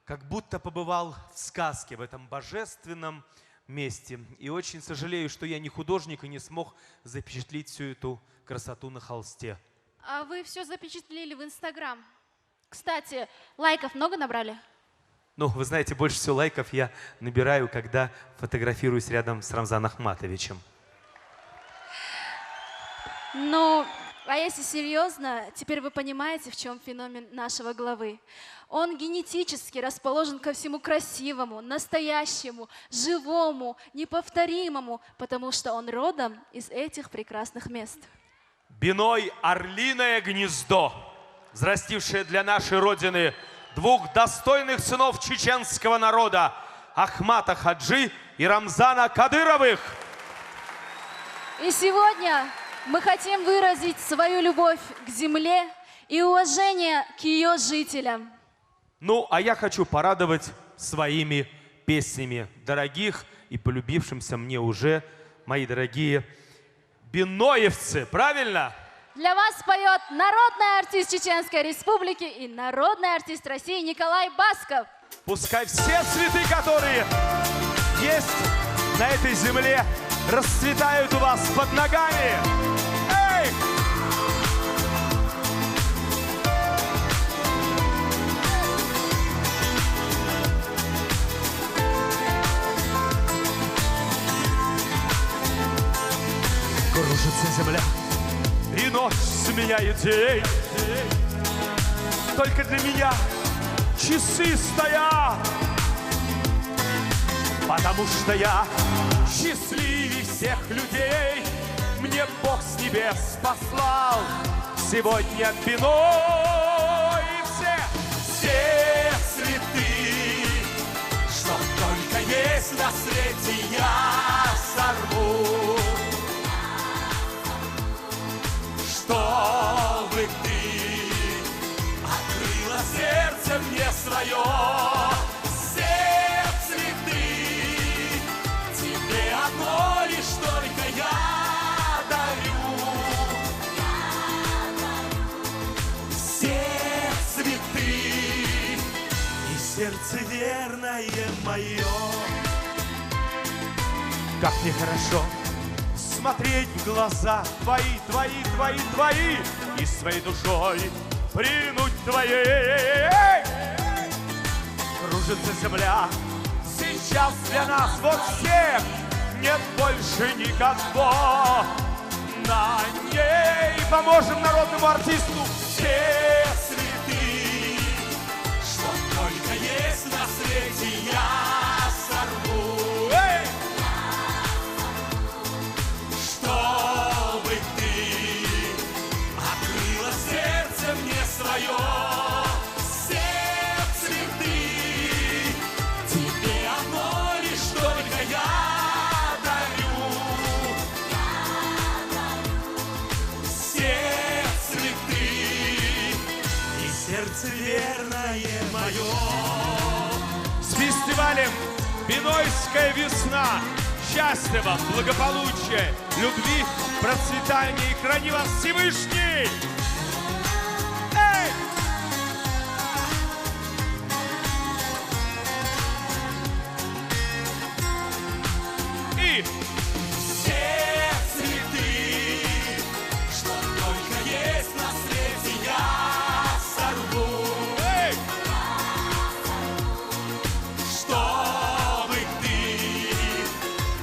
как будто побывал в сказке, в этом божественном месте. И очень сожалею, что я не художник и не смог запечатлеть всю эту красоту на холсте. А вы все запечатлели в Инстаграм. Кстати, лайков много набрали? Ну, вы знаете, больше всего лайков я набираю, когда фотографируюсь рядом с Рамзаном Ахматовичем. Ну, а если серьезно, теперь вы понимаете, в чем феномен нашего главы. Он генетически расположен ко всему красивому, настоящему, живому, неповторимому, потому что он родом из этих прекрасных мест. Биной — орлиное гнездо, взрастившее для нашей Родины двух достойных сынов чеченского народа — Ахмата Хаджи и Рамзана Кадыровых. И сегодня мы хотим выразить свою любовь к земле и уважение к ее жителям. Ну, а я хочу порадовать своими песнями дорогих и полюбившимся мне уже, мои дорогие биноевцы, правильно? Для вас поет народный артист Чеченской Республики и народный артист России Николай Басков. Пускай все цветы, которые есть на этой земле, расцветают у вас под ногами. Эй! Кружится земля, и ночь сменяет день. Только для меня часы стоят, потому что я счастливее всех людей. Мне Бог с небес послал сегодня вино. И все цветы, что только есть на свете, я сорву, чтобы ты открыла сердце мне свое. Все цветы тебе одно лишь только я дарю. Все цветы и сердце верное мое. Как нехорошо смотреть в глаза твои, и своей душой прильнуть твоей. Кружится земля сейчас для нас вот всех, нет больше никого на ней. Поможем народному артисту. Все цветы, что только есть на свете, я сорву. Чтобы ты открыла сердце мне свое. Все цветы тебе одно лишь только я дарю. Все цветы и сердце верное мое. С фестивалем «Бинойская весна». Счастья вам, благополучия, любви, процветания, и храни вас Всевышний! Эй! И все цветы, что только есть на свете, я сорву. Эй! Чтобы ты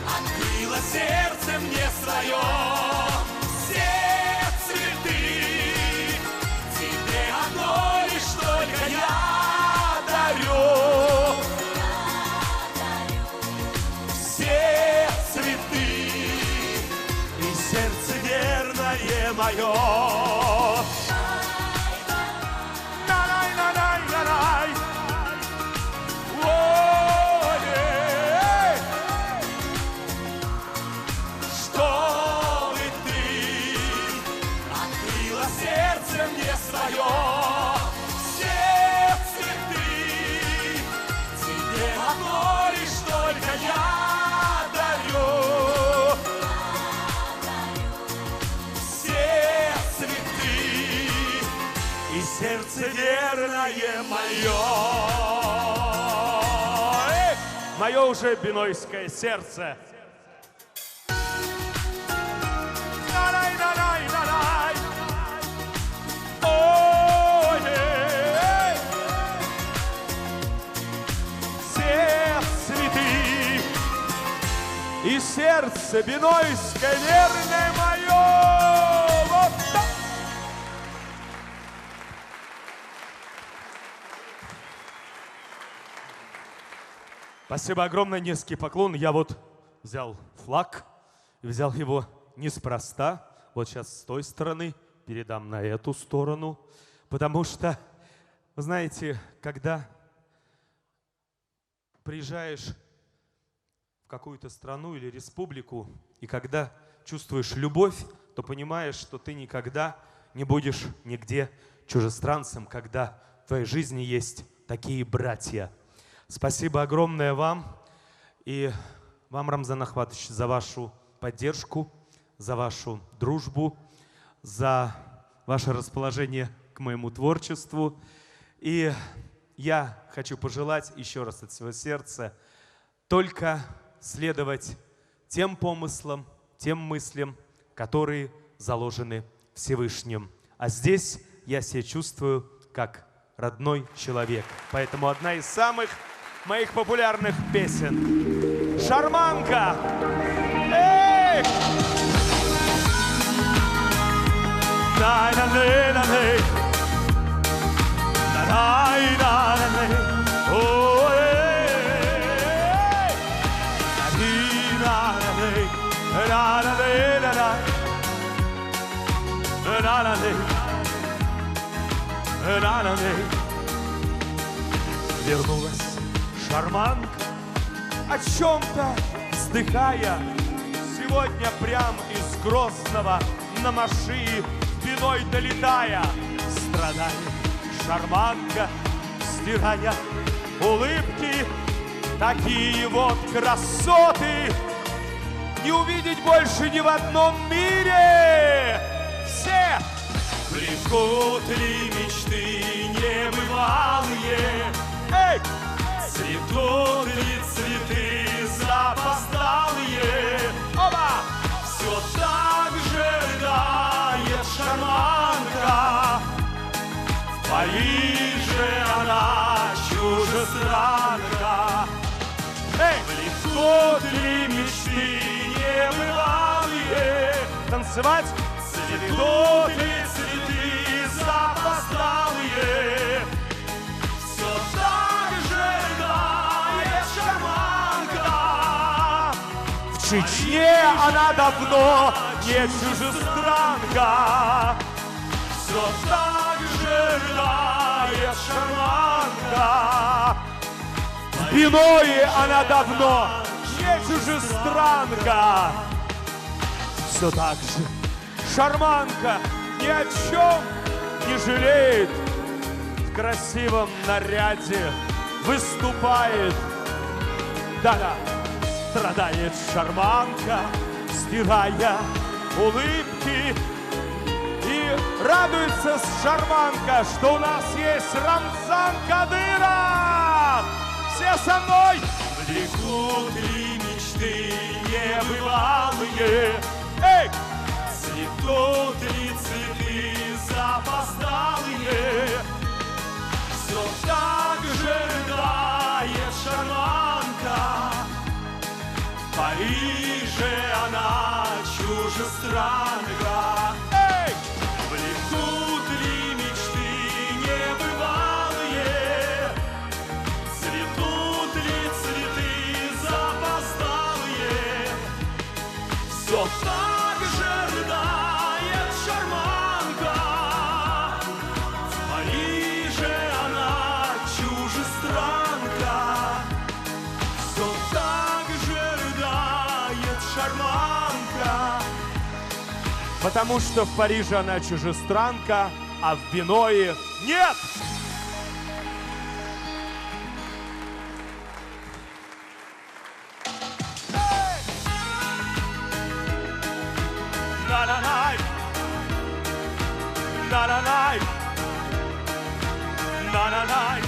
открыла сердце мне свое. Все цветы тебе одно лишь только я дарю. Все цветы и сердце верное мое. На-най-на-най-на-най. Ой-ей. Чтобы ты открыла сердце мне свое. Все цветы тебе одно лишь только я дарю. Все цветы и сердце верное мое. Мое уже бинойское сердце. На-най-на-най-на-най. Ой-ей. Все цветы и сердце бинойское верное мое. Вот так. Спасибо огромное, низкий поклон. Я вот взял флаг и взял его неспроста. Вот сейчас с той стороны передам на эту сторону. Потому что, вы знаете, когда приезжаешь в какую-то страну или республику, и когда чувствуешь любовь, то понимаешь, что ты никогда не будешь нигде чужестранцем, когда в твоей жизни есть такие братья. Спасибо огромное вам и вам, Рамзан Ахватович, за вашу поддержку, за вашу дружбу, за ваше расположение к моему творчеству. И я хочу пожелать еще раз от всего сердца только следовать тем помыслам, тем мыслям, которые заложены Всевышним. А здесь я себя чувствую как родной человек. Поэтому одна из самых моих популярных песен. Шарманка! Эй! Вернулась шарманка, о чем-то вздыхая, сегодня прям из Грозного на машине спиной долетая. Страдает шарманка, стирая улыбки, такие вот красоты не увидеть больше ни в одном мире. Все влекут ли мечты небывалые? Эй! Цветут ли цветы запоздалые? Оба! Все так же рыдает шарманка. В Париже она чужестранка. Эй! Влекут ли мечты небывалые? Танцевать? Цветут ли цветы запоздалые? Все так же рыдает шарманка. В Чечне она давно не чужестранка. Все так же рыдает шарманка. В Биное она давно не чужестранка. Все так же шарманка ни о чем не жалеет. В красивом наряде выступает. Да-да, страдает шарманка, стирая улыбки. И радуется шарманка, что у нас есть Рамзан Кадыров. Все со мной! Влекут ли мечты небывалые? Эй! Цветут ли цветы запоздалые? Все так же рыдает шарманка. В Париже она чужестранка. Эй! Влекут ли мечты небывалые? Цветут ли цветы запоздалые? Все так же рыдает шарманка. В Париже она чужестранка. Все так же рыдает шарманка. Потому что в Париже она чужестранка, а в Биное нет! На-на-най, на-на-най, на-на-най,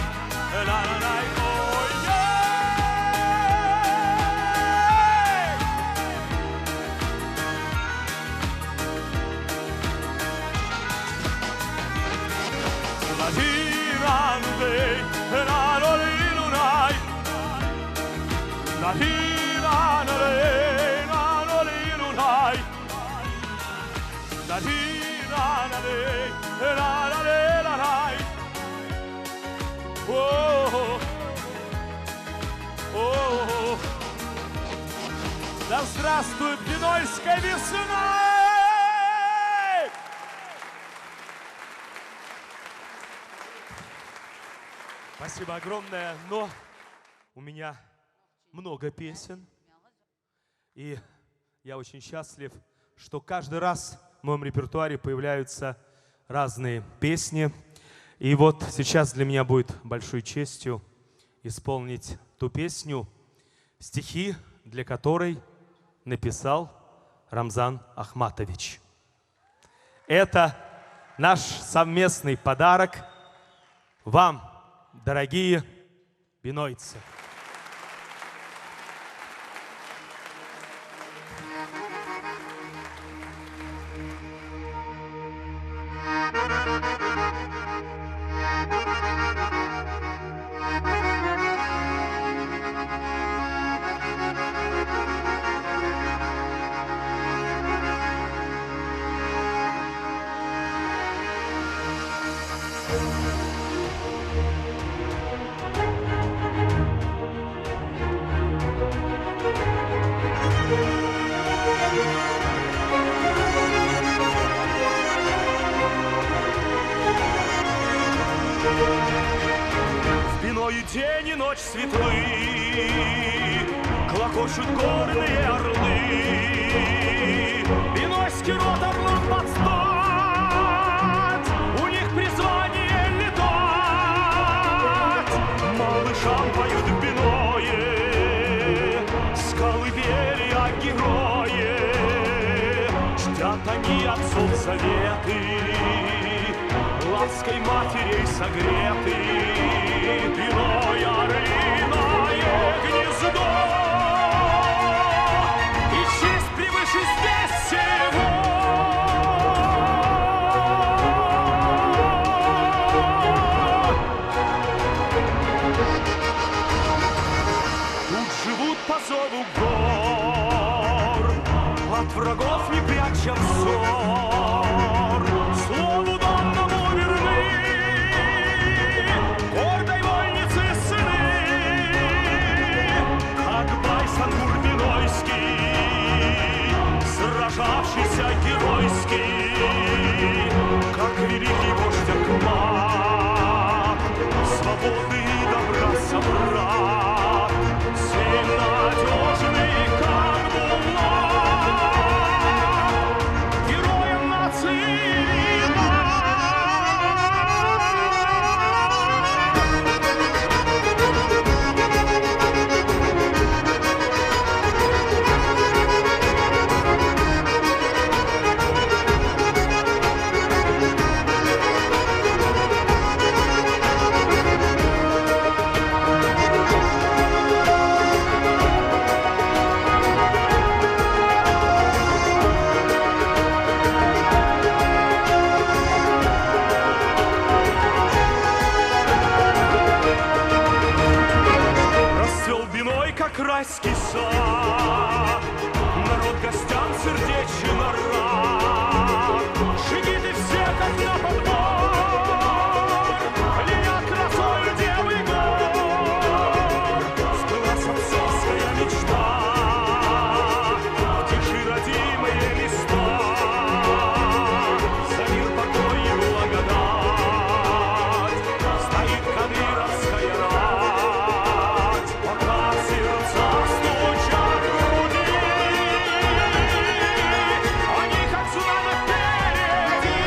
на-на-най, ой-ей! La-di-ra-nu-dei, la-lo-li-lu-nai, la-di-ra-nu-dei, la-lo-li-lu-nai. La di la la la la la la. Oh, oh, да здравствует Бинойская весна! Спасибо огромное, но у меня много песен, и я очень счастлив, что каждый раз в моем репертуаре появляются разные песни. И вот сейчас для меня будет большой честью исполнить ту песню, стихи для которой написал Рамзан Ахматович. Это наш совместный подарок вам, дорогие бинойцы. ночь светлы, клокочут горные орлы. Бинойский род орлам подстать, у них призвание летать. Малышам поют в Биное, скалы бели о герое. Чтят они отцов заветы, лаской матерей согреты. Биное орлиное гнездо, и честь превыше здесь всего. Тут живут по зову гор, от врагов не пряча взор. Слову данному верны, гордой вольницы сыны, как Байсангур Бинойский, сражавшийся геройский, как великий вождь Ахмат, свободы и добра собрат, сын надежный, как булат, героем нации. Расцвел Биной, как райский сад, народ гостям сердечен рад. Шигиты все, как на подбор, линя красою девы гор. Сбылась отцовская мечта, в тиши родимые места. За мир, покой и благодать стоит кадыровская рать. Пока сердца стучат в груди, они как цунами впереди.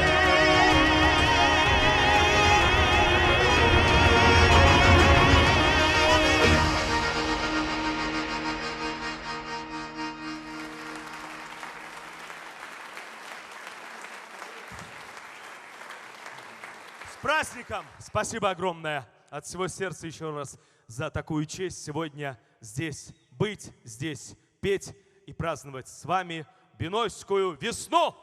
С праздником! Спасибо огромное от всего сердца еще раз за такую честь сегодня здесь быть, здесь петь и праздновать с вами Бинойскую весну!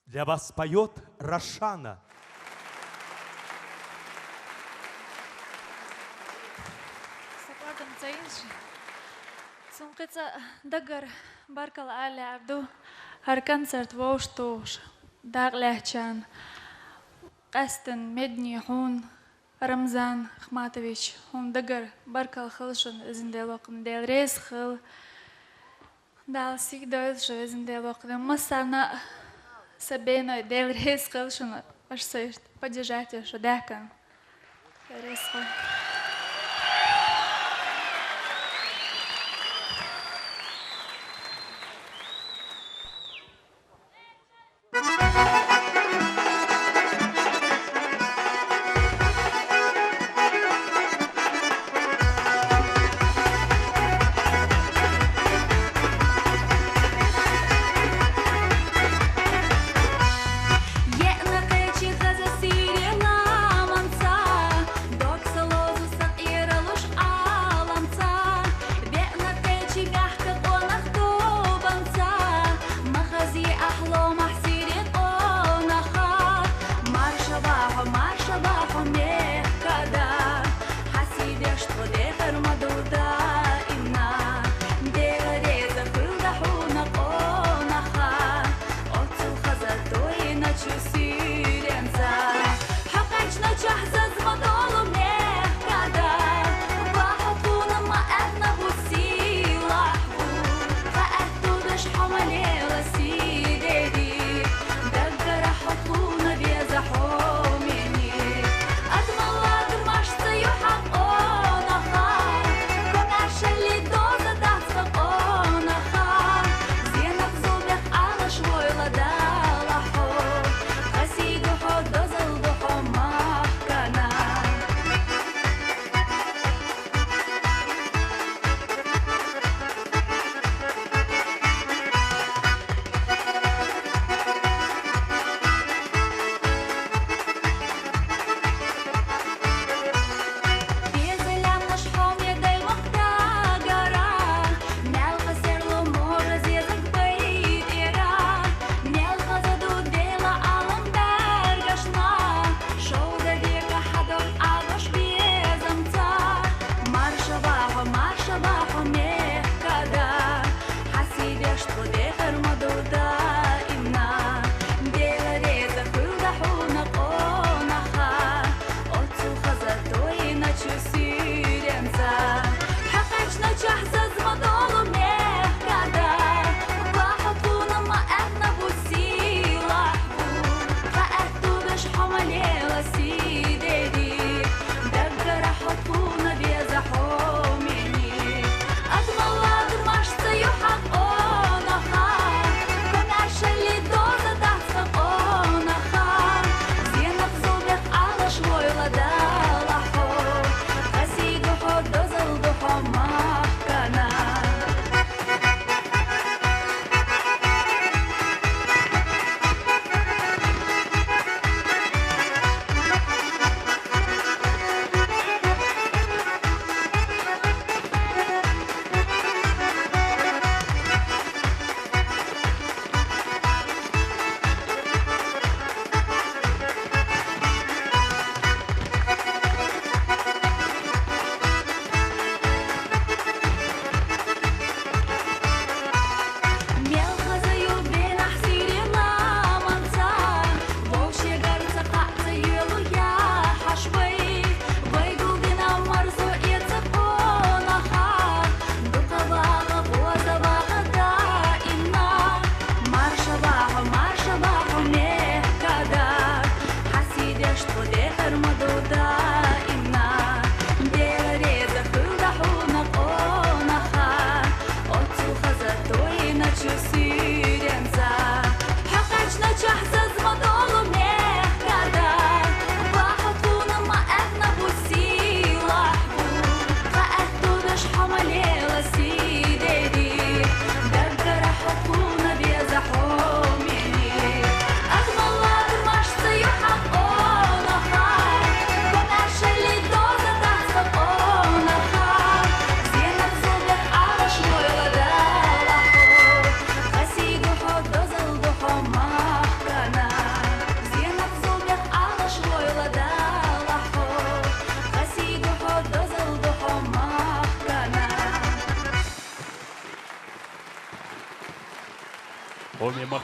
Для вас поет Рошана. Sakladım sayınca. Sunqıca dagar barkal alardu. Har koncert voştuş. Dağlahçan. Qastin medni hun. Ramzan Khmatovic. Hun dagar barkal khilshin izindeloqin del rez khil. Dal sigdoyz izindeloqin. Masana Sabeno del rez khilshin. Ashsayt поддержать что дакан. Рез. Є на печі та засіріла манца, док село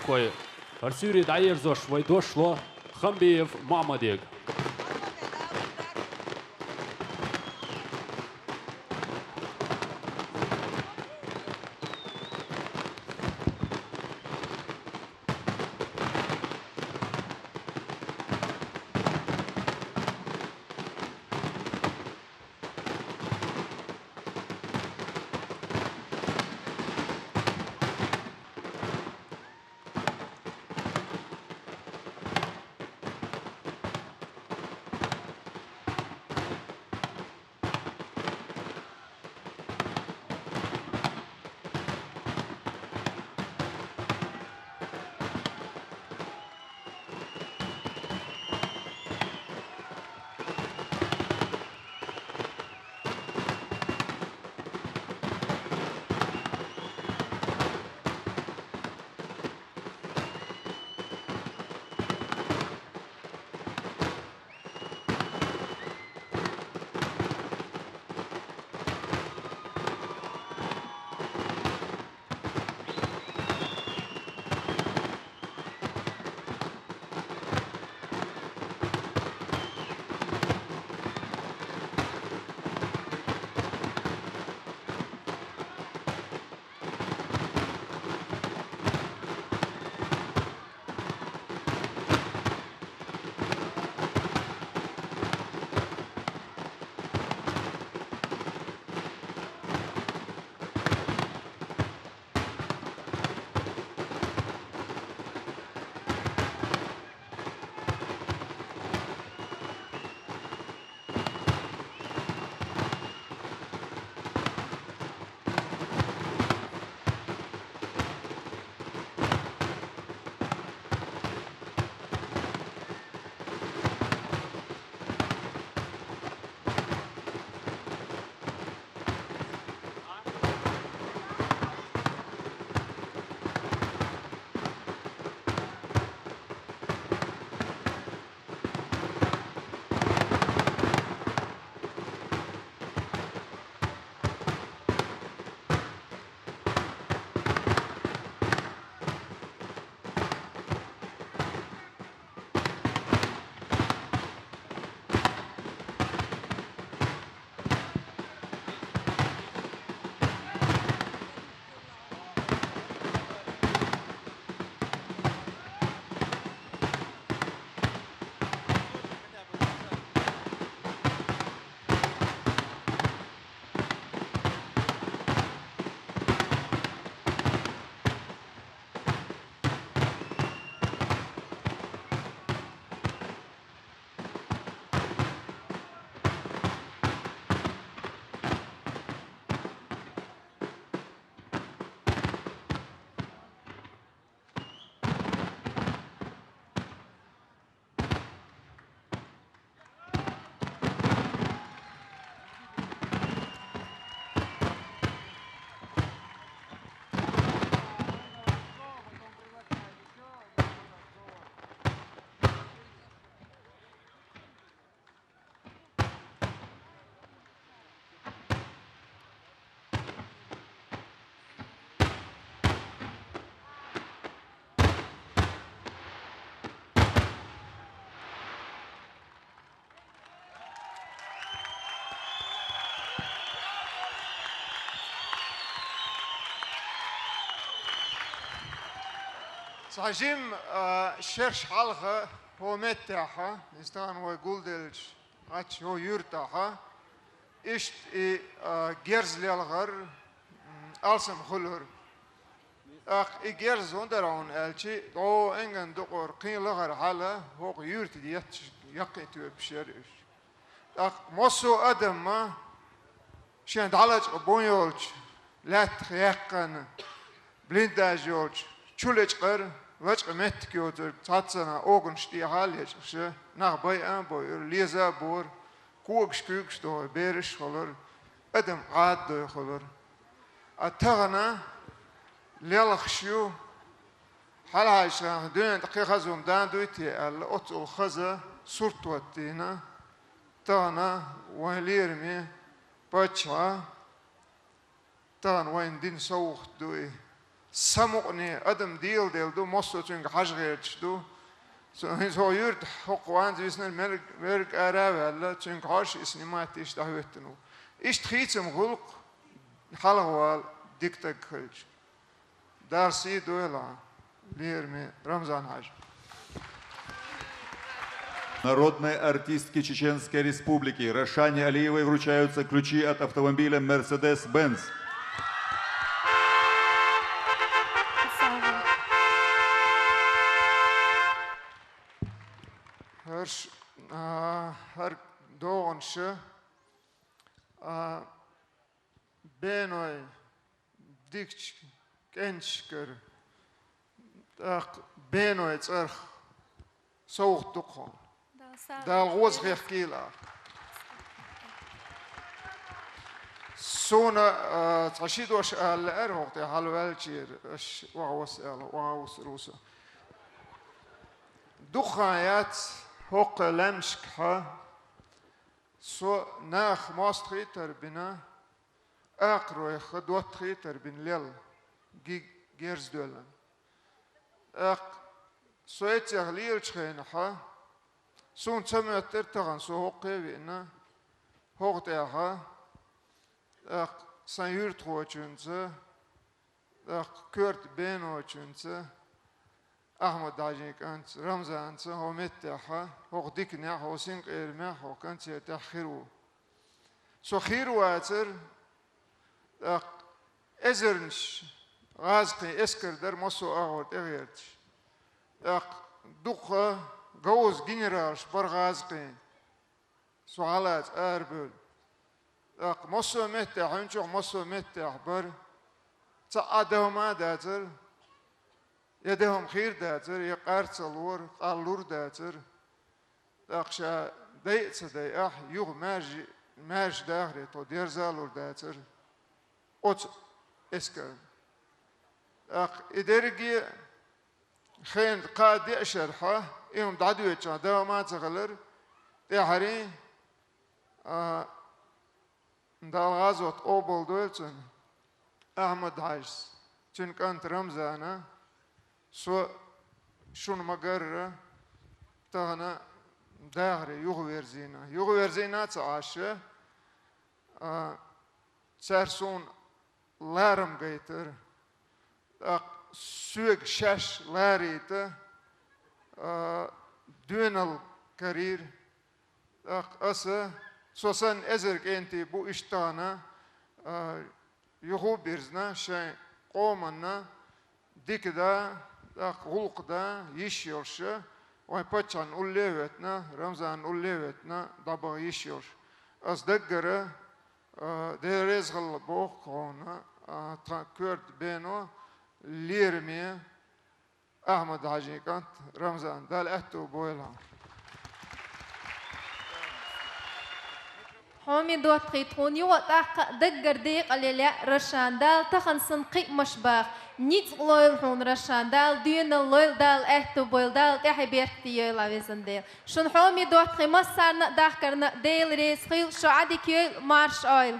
دقوي فرسوري دعير زوش ويدوش له خمبيف معمديق صاجيم شرش حلقة هو متاحة نستان هو يقولدلش عاتش هو يرتاحة إشت جيرز للغر ألسم خلور جيرز هندرون ألشي دو إنجن دقور قين لغر حالة هو يرت ديت يقيتو بشرش مصو أدم ما شان دعلج بونيولش لا تخيقن بلينداجولش چولچ قر وچ مت کیوتر تاتسنا اوگن شتی حالش ش nach bei an bei لیزا بور کوکش کوکش تو بیرش خلر ادم عاد دو خلر اتغنا لیلخشیو حالهاش دون دقیقه زوم دان دویتی الات الخزه صورت وتینا تانا وهليرمي باتشا تان وين دين سوخ دوي سمقني أدم ديل دو مصو تنك حشغيرش دو هنز هو يرد حقوان زيسنا المرق أراوي هلا تنك حش اسني ما تيش دهوتنو إيش تخيتم غلق حلوال ديكتك خلج درسي دولا ليرمي رمضان حاج Народной артистке Чеченской Республики Рашане Алиевой вручаются ключи от автомобиля Mercedes-Benz. هر دوغنش بينوي ديكش كنشكر بينوي ترخ سوق دقون دال غوز غير كيلا سونا تشيد واش الارهق تاع هالوالشير اش واوس واوس روسا دخايات هوق لمشكها سو ناخ ماستريتر بنا اقرو يخدوت خيتر بن ليل جيرز دولن سويت يغليل شخينها سون تمتر تغن سو هوقي بينا هوقتها سنير تروچونزه كورت بينوچونزه أحمد داجيك أنت رمزان أنت هو متاحة هو ديكنا هو سينك إرماه هو كنت يتأخروا سو خيرو أتر إزرنش غازقي إسكر در مصو أغوت إغيرتش دوخة جوز جنرالش بر غازقي سوالات أربل مصو متاح هنشوف مصو متاح بر تعادهم أداتر يدهم خير داتر يقارت الور قالور داتر أخشى ديت دياح يوغ ماج داخلي تو دير زالور داتر أوت إسكر إدرجي خين قاد يشرحه يوم دعدوه كان دوما تغلر تحري دال غازوت أوبل دولتن أحمد عايز تن كانت رمزانا سو شون مقرر تغنى داغري يغويرزينا تعاشى سارسون لارم قيتر سوق شاش لاريته دون الكارير أسا سوسن أزرق أنتي بو إشتانا يغو بيرزنا شيء قومنا ديك دا غلق دا يشيرش وين باتشان أوليوتنا رمزان أوليوتنا دابا يشيرش أز دقرة ديريز غلبوخ كونا كورد بينو ليرمي أحمد حاجي كانت رمزان دال أهتو بويلها حومي دوت خيطوني وطاق دقر ديق اللي رشان دال تخن سنقي مشباخ نيت لويل هون رشان دال دين اللويل دال اهتو بويل دال تحي بيرتي يولا ويزن ديل شون حومي دوت خي مصارنا داخرنا ديل ريس خيل شو عادي كيل مارش اويل